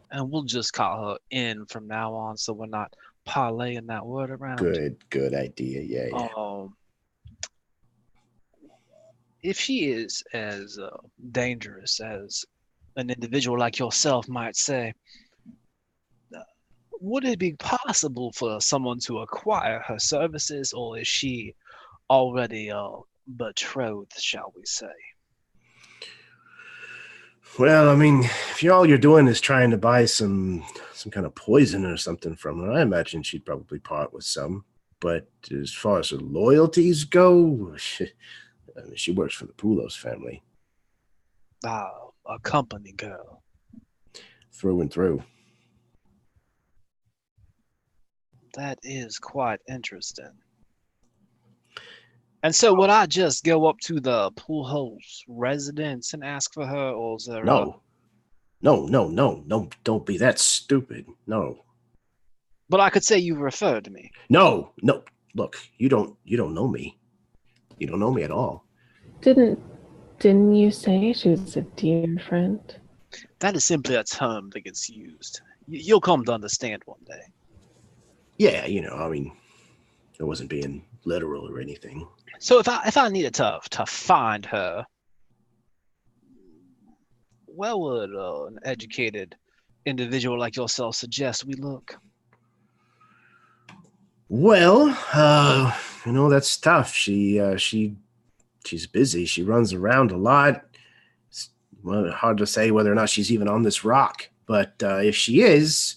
S4: and we'll just call her in from now on, so we're not parlaying that word around.
S1: Good idea. Yeah.
S4: If she is as dangerous as an individual like yourself might say, would it be possible for someone to acquire her services, or is she already betrothed, shall we say?
S1: Well, I mean, if all you're doing is trying to buy some kind of poison or something from her, I imagine she'd probably part with some. But as far as her loyalties go, she works for the Poulos family.
S4: Ah, a company girl.
S1: Through and through.
S4: That is quite interesting. And so would I just go up to the Poulos residence and ask for her, or is there
S1: No, don't be that stupid. No.
S4: But I could say you referred me.
S1: No. Look, you don't know me. You don't know me at all.
S5: Didn't you say she was a dear friend?
S4: That is simply a term that gets used. You'll come to understand one day.
S1: Yeah, I mean, I wasn't being literal or anything.
S4: So if I needed to find her, where would an educated individual like yourself suggest we look?
S1: Well, that's tough. She's busy. She runs around a lot. It's hard to say whether or not she's even on this rock. But if she is,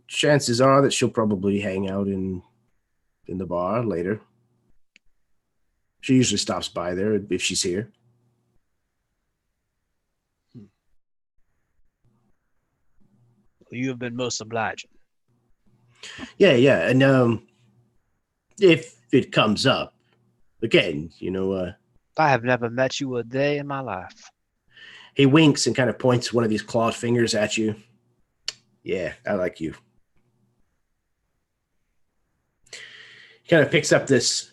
S1: chances are that she'll probably hang out in the bar later. She usually stops by there if she's here.
S4: You have been most obliging.
S1: Yeah. And if it comes up, again,
S4: I have never met you a day in my life.
S1: He winks and kind of points one of these clawed fingers at you. Yeah, I like you. He kind of picks up this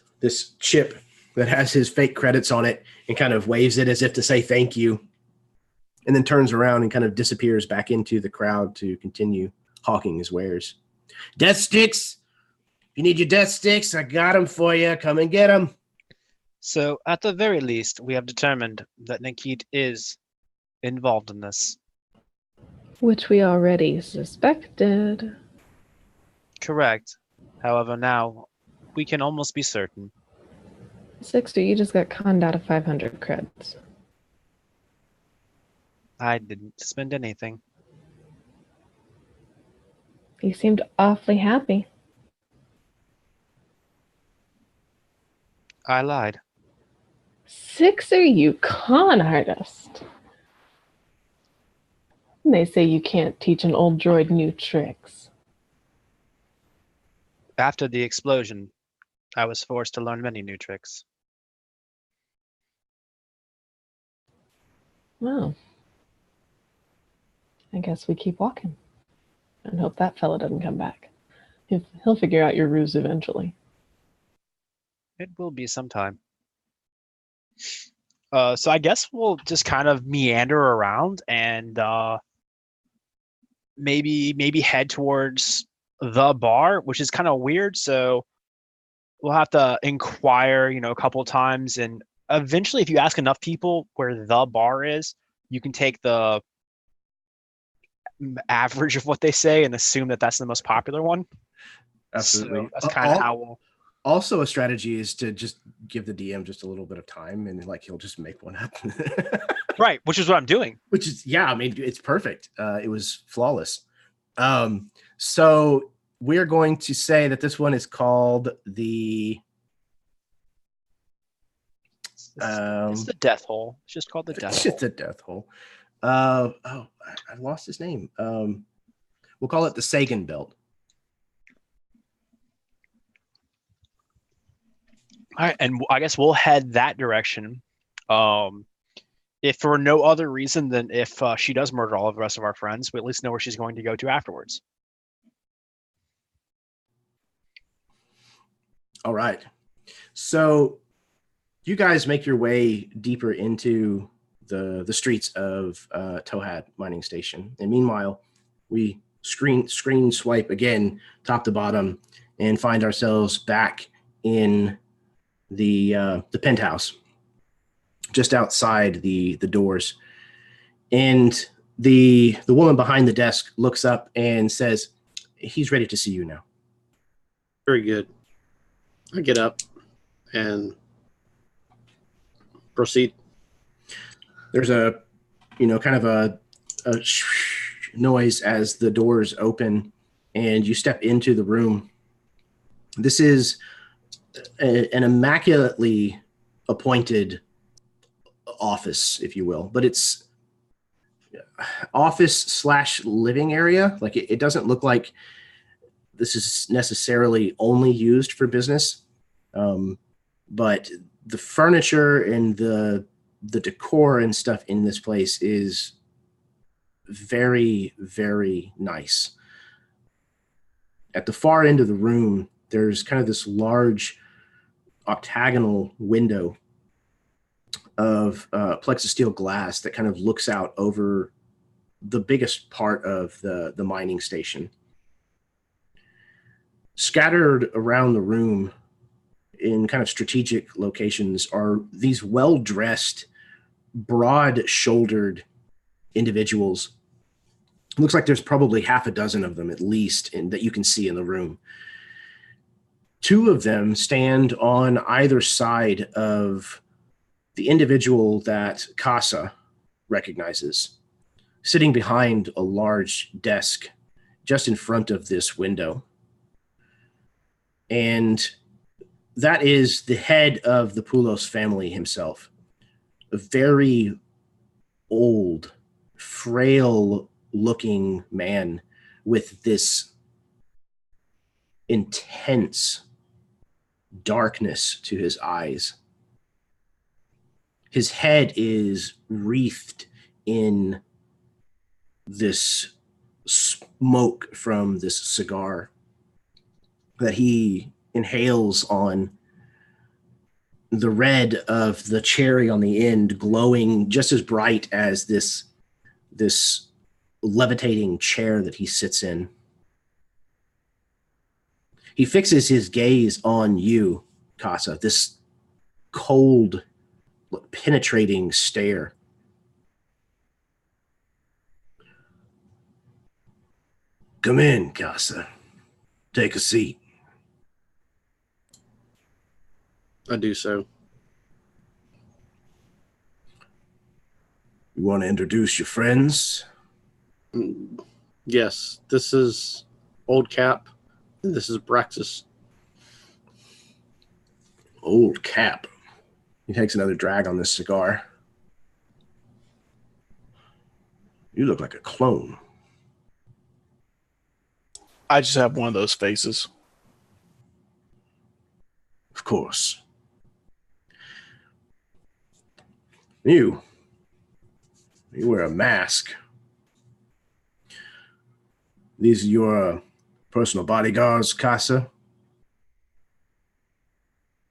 S1: chip that has his fake credits on it and kind of waves it as if to say thank you. and then turns around and kind of disappears back into the crowd to continue hawking his wares. Death sticks! If you need your death sticks, I got them for you. Come and get them.
S4: So, at the very least, we have determined that Nikit is involved in this.
S5: Which we already suspected.
S4: Correct. However, now we can almost be certain.
S5: Sixter, you just got conned out of 500 creds.
S4: I didn't spend anything.
S5: You seemed awfully happy.
S4: I lied.
S5: Sixer, you con artist. And they say you can't teach an old droid new tricks.
S4: After the explosion, I was forced to learn many new tricks.
S5: Well, I guess we keep walking and hope that fella doesn't come back. He'll figure out your ruse eventually.
S4: It will be sometime. So I guess we'll just kind of meander around and maybe head towards the bar, which is kind of weird. So we'll have to inquire, a couple times, and eventually, if you ask enough people where the bar is, you can take the average of what they say and assume that that's the most popular one.
S1: Absolutely.
S4: So that's kind of how we'll.
S1: Also, a strategy is to just give the DM just a little bit of time, and he'll just make one up.
S4: Right, which is what I'm doing.
S1: Which is, I mean, it's perfect. It was flawless. So we're going to say that this one is called the.
S4: It's the Death Hole. It's just called the Death Hole.
S1: It's the Death Hole. I lost his name. We'll call it the Sagan Belt.
S4: All right, and I guess we'll head that direction. If for no other reason than if she does murder all of the rest of our friends, we at least know where she's going to go to afterwards.
S1: All right. So you guys make your way deeper into the streets of Tohad Mining Station. And meanwhile, we screen swipe again, top to bottom, and find ourselves back in the penthouse, just outside the doors. And the woman behind the desk looks up and says, "He's ready to see you now."
S3: Very good. I get up and proceed.
S1: There's a kind of a noise as the doors open and you step into the room. This is an immaculately appointed office, if you will, but it's office / living area. Like it doesn't look like this is necessarily only used for business, but the furniture and the decor and stuff in this place is very, very nice. At the far end of the room, there's kind of this large octagonal window of plexisteel glass that kind of looks out over the biggest part of the mining station. Scattered around the room in kind of strategic locations are these well-dressed, broad-shouldered individuals. It looks like there's probably half a dozen of them at least that you can see in the room. Two of them stand on either side of the individual that Casa recognizes, sitting behind a large desk just in front of this window. And that is the head of the Poulos family himself, a very old, frail-looking man with this intense darkness to his eyes. His head is wreathed in this smoke from this cigar that he inhales on, the red of the cherry on the end glowing just as bright as this this levitating chair that he sits in. He fixes his gaze on you, Casa, this cold, penetrating stare. Come in, Casa. Take a seat.
S3: I do so.
S1: You want to introduce your friends?
S3: Yes, this is Old Cap, and this is Braxis.
S1: Old Cap. He takes another drag on this cigar. You look like a clone.
S2: I just have one of those faces.
S1: Of course. You wear a mask. These are your personal bodyguards, Casa?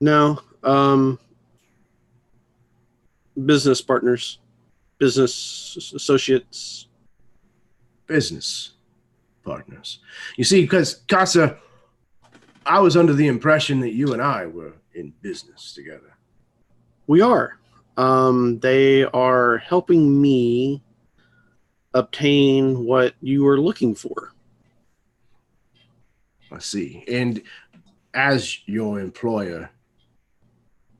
S3: No, business partners, business associates.
S1: Business partners. You see, because Casa, I was under the impression that you and I were in business together.
S3: We are. They are helping me obtain what you are looking for.
S1: I see. And as your employer,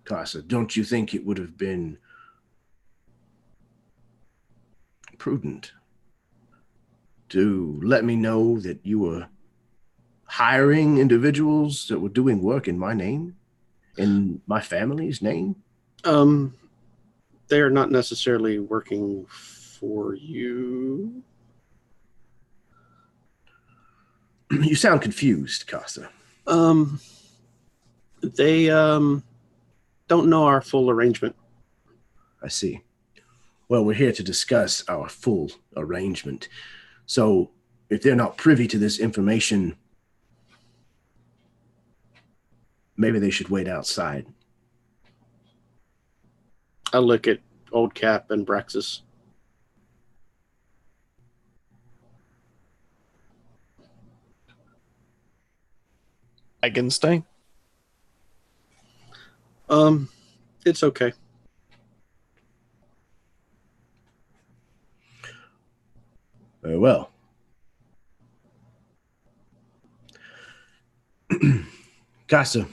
S1: Casa, don't you think it would have been prudent to let me know that you were hiring individuals that were doing work in my name, in my family's name?
S3: They are not necessarily working for you.
S1: You sound confused, Casa.
S3: They don't know our full arrangement.
S1: I see. Well, we're here to discuss our full arrangement. So if they're not privy to this information, maybe they should wait outside.
S3: I look at Old Cap and Braxis.
S2: I can stay.
S3: It's okay.
S1: Very well. Casa,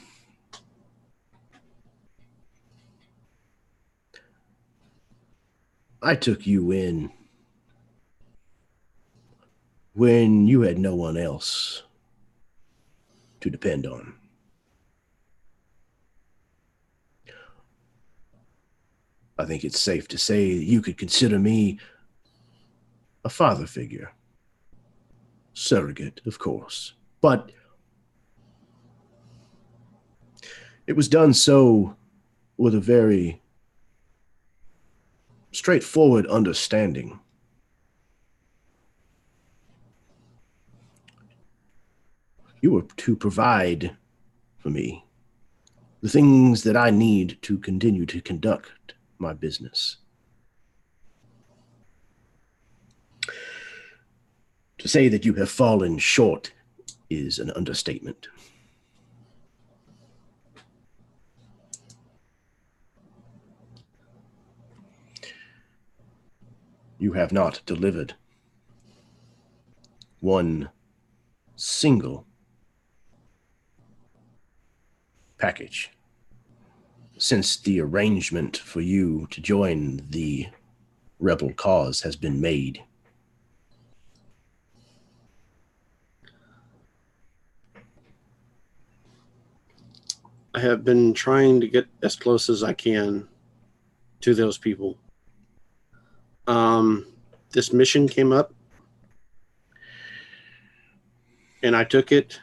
S1: I took you in when you had no one else to depend on. I think it's safe to say that you could consider me a father figure. Surrogate, of course. But it was done so with a very straightforward understanding. You were to provide for me the things that I need to continue to conduct my business. To say that you have fallen short is an understatement. You have not delivered one single package since the arrangement for you to join the rebel cause has been made.
S3: I have been trying to get as close as I can to those people. This mission came up, and I took it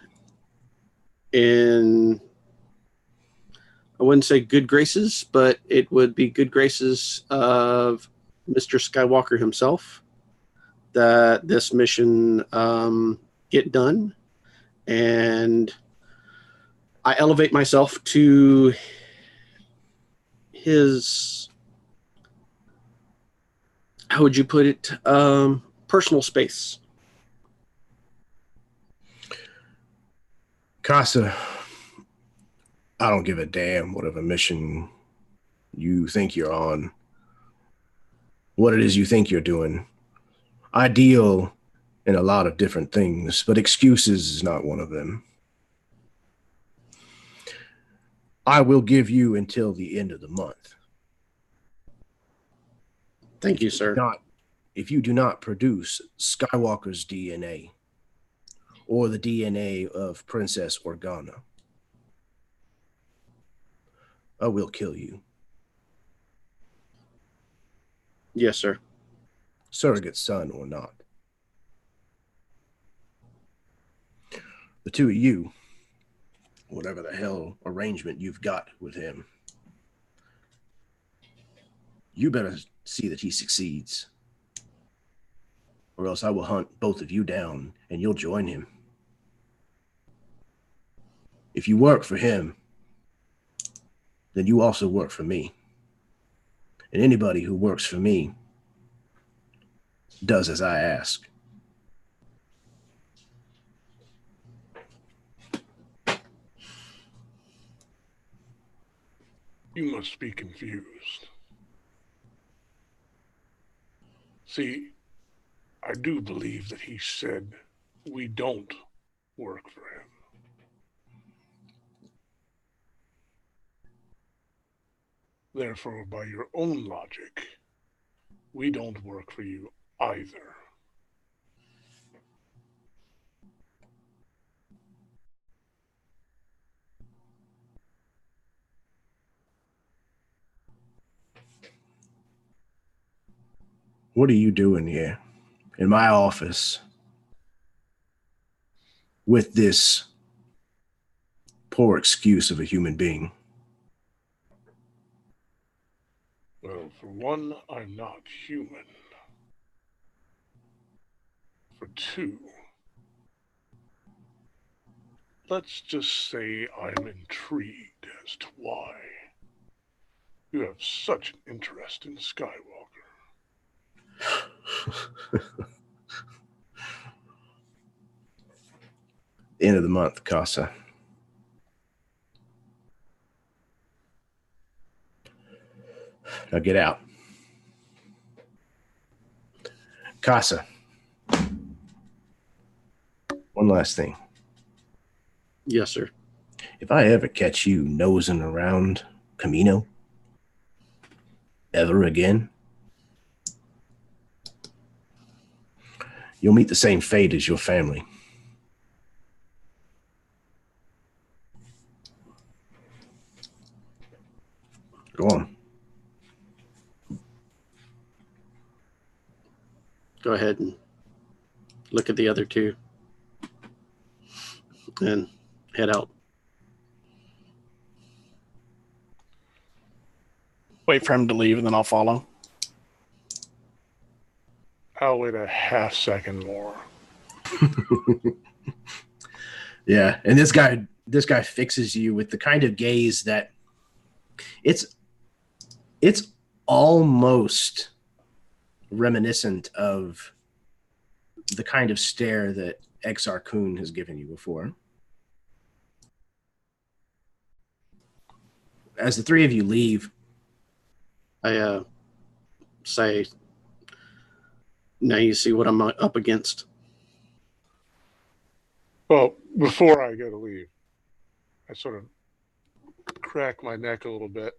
S3: in, I wouldn't say good graces, but it would be good graces of Mr. Skywalker himself, that this mission get done. And I elevate myself to how would you put it? Personal space.
S1: Casa, I don't give a damn whatever mission you think you're on, what it is you think you're doing. I deal in a lot of different things, but excuses is not one of them. I will give you until the end of the month.
S3: Thank you, sir.
S1: If you do not produce Skywalker's DNA or the DNA of Princess Organa, I will kill you.
S3: Yes, sir.
S1: Surrogate son or not. The two of you, whatever the hell arrangement you've got with him, you better see that he succeeds, or else I will hunt both of you down and you'll join him. If you work for him, then you also work for me. And anybody who works for me does as I ask.
S6: You must be confused. See, I do believe that he said we don't work for him. Therefore, by your own logic, we don't work for you either.
S1: What are you doing here in my office with this poor excuse of a human being?
S6: Well, for one, I'm not human. For two, let's just say I'm intrigued as to why you have such an interest in Skywalker.
S1: End of the month, Casa. Now get out. Casa. One last thing.
S3: Yes, sir.
S1: If I ever catch you nosing around Camino ever again, you'll meet the same fate as your family. Go on.
S3: Go ahead and look at the other two and head out.
S2: Wait for him to leave, and then I'll follow.
S6: I'll wait a half second more.
S1: Yeah, and this guy fixes you with the kind of gaze that it's almost reminiscent of the kind of stare that Exar Kun has given you before. As the three of you leave,
S3: I say, now you see what I'm up against.
S6: Well, before I go to leave, I sort of crack my neck a little bit,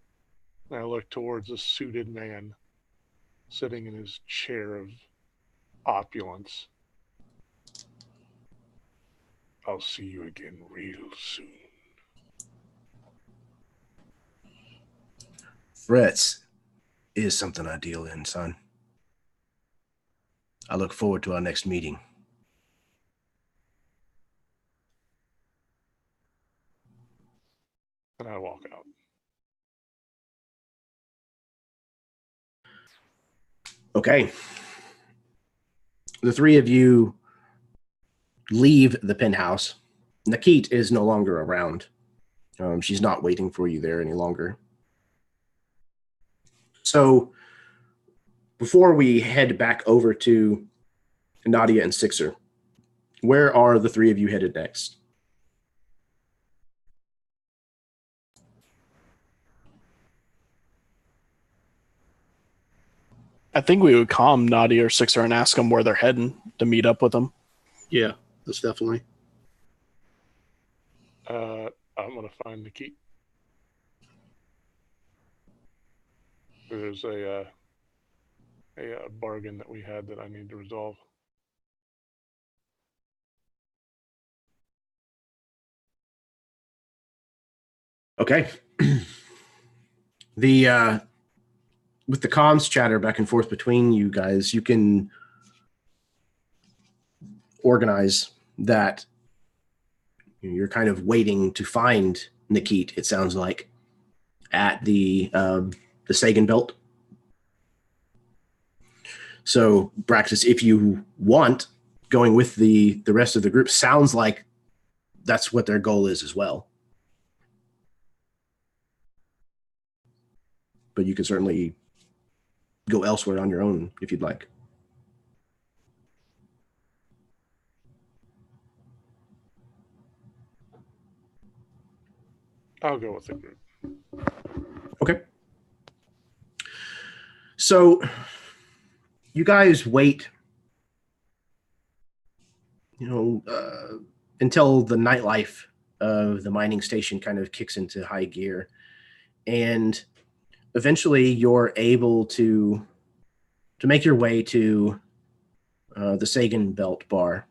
S6: and I look towards a suited man sitting in his chair of opulence. I'll see you again real soon.
S1: threats is something I deal in, son. I look forward to our next meeting.
S6: And I walk out.
S1: Okay. The three of you leave the penthouse. Nakit is no longer around. She's not waiting for you there any longer. So before we head back over to Nadia and Sixer, where are the three of you headed next?
S2: I think we would calm Nadia or Sixer and ask them where they're heading to meet up with them.
S3: Yeah, that's definitely.
S6: I'm gonna find the key. There's a bargain that we had that I need to resolve.
S1: Okay. The with the comms chatter back and forth between you guys, you can organize that you're kind of waiting to find Nikit, it sounds like, at the Sagan belt. So, Braxis, if you want, going with the rest of the group, sounds like that's what their goal is as well. But you can certainly go elsewhere on your own if you'd like.
S6: I'll go with the group.
S1: Okay. So you guys wait, until the nightlife of the mining station kind of kicks into high gear. And eventually you're able to make your way to the Sagan Belt bar.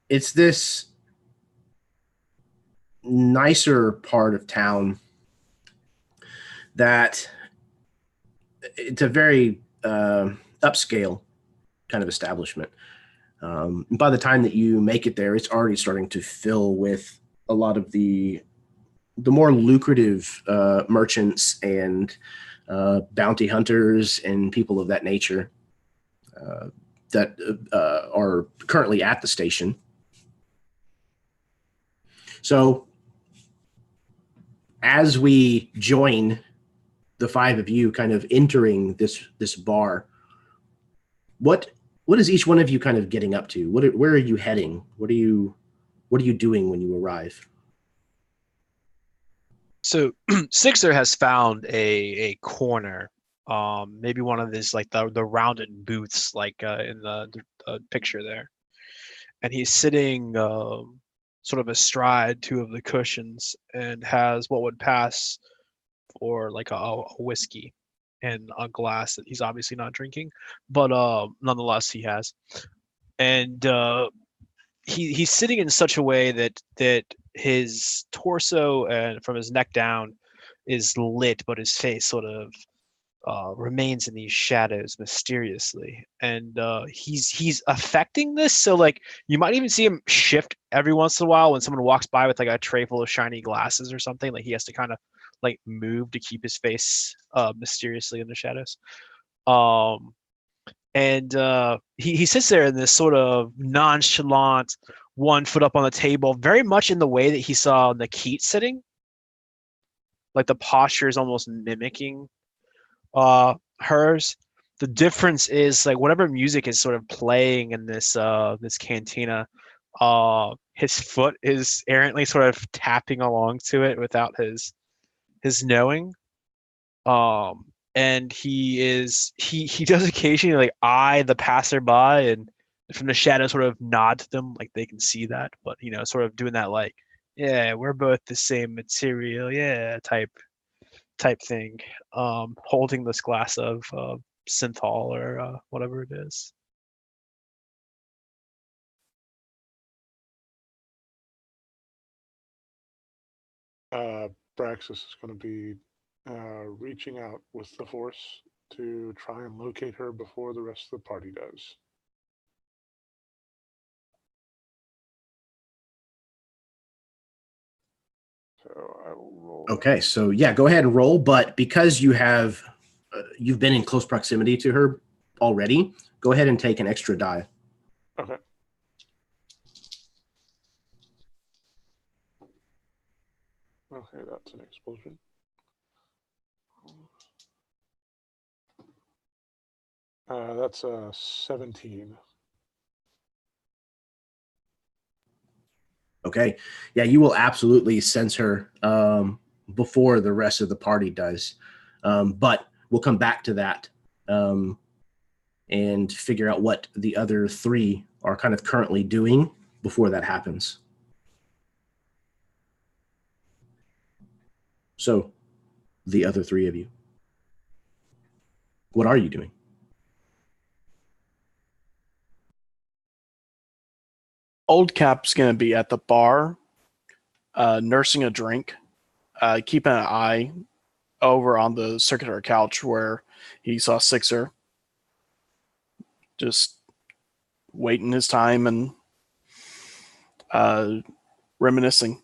S1: It's this nicer part of town that it's a very upscale kind of establishment. By the time that you make it there, it's already starting to fill with a lot of the more lucrative merchants and bounty hunters and people of that nature that are currently at the station. So as we join the five of you kind of entering this bar, what is each one of you kind of getting up to? Where are you heading? What are you doing when you arrive?
S4: So Sixer has found a corner, maybe one of these like the rounded booths, like in the picture there, and he's sitting sort of astride two of the cushions and has what would pass for like a whiskey and a glass that he's obviously not drinking, but nonetheless he has, and he's sitting in such a way that his torso and from his neck down is lit, but his face sort of remains in these shadows mysteriously, and he's affecting this. So like you might even see him shift every once in a while when someone walks by with like a tray full of shiny glasses or something. Like he has to kind of like move to keep his face mysteriously in the shadows. And he sits there in this sort of nonchalant, one foot up on the table, very much in the way that he saw Nikit sitting. Like the posture is almost mimicking hers. The difference is like whatever music is sort of playing in this this cantina, his foot is errantly sort of tapping along to it without his knowing. And he does occasionally like eye the passerby and from the shadow sort of nod to them like they can see that, but sort of doing that like, yeah, we're both the same material, yeah, type thing, holding this glass of synthol or whatever it is.
S6: Braxis is going to be reaching out with the Force to try and locate her before the rest of the party does. So I will roll.
S1: Okay, so yeah, go ahead and roll. But because you have you've been in close proximity to her already, go ahead and take an extra die.
S6: Okay. Okay, that's an explosion. That's a 17.
S1: Okay. Yeah, you will absolutely sense her before the rest of the party does. But we'll come back to that and figure out what the other three are kind of currently doing before that happens. So, the other three of you, what are you doing?
S2: Old Cap's going to be at the bar, nursing a drink, keeping an eye over on the circular couch where he saw Sixer. Just waiting his time and reminiscing.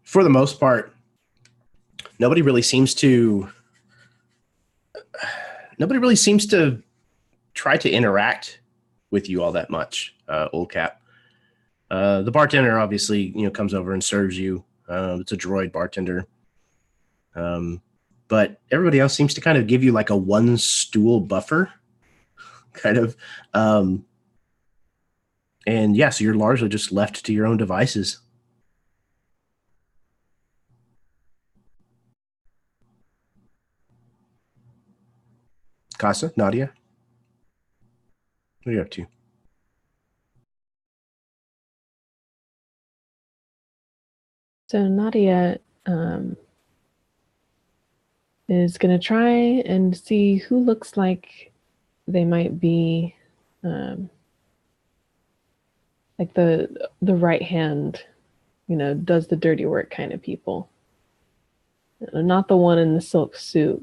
S1: For the most part, nobody really seems to try to interact with you all that much, Old Cap. The bartender obviously, comes over and serves you. It's a droid bartender. But everybody else seems to kind of give you like a one stool buffer, kind of. And yeah, so you're largely just left to your own devices. Casa, Nadia, what are you up to?
S5: So Nadia is going to try and see who looks like they might be like the right hand, does the dirty work kind of people. Not the one in the silk suit,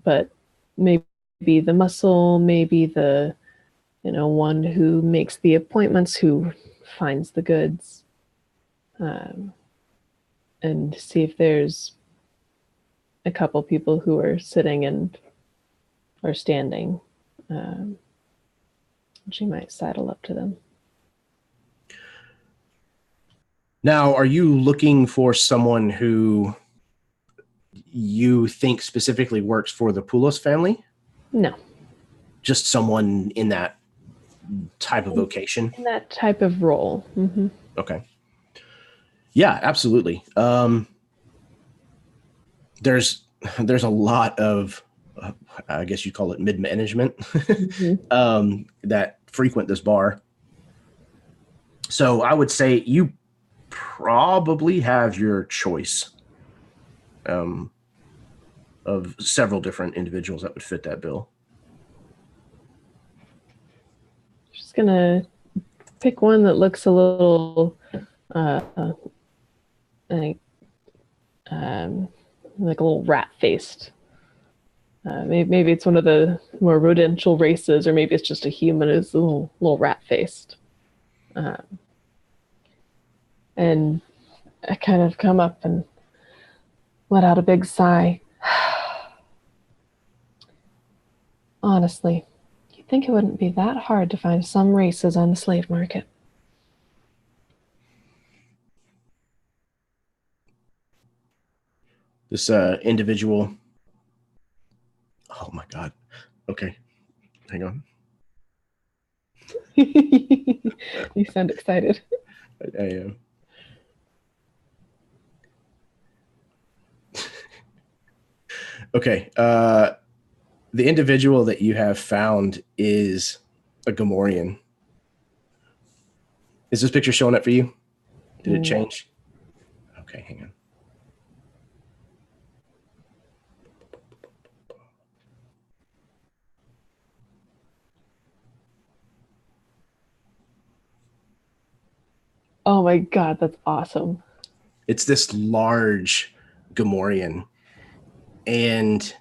S5: but maybe the muscle, maybe the one who makes the appointments, who finds the goods, and see if there's a couple people who are sitting and or standing. She might saddle up to them.
S1: Now, are you looking for someone who you think specifically works for the Poulos family?
S5: No. Just
S1: someone in that type of vocation?
S5: In that type of role. Mm-hmm.
S1: Okay. Yeah, absolutely. There's a lot of, I guess you'd call it mid-management, mm-hmm. That frequent this bar. So I would say you probably have your choice of several different individuals that would fit that bill.
S5: Just gonna pick one that looks a little like a little rat-faced. Maybe it's one of the more rodential races, or maybe it's just a human who's a little rat-faced. And I kind of come up and let out a big sigh. Honestly, you'd think it wouldn't be that hard to find some races on the slave market.
S1: This individual. Oh my God. Okay. Hang on.
S5: You sound excited.
S1: I am. Okay. The individual that you have found is a Gamorrean. Is this picture showing up for you? Did it change? Okay, hang on.
S5: Oh my God, that's awesome.
S1: It's this large Gamorrean. And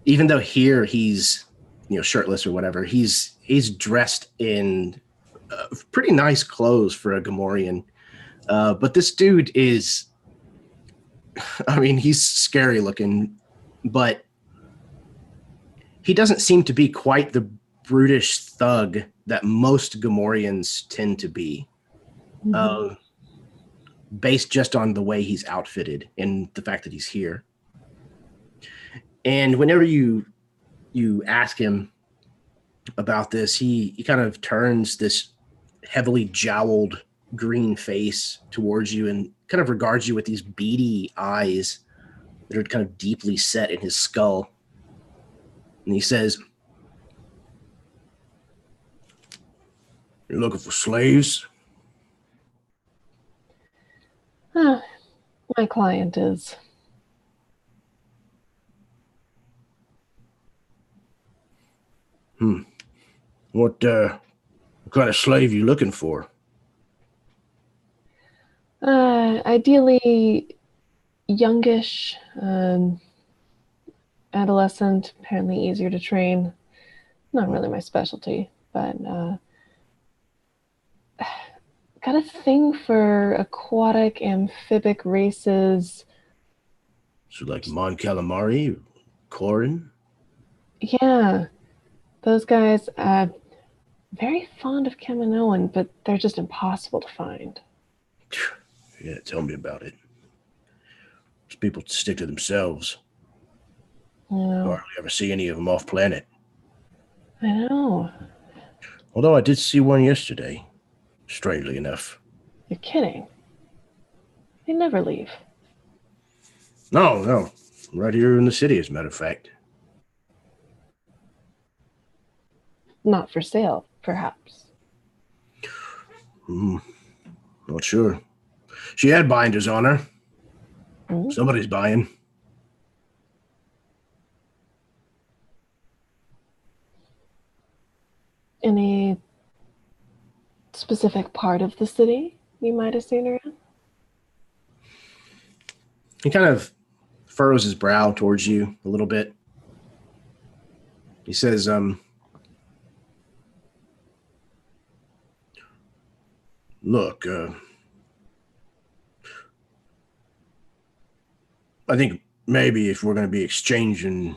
S1: even though here he's, shirtless or whatever, he's dressed in pretty nice clothes for a Gamorrean. But this dude is, he's scary looking, but he doesn't seem to be quite the brutish thug that most Gamorreans tend to be. Mm-hmm. based just on the way he's outfitted and the fact that he's here. And whenever you ask him about this, he kind of turns this heavily jowled green face towards you and kind of regards you with these beady eyes that are kind of deeply set in his skull. And he says, "You're looking for slaves?"
S5: My client is.
S1: What kind of slave you looking for?
S5: Ideally youngish, adolescent, apparently easier to train. Not really my specialty, but got a thing for aquatic amphibic races.
S1: So like Mon Calamari, Corin?
S5: Yeah, those guys, very fond of Kaminoan, but they're just impossible to find.
S1: Yeah, tell me about it. Those people stick to themselves.
S5: No,
S1: Hardly ever see any of them off planet.
S5: I know.
S1: Although I did see one yesterday, strangely enough.
S5: You're kidding. They never leave.
S1: No. Right here in the city, as a matter of fact.
S5: Not for sale, perhaps.
S1: Not sure. She had binders on her.
S5: Mm.
S1: Somebody's buying.
S5: Any specific part of the city you might have seen her in?
S1: He kind of furrows his brow towards you a little bit. He says, look, I think maybe if we're going to be exchanging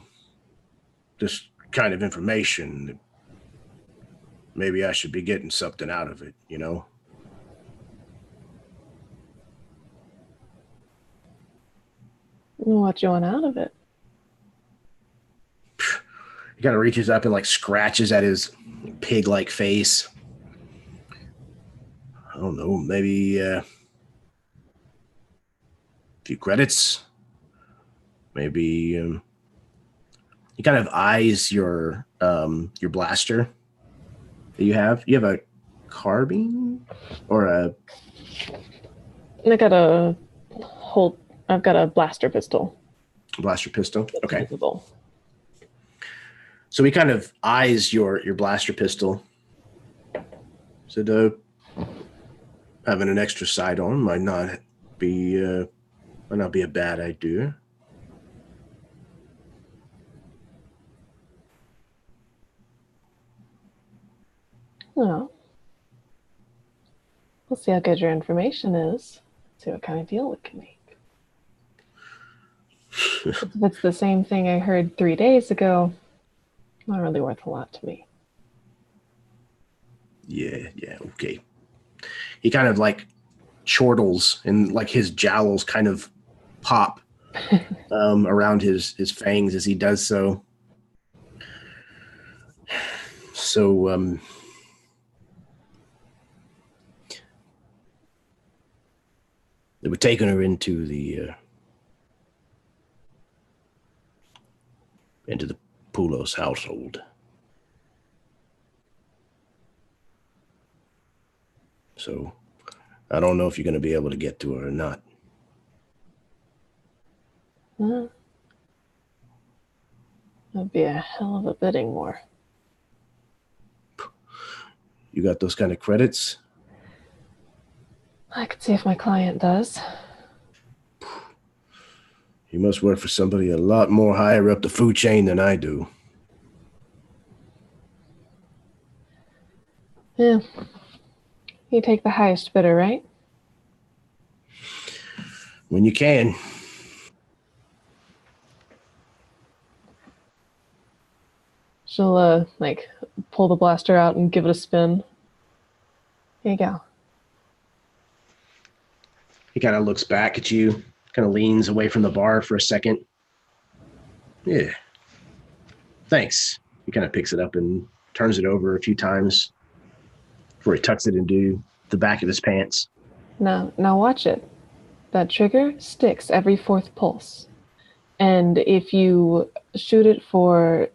S1: this kind of information, maybe I should be getting something out of it, you know?
S5: What you want out of it?
S1: He kind of reaches up and like scratches at his pig-like face. I don't know, maybe a few credits. Maybe he kind of eyes your blaster that you have. You have a carbine or a?
S5: I've got a blaster pistol.
S1: Blaster pistol. Okay.
S5: Visible.
S1: So he kind of eyes your blaster pistol. Said, having an extra sight on might not be a bad idea.
S5: Well, we'll see how good your information is. See what kind of deal we can make. If it's the same thing I heard 3 days ago, not really worth a lot to me.
S1: Yeah, okay. He kind of like chortles and like his jowls kind of pop around his fangs as he does so. So, they were taking her into the Poulos household. So I don't know if you're going to be able to get to her or not.
S5: That'd be a hell of a bidding war.
S1: You got those kind of credits?
S5: I could see if my client does.
S1: You must work for somebody a lot more higher up the food chain than I do.
S5: Yeah. You take the highest bidder, right?
S1: When you can.
S5: She'll, pull the blaster out and give it a spin. Here you go.
S1: He kind of looks back at you, kind of leans away from the bar for a second. Yeah. Thanks. He kind of picks it up and turns it over a few times before he tucks it into the back of his pants.
S5: Now watch it. That trigger sticks every fourth pulse. And if you shoot it for,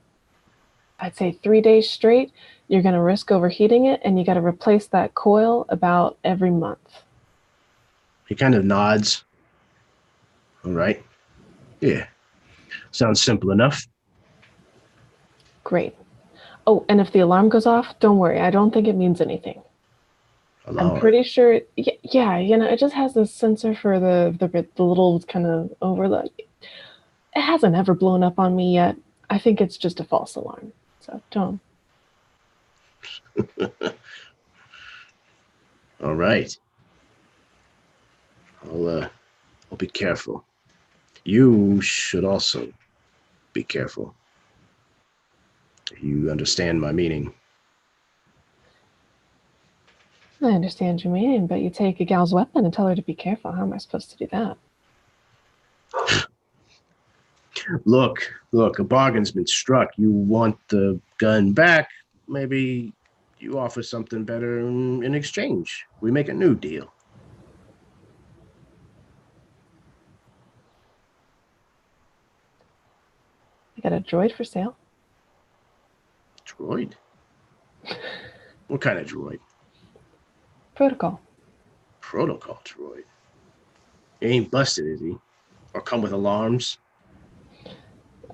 S5: I'd say 3 days straight, you're going to risk overheating it, and you got to replace that coil about every month.
S1: He kind of nods. All right. Yeah. Sounds simple enough.
S5: Great. Oh, and if the alarm goes off, don't worry. I don't think it means anything.
S1: Alarm.
S5: I'm pretty sure, yeah, it just has this sensor for the little kind of overlay. It hasn't ever blown up on me yet. I think it's just a false alarm. So don't.
S1: All right. I'll be careful. You should also be careful. You understand my meaning.
S5: I understand your meaning, but you take a gal's weapon and tell her to be careful. How am I supposed to do that?
S1: Look, a bargain's been struck. You want the gun back? Maybe you offer something better in exchange. We make a new deal.
S5: I got a droid for sale.
S1: Droid? What kind of droid?
S5: Protocol.
S1: Protocol droid. He ain't busted, is he? Or come with alarms?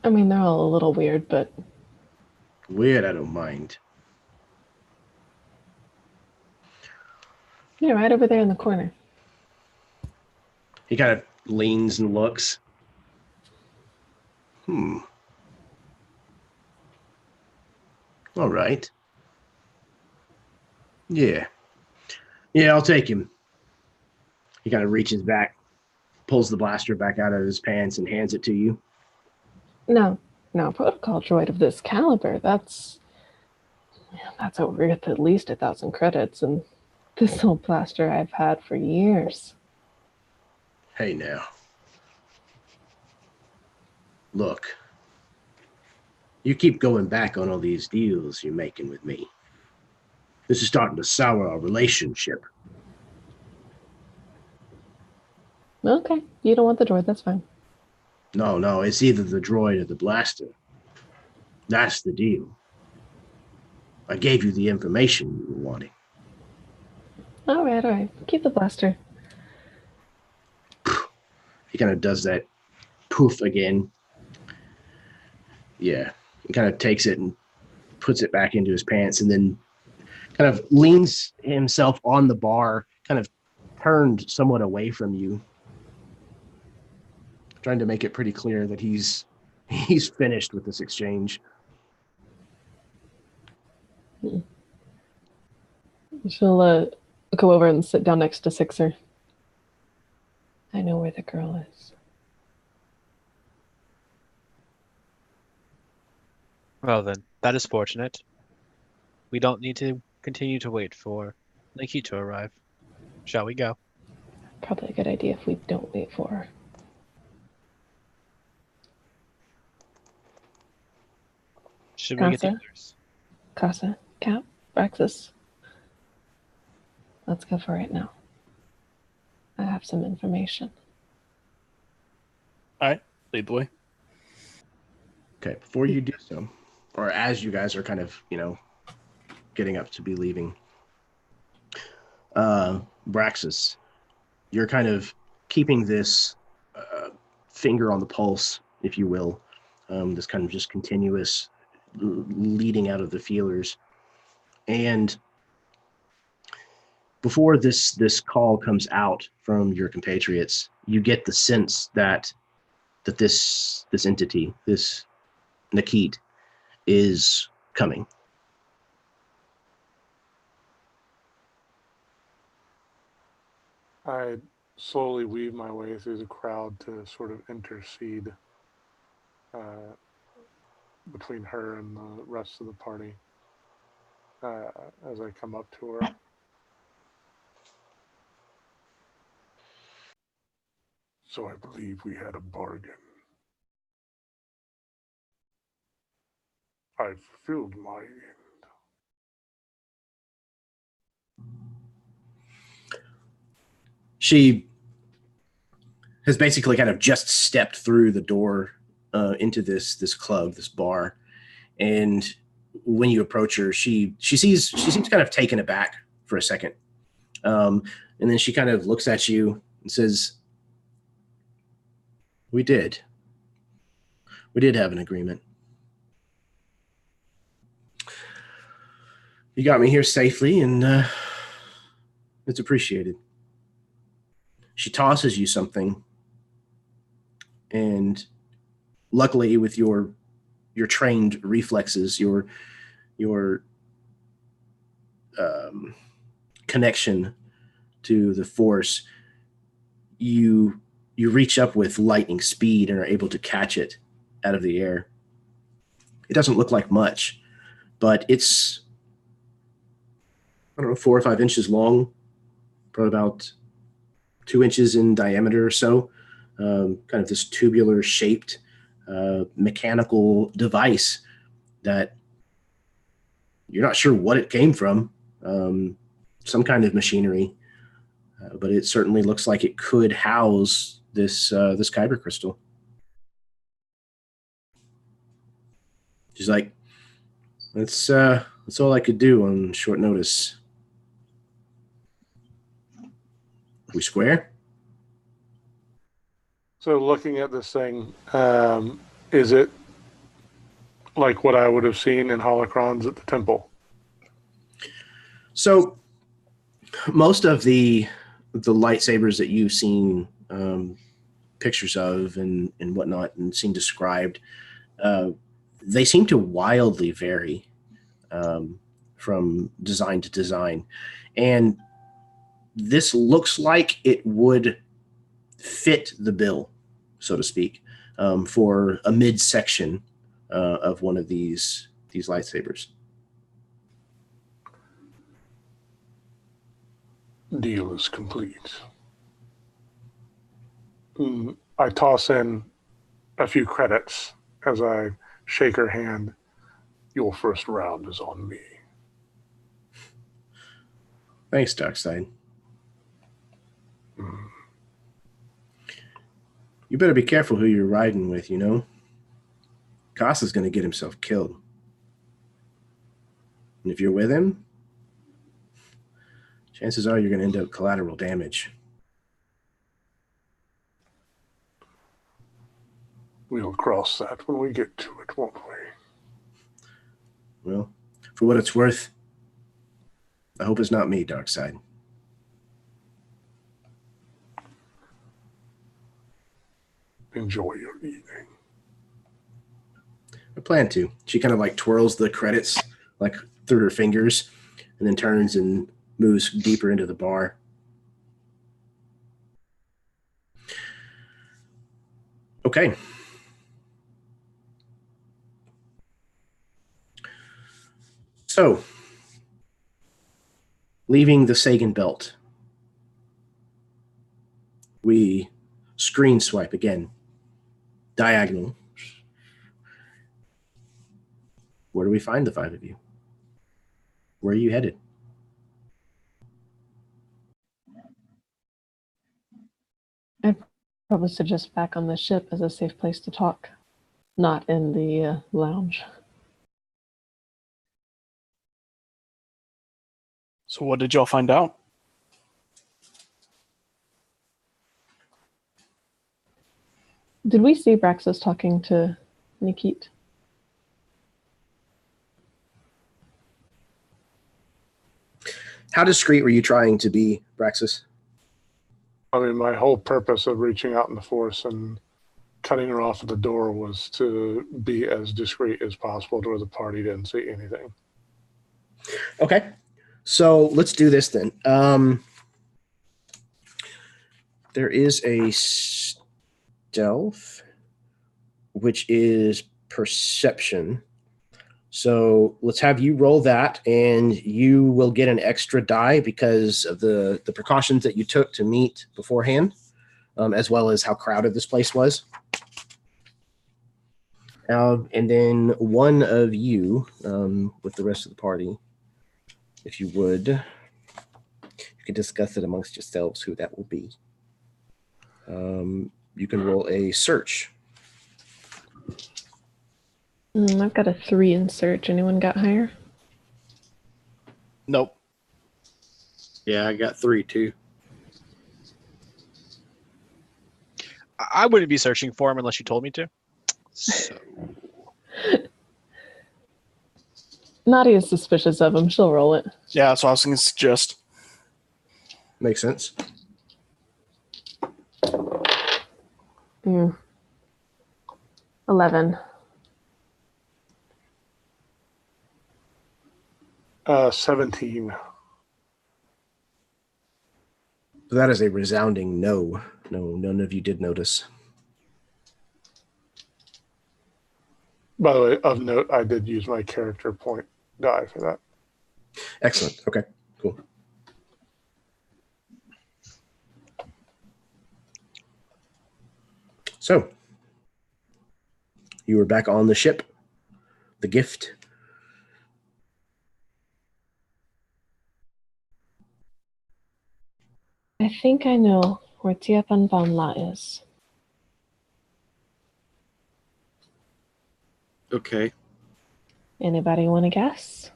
S5: I mean, they're all a little weird, but...
S1: Weird, I don't mind.
S5: Yeah, right over there in the corner.
S1: He kind of leans and looks. All right. Yeah, I'll take him. He kind of reaches back, pulls the blaster back out of his pants and hands it to you.
S5: No, protocol droid of this caliber, that's worth at least 1,000 credits, and this old blaster I've had for years.
S1: Hey now. Look. You keep going back on all these deals you're making with me. This is starting to sour our relationship.
S5: Okay, you don't want the droid, that's fine.
S1: No, it's either the droid or the blaster. That's the deal. I gave you the information you were wanting.
S5: All right. Keep the blaster.
S1: He kind of does that poof again. Yeah, he kind of takes it and puts it back into his pants and then kind of leans himself on the bar, kind of turned somewhat away from you, trying to make it pretty clear that he's finished with this exchange.
S5: She'll go over and sit down next to Sixer. I know where the girl is.
S4: Well then, that is fortunate. We don't need to continue to wait for Nikki to arrive. Shall we go?
S5: Probably a good idea if we don't wait for her.
S4: Should we get the others?
S5: Casa, Cap, Braxis. Let's go for it now. I have some information.
S2: All right, lead the way.
S1: Okay, before you do so, or as you guys are kind of, getting up to be leaving, Braxis, you're kind of keeping this finger on the pulse, if you will, this kind of just continuous leading out of the feelers. And before this call comes out from your compatriots, you get the sense that this entity, this Nikit, is coming.
S6: I slowly weave my way through the crowd to sort of intercede between her and the rest of the party as I come up to her. So I believe we had a bargain. I fulfilled my end.
S1: She has basically kind of just stepped through the door into this club, this bar, and when you approach her, she seems kind of taken aback for a second, and then she kind of looks at you and says, "We did have an agreement. You got me here safely, and it's appreciated." She tosses you something, and luckily, with your trained reflexes, your connection to the Force, you reach up with lightning speed and are able to catch it out of the air. It doesn't look like much, but it's, I don't know, 4 or 5 inches long, probably about 2 inches in diameter or so. Kind of this tubular shaped mechanical device that you're not sure what it came from, some kind of machinery, but it certainly looks like it could house this kyber crystal. She's like, that's all I could do on short notice. We square?
S6: So looking at this thing, is it like what I would have seen in holocrons at the temple?
S1: So most of the lightsabers that you've seen pictures of and whatnot and seen described, they seem to wildly vary from design to design. And this looks like it would fit the bill, so to speak, for a midsection of one of these lightsabers.
S6: Deal is complete. I toss in a few credits as I shake her hand. Your first round is on me.
S1: Thanks, Darkside. You better be careful who you're riding with, you know? Costa's going to get himself killed. And if you're with him, chances are you're going to end up collateral damage.
S6: We'll cross that when we get to it, won't we?
S1: Well, for what it's worth, I hope it's not me, Darkside.
S6: Enjoy your evening.
S1: I plan to. She kind of like twirls the credits like through her fingers and then turns and moves deeper into the bar. Okay. So, leaving the Sagan belt, we screen swipe again. Diagonal. Where do we find the 5 of you? Where are you headed?
S5: I'd probably suggest back on the ship as a safe place to talk, not in the lounge.
S2: So what did y'all find out?
S5: Did we see Braxis talking to Nikit?
S1: How discreet were you trying to be, Braxis?
S6: I mean, my whole purpose of reaching out in the Force and cutting her off at the door was to be as discreet as possible to where the party didn't see anything.
S1: Okay. So let's do this then. There is a stealth, which is perception. So let's have you roll that, and you will get an extra die because of the precautions that you took to meet beforehand. as well as how crowded this place was. And then one of you, with the rest of the party, if you would, you can discuss it amongst yourselves who that will be. You can roll a search.
S5: I've got a 3 in search. Anyone got higher?
S2: Nope.
S3: Yeah, I got 3 too.
S4: I wouldn't be searching for him unless you told me to. So
S5: Nadia's suspicious of him. She'll roll it.
S2: Yeah, that's what I was going to suggest.
S1: Makes sense.
S5: 11.
S6: 17.
S1: So that is a resounding no. No, none of you did notice.
S6: By the way, of note, I did use my character point die for that.
S1: Excellent. Okay, cool. So, you were back on the ship, the Gift.
S5: I think I know where Tiapan Vanla is.
S3: Okay.
S5: Anybody want to guess?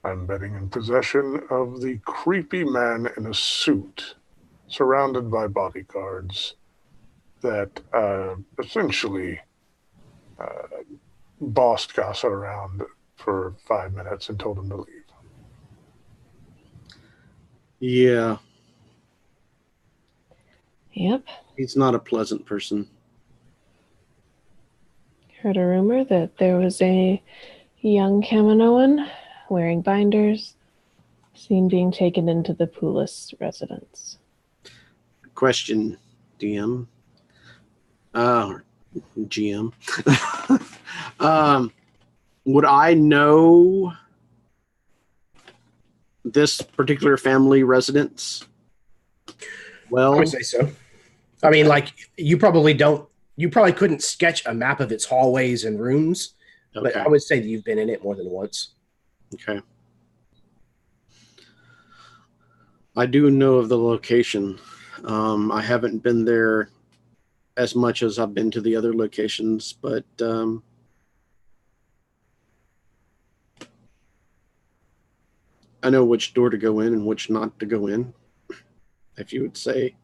S6: I'm betting in possession of the creepy man in a suit, surrounded by bodyguards, that essentially bossed Casa around for 5 minutes and told him to leave.
S3: Yeah,
S5: Yep.
S3: he's not a pleasant person.
S5: Heard a rumor that there was a young Kaminoan wearing binders seen being taken into the Poulis residence.
S3: Question, DM. GM. Would I know this particular family residence? Well,
S1: I would say so. I mean, like, you probably couldn't sketch a map of its hallways and rooms, but
S3: okay.
S1: I would say that you've been in it more than once.
S3: Okay. I do know of the location. I haven't been there as much as I've been to the other locations, but I know which door to go in and which not to go in, if you would say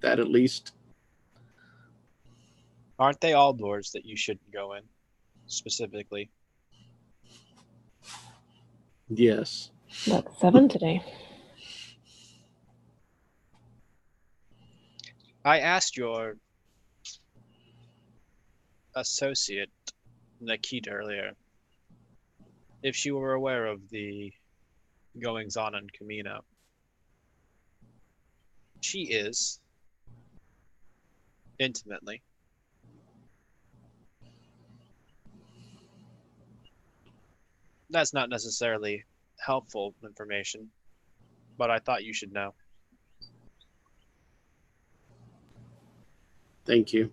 S3: that at least.
S4: aren't they all doors that you shouldn't go in, specifically?
S3: Yes.
S5: That's 7 today.
S4: I asked your associate, Nikita, earlier if she were aware of the goings-on in Camino. She is, intimately. That's not necessarily helpful information, but I thought you should know.
S3: Thank you.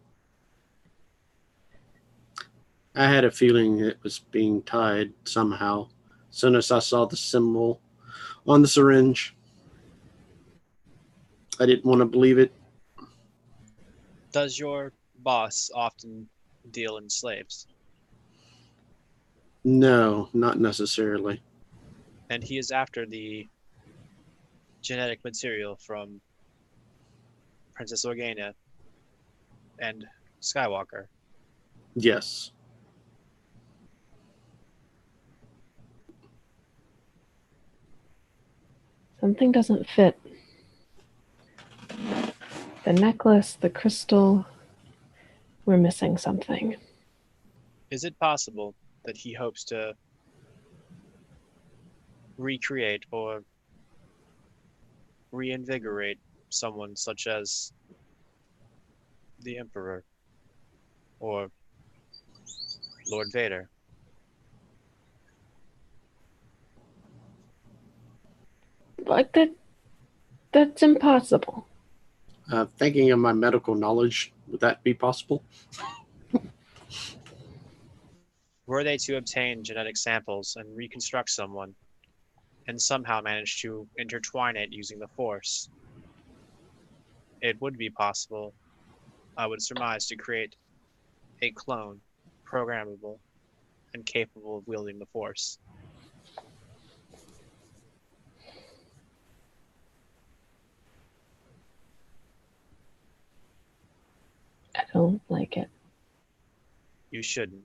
S3: I had a feeling it was being tied somehow as soon as I saw the symbol on the syringe. I didn't want to believe it.
S4: Does your boss often deal in slaves?
S3: No, not necessarily.
S4: And he is after the genetic material from Princess Organa and Skywalker.
S3: Yes.
S5: Something doesn't fit. The necklace, the crystal. We're missing something.
S4: Is it possible that he hopes to recreate or reinvigorate someone such as the Emperor or Lord Vader?
S5: Like that. That's impossible.
S3: Thinking of my medical knowledge, would that be possible?
S4: Were they to obtain genetic samples and reconstruct someone, and somehow manage to intertwine it using the Force, it would be possible, I would surmise, to create a clone, programmable, and capable of wielding the Force.
S5: I don't like it.
S4: You shouldn't.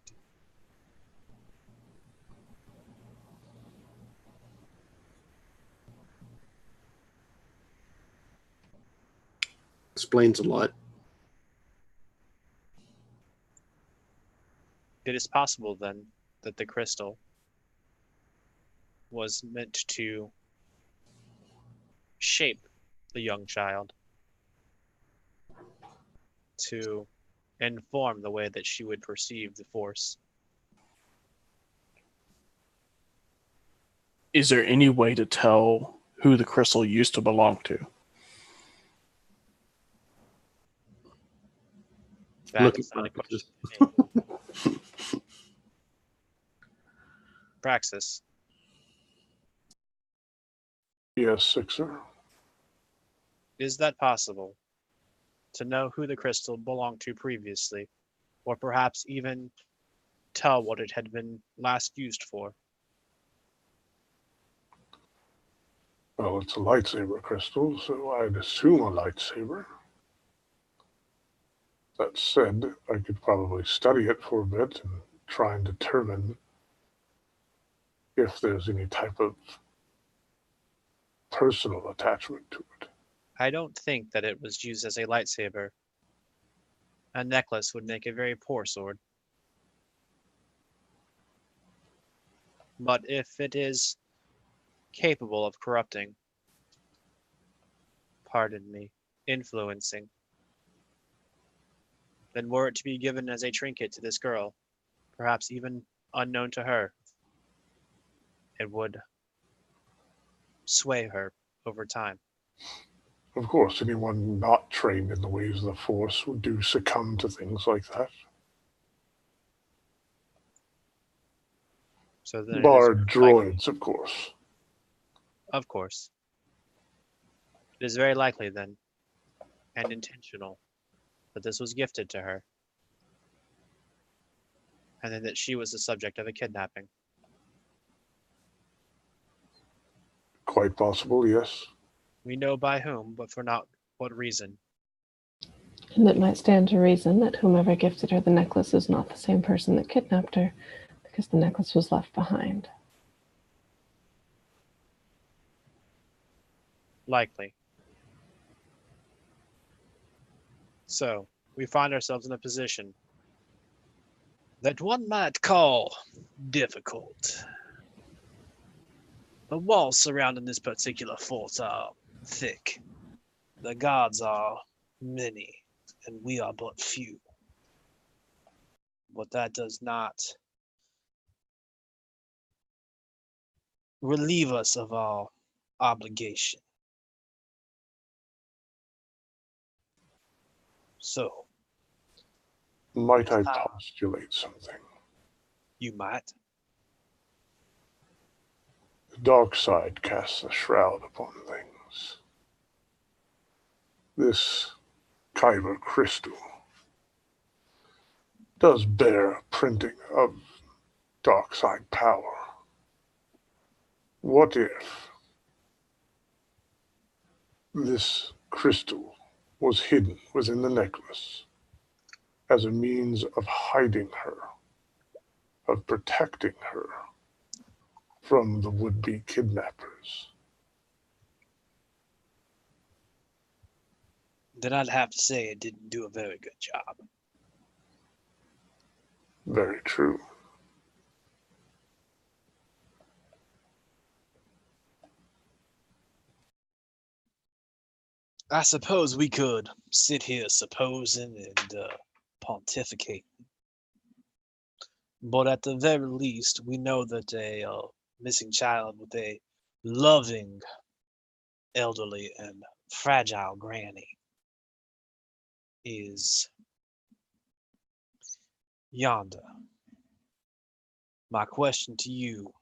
S3: Explains a lot.
S4: It is possible, then, that the crystal was meant to shape the young child, to inform the way that she would perceive the Force.
S2: Is there any way to tell who the crystal used to belong to?
S3: Looking
S4: That's not a
S3: for
S4: question. Praxis.
S6: Yes, Sixer.
S4: Is that possible? To know who the crystal belonged to previously, or perhaps even tell what it had been last used for?
S6: Well, it's a lightsaber crystal, so I'd assume a lightsaber. That said, I could probably study it for a bit and try and determine if there's any type of personal attachment to it.
S4: I don't think that it was used as a lightsaber. A necklace would make a very poor sword. But if it is capable of corrupting, pardon me, influencing, then were it to be given as a trinket to this girl, perhaps even unknown to her, it would sway her over time.
S6: Of course, anyone not trained in the ways of the Force do succumb to things like that.
S4: So then
S6: Bar droids, of course.
S4: Of course. It is very likely then, and intentional, that this was gifted to her, and then that she was the subject of a kidnapping.
S6: Quite possible, yes.
S4: We know by whom, but for not what reason.
S5: And it might stand to reason that whomever gifted her the necklace is not the same person that kidnapped her, because the necklace was left behind.
S4: Likely. So, we find ourselves in a position that one might call difficult. The walls surrounding this particular fort are thick. The guards are many, and we are but few. But that does not relieve us of our obligation. So,
S6: Might I postulate something?
S4: you might.
S6: The dark side casts a shroud upon things. This kyber crystal does bear a printing of dark side power. What if this crystal was hidden within the necklace as a means of hiding her, of protecting her from the would-be kidnappers?
S4: Then I'd have to say it didn't do a very good job.
S6: Very true.
S4: I suppose we could sit here supposing and pontificate. But at the very least, we know that a missing child with a loving, elderly, and fragile granny is yonder. My question to you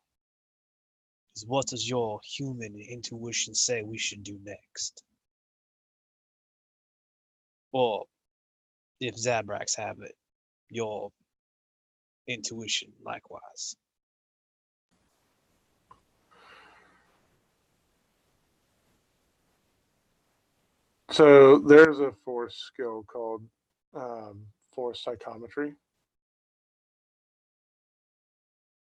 S4: is, what does your human intuition say we should do next? Or, if Zabrax have it, your intuition likewise.
S6: So there's a force skill called force psychometry.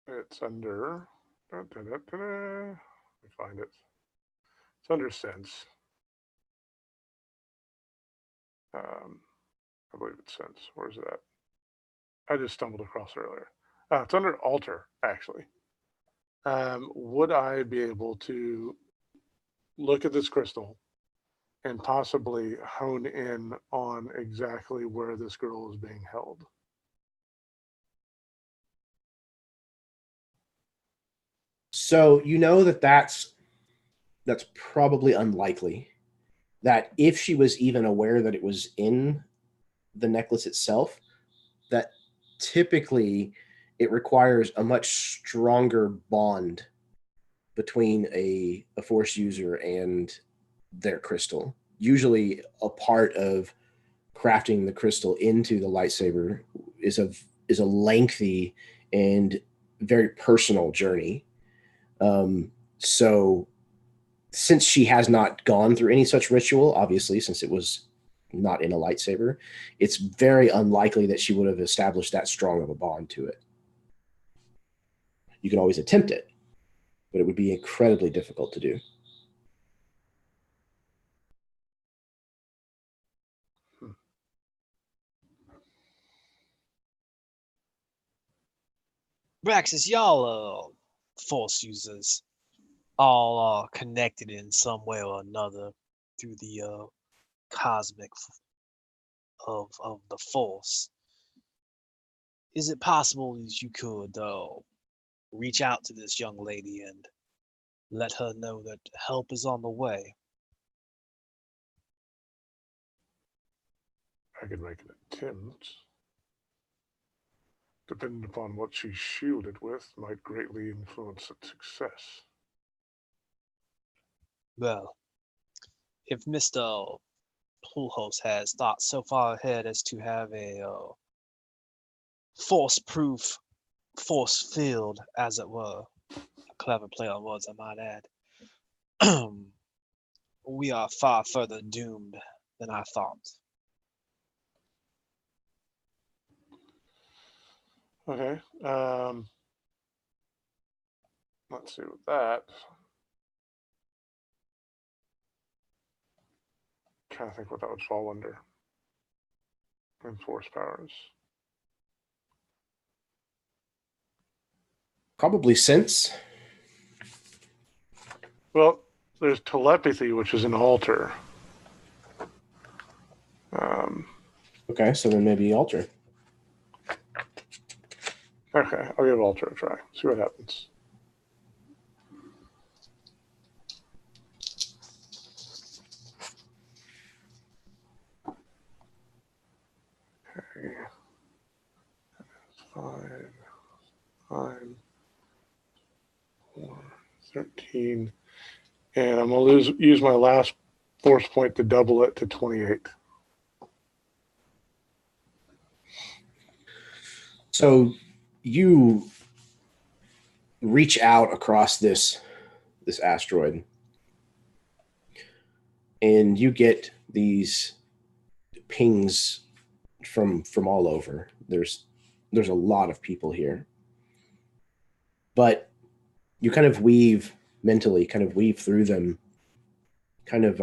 S6: It's under. Let me find it. It's under sense. I believe it's sense. Where's it at? I just stumbled across it earlier. It's under alter, actually. Would I be able to look at this crystal and possibly hone in on exactly where this girl is being held?
S1: So you know that's probably unlikely. That if she was even aware that it was in the necklace itself, that typically it requires a much stronger bond between a force user and their crystal. Usually a part of crafting the crystal into the lightsaber is a lengthy and very personal journey. So since she has not gone through any such ritual, obviously, since it was not in a lightsaber, it's very unlikely that she would have established that strong of a bond to it. You can always attempt it, but it would be incredibly difficult to do.
S4: Braxis, y'all force users all connected in some way or another through the cosmic of the force. Is it possible that you could reach out to this young lady and let her know that help is on the way?
S6: I could make an attempt. Depending upon what she's shielded with, might greatly influence its success.
S4: Well, if Mr. Pulhos has thought so far ahead as to have a force-proof, force-filled, as it were, a clever play on words, I might add, we are far further doomed than I thought.
S6: Okay. Let's see with that. Trying to think what that would fall under. Enforce powers.
S1: Probably sense.
S6: Well, there's telepathy, which is an alter.
S1: Okay, so then maybe alter.
S6: Okay, I'll give alter a try. See what happens. Okay. 5, 4, 13. And I'm going to use my last force point to double it to 28.
S1: So you reach out across this asteroid, and you get these pings from all over. There's a lot of people here, but you kind of weave through them, kind of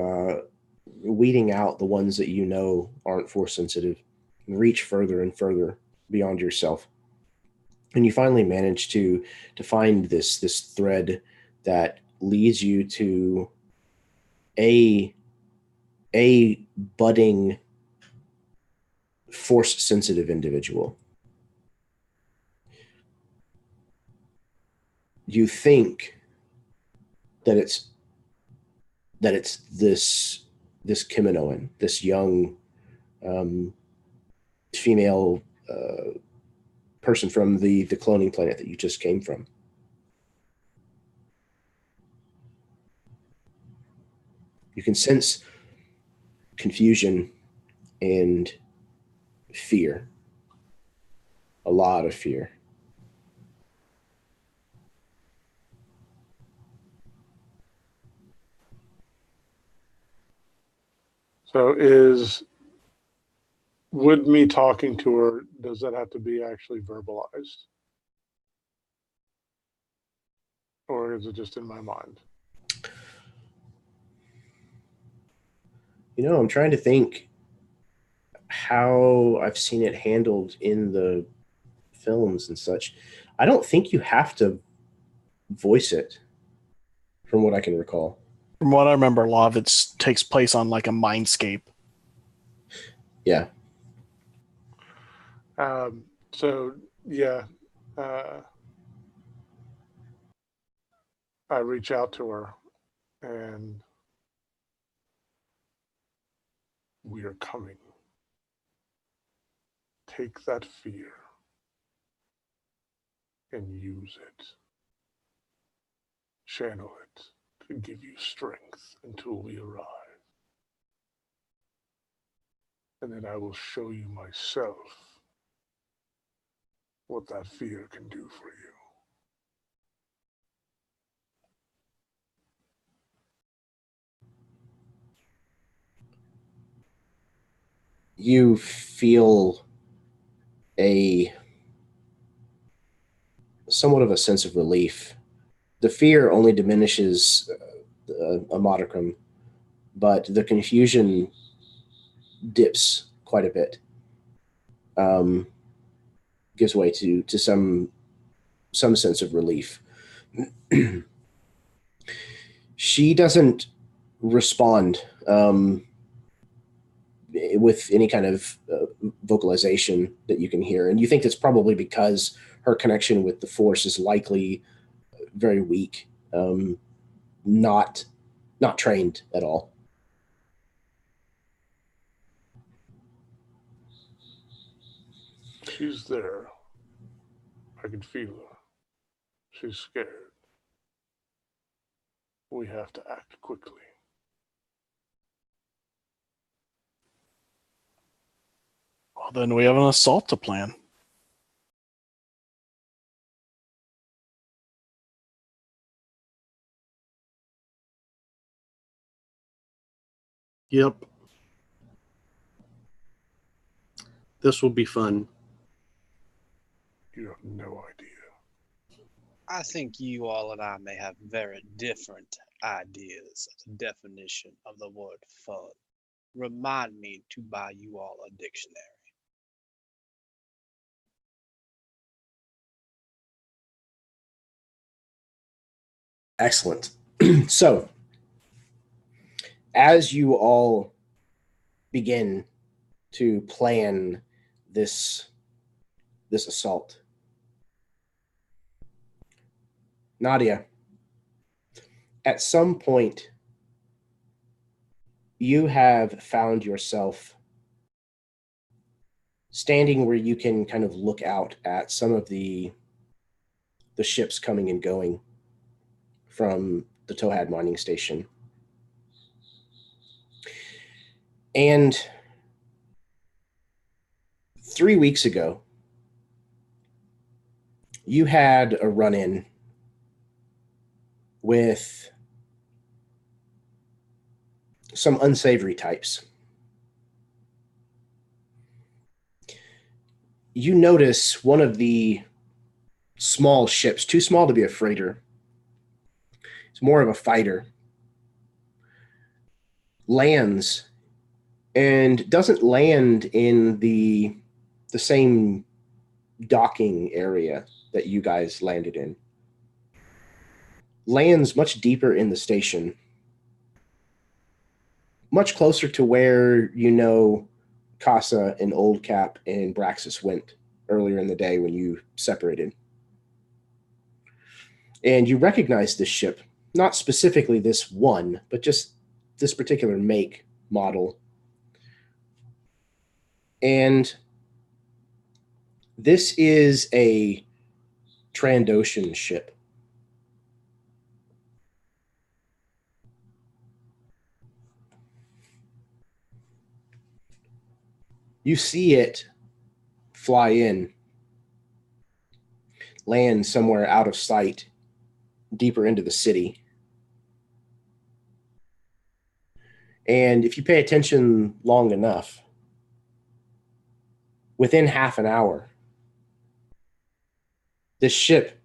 S1: weeding out the ones that you know aren't force sensitive, and reach further and further beyond yourself. And you finally manage to find this thread that leads you to a budding force sensitive individual. You think that it's this Kiminoan, this young female person from the cloning planet that you just came from. You can sense confusion and fear, a lot of fear.
S6: So would me talking to her, does that have to be actually verbalized? Or is it just in my mind?
S1: You know, I'm trying to think how I've seen it handled in the films and such. I don't think you have to voice it, from what I can recall.
S2: From what I remember, a lot of it takes place on like a mindscape.
S1: Yeah.
S6: So, yeah. I reach out to her and we are coming. Take that fear and use it. Channel it to give you strength until we arrive. And then I will show you myself what that fear can do for you.
S1: You feel somewhat of a sense of relief. The fear only diminishes a modicum, but the confusion dips quite a bit. Gives way to some sense of relief. She doesn't respond with any kind of vocalization that you can hear, and you think that's probably because her connection with the Force is likely very weak, not trained at all.
S6: She's there. I can feel her. She's scared. We have to act quickly.
S2: Well, then we have an assault to plan.
S3: Yep. This will be fun.
S6: You have no idea.
S7: I think you all and I may have very different ideas of the definition of the word fun. Remind me to buy you all a dictionary.
S1: Excellent. So, as you all begin to plan this assault, Nadia, at some point, you have found yourself standing where you can kind of look out at some of the ships coming and going from the Tohad mining station. And 3 weeks ago, you had a run-in with some unsavory types. You notice one of the small ships, too small to be a freighter, it's more of a fighter, lands and doesn't land in the same docking area that you guys landed in. Lands much deeper in the station, much closer to where Casa and Old Cap and Braxis went earlier in the day when you separated. And you recognize this ship, not specifically this one, but just this particular make, model. And this is a Trandoshan ship. You see it fly in, land somewhere out of sight, deeper into the city. And if you pay attention long enough, within half an hour, this ship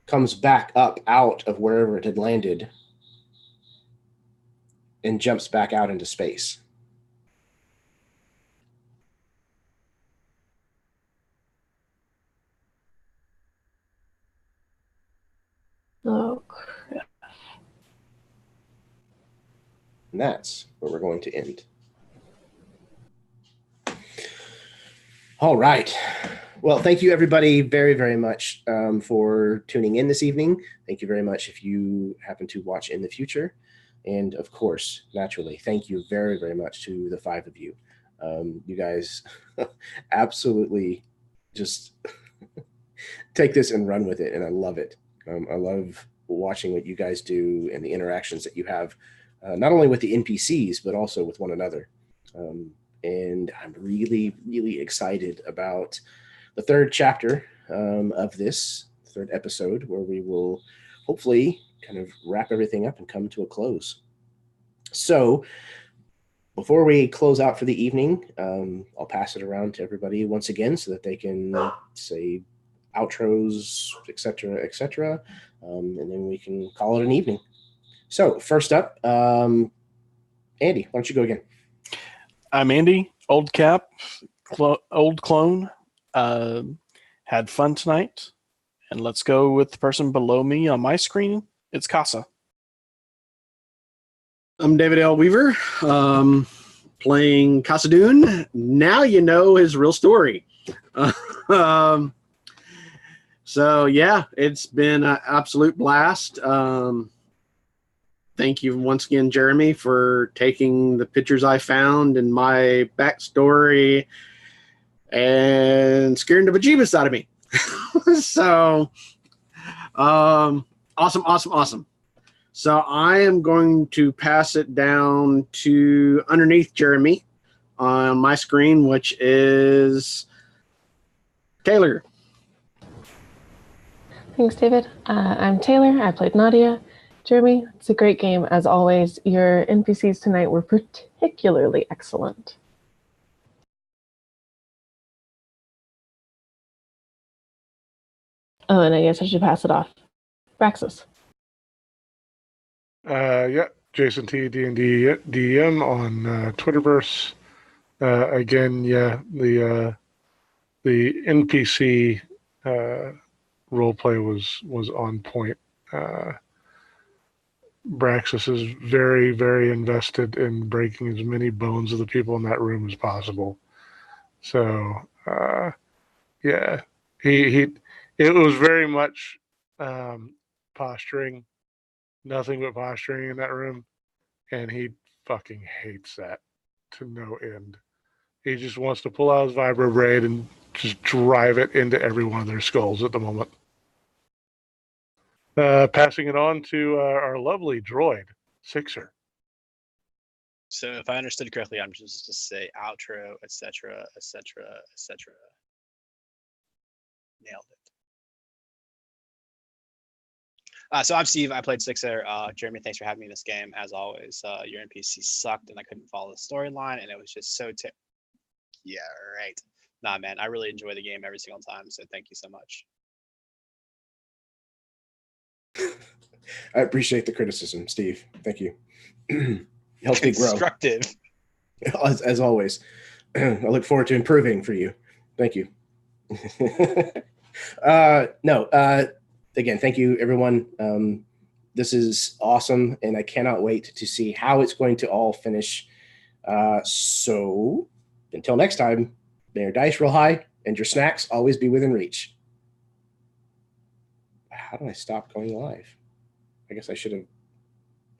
S1: comes back up out of wherever it had landed and jumps back out into space.
S5: Oh, crap.
S1: And that's where we're going to end. All right. Well, thank you, everybody, very, very much for tuning in this evening. Thank you very much if you happen to watch in the future. And, of course, naturally, thank you very, very much to the 5 of you. You guys absolutely just take this and run with it, and I love it. I love watching what you guys do and the interactions that you have, not only with the NPCs, but also with one another. And I'm really, really excited about the 3rd chapter of this 3rd episode, where we will hopefully kind of wrap everything up and come to a close. So before we close out for the evening, I'll pass it around to everybody once again so that they can say outros, etc., and then we can call it an evening. So first up, Andy, why don't you go again?
S2: I'm Andy, old cap, old clone. Had fun tonight, and let's go with the person below me on my screen. It's Casa.
S3: I'm David L. Weaver, playing Casadoon. Now you know his real story. So yeah, it's been an absolute blast. Thank you once again, Jeremy, for taking the pictures I found and my backstory and scaring the bejeebus out of me. So awesome. So I am going to pass it down to underneath Jeremy on my screen, which is Taylor.
S5: Thanks, David. I'm Taylor. I played Nadia. Jeremy, it's a great game, as always. Your NPCs tonight were particularly excellent. Oh, and I guess I should pass it off. Braxis.
S6: Yeah, Jason T, D&D DM on Twitterverse. Again, yeah, the NPC roleplay was on point. Braxis is very, very invested in breaking as many bones of the people in that room as possible. So, yeah, it was very much posturing, nothing but posturing in that room, and he fucking hates that to no end. He just wants to pull out his vibro braid and just drive it into every one of their skulls at the moment. Passing it on to our lovely droid, Sixer.
S4: So if I understood correctly, I'm just to say outro, etc. Nailed it. So I'm Steve. I played Sixer. Jeremy, thanks for having me in this game. As always, your NPC sucked, and I couldn't follow the storyline, and it was just so yeah, right. Nah, man, I really enjoy the game every single time. So thank you so much.
S1: I appreciate the criticism, Steve. Thank you. Helps me grow.
S4: Constructive.
S1: As always. I look forward to improving for you. Thank you. Again, thank you, everyone. This is awesome, and I cannot wait to see how it's going to all finish. So until next time, may your dice roll high and your snacks always be within reach. How do I stop going live? I guess I should have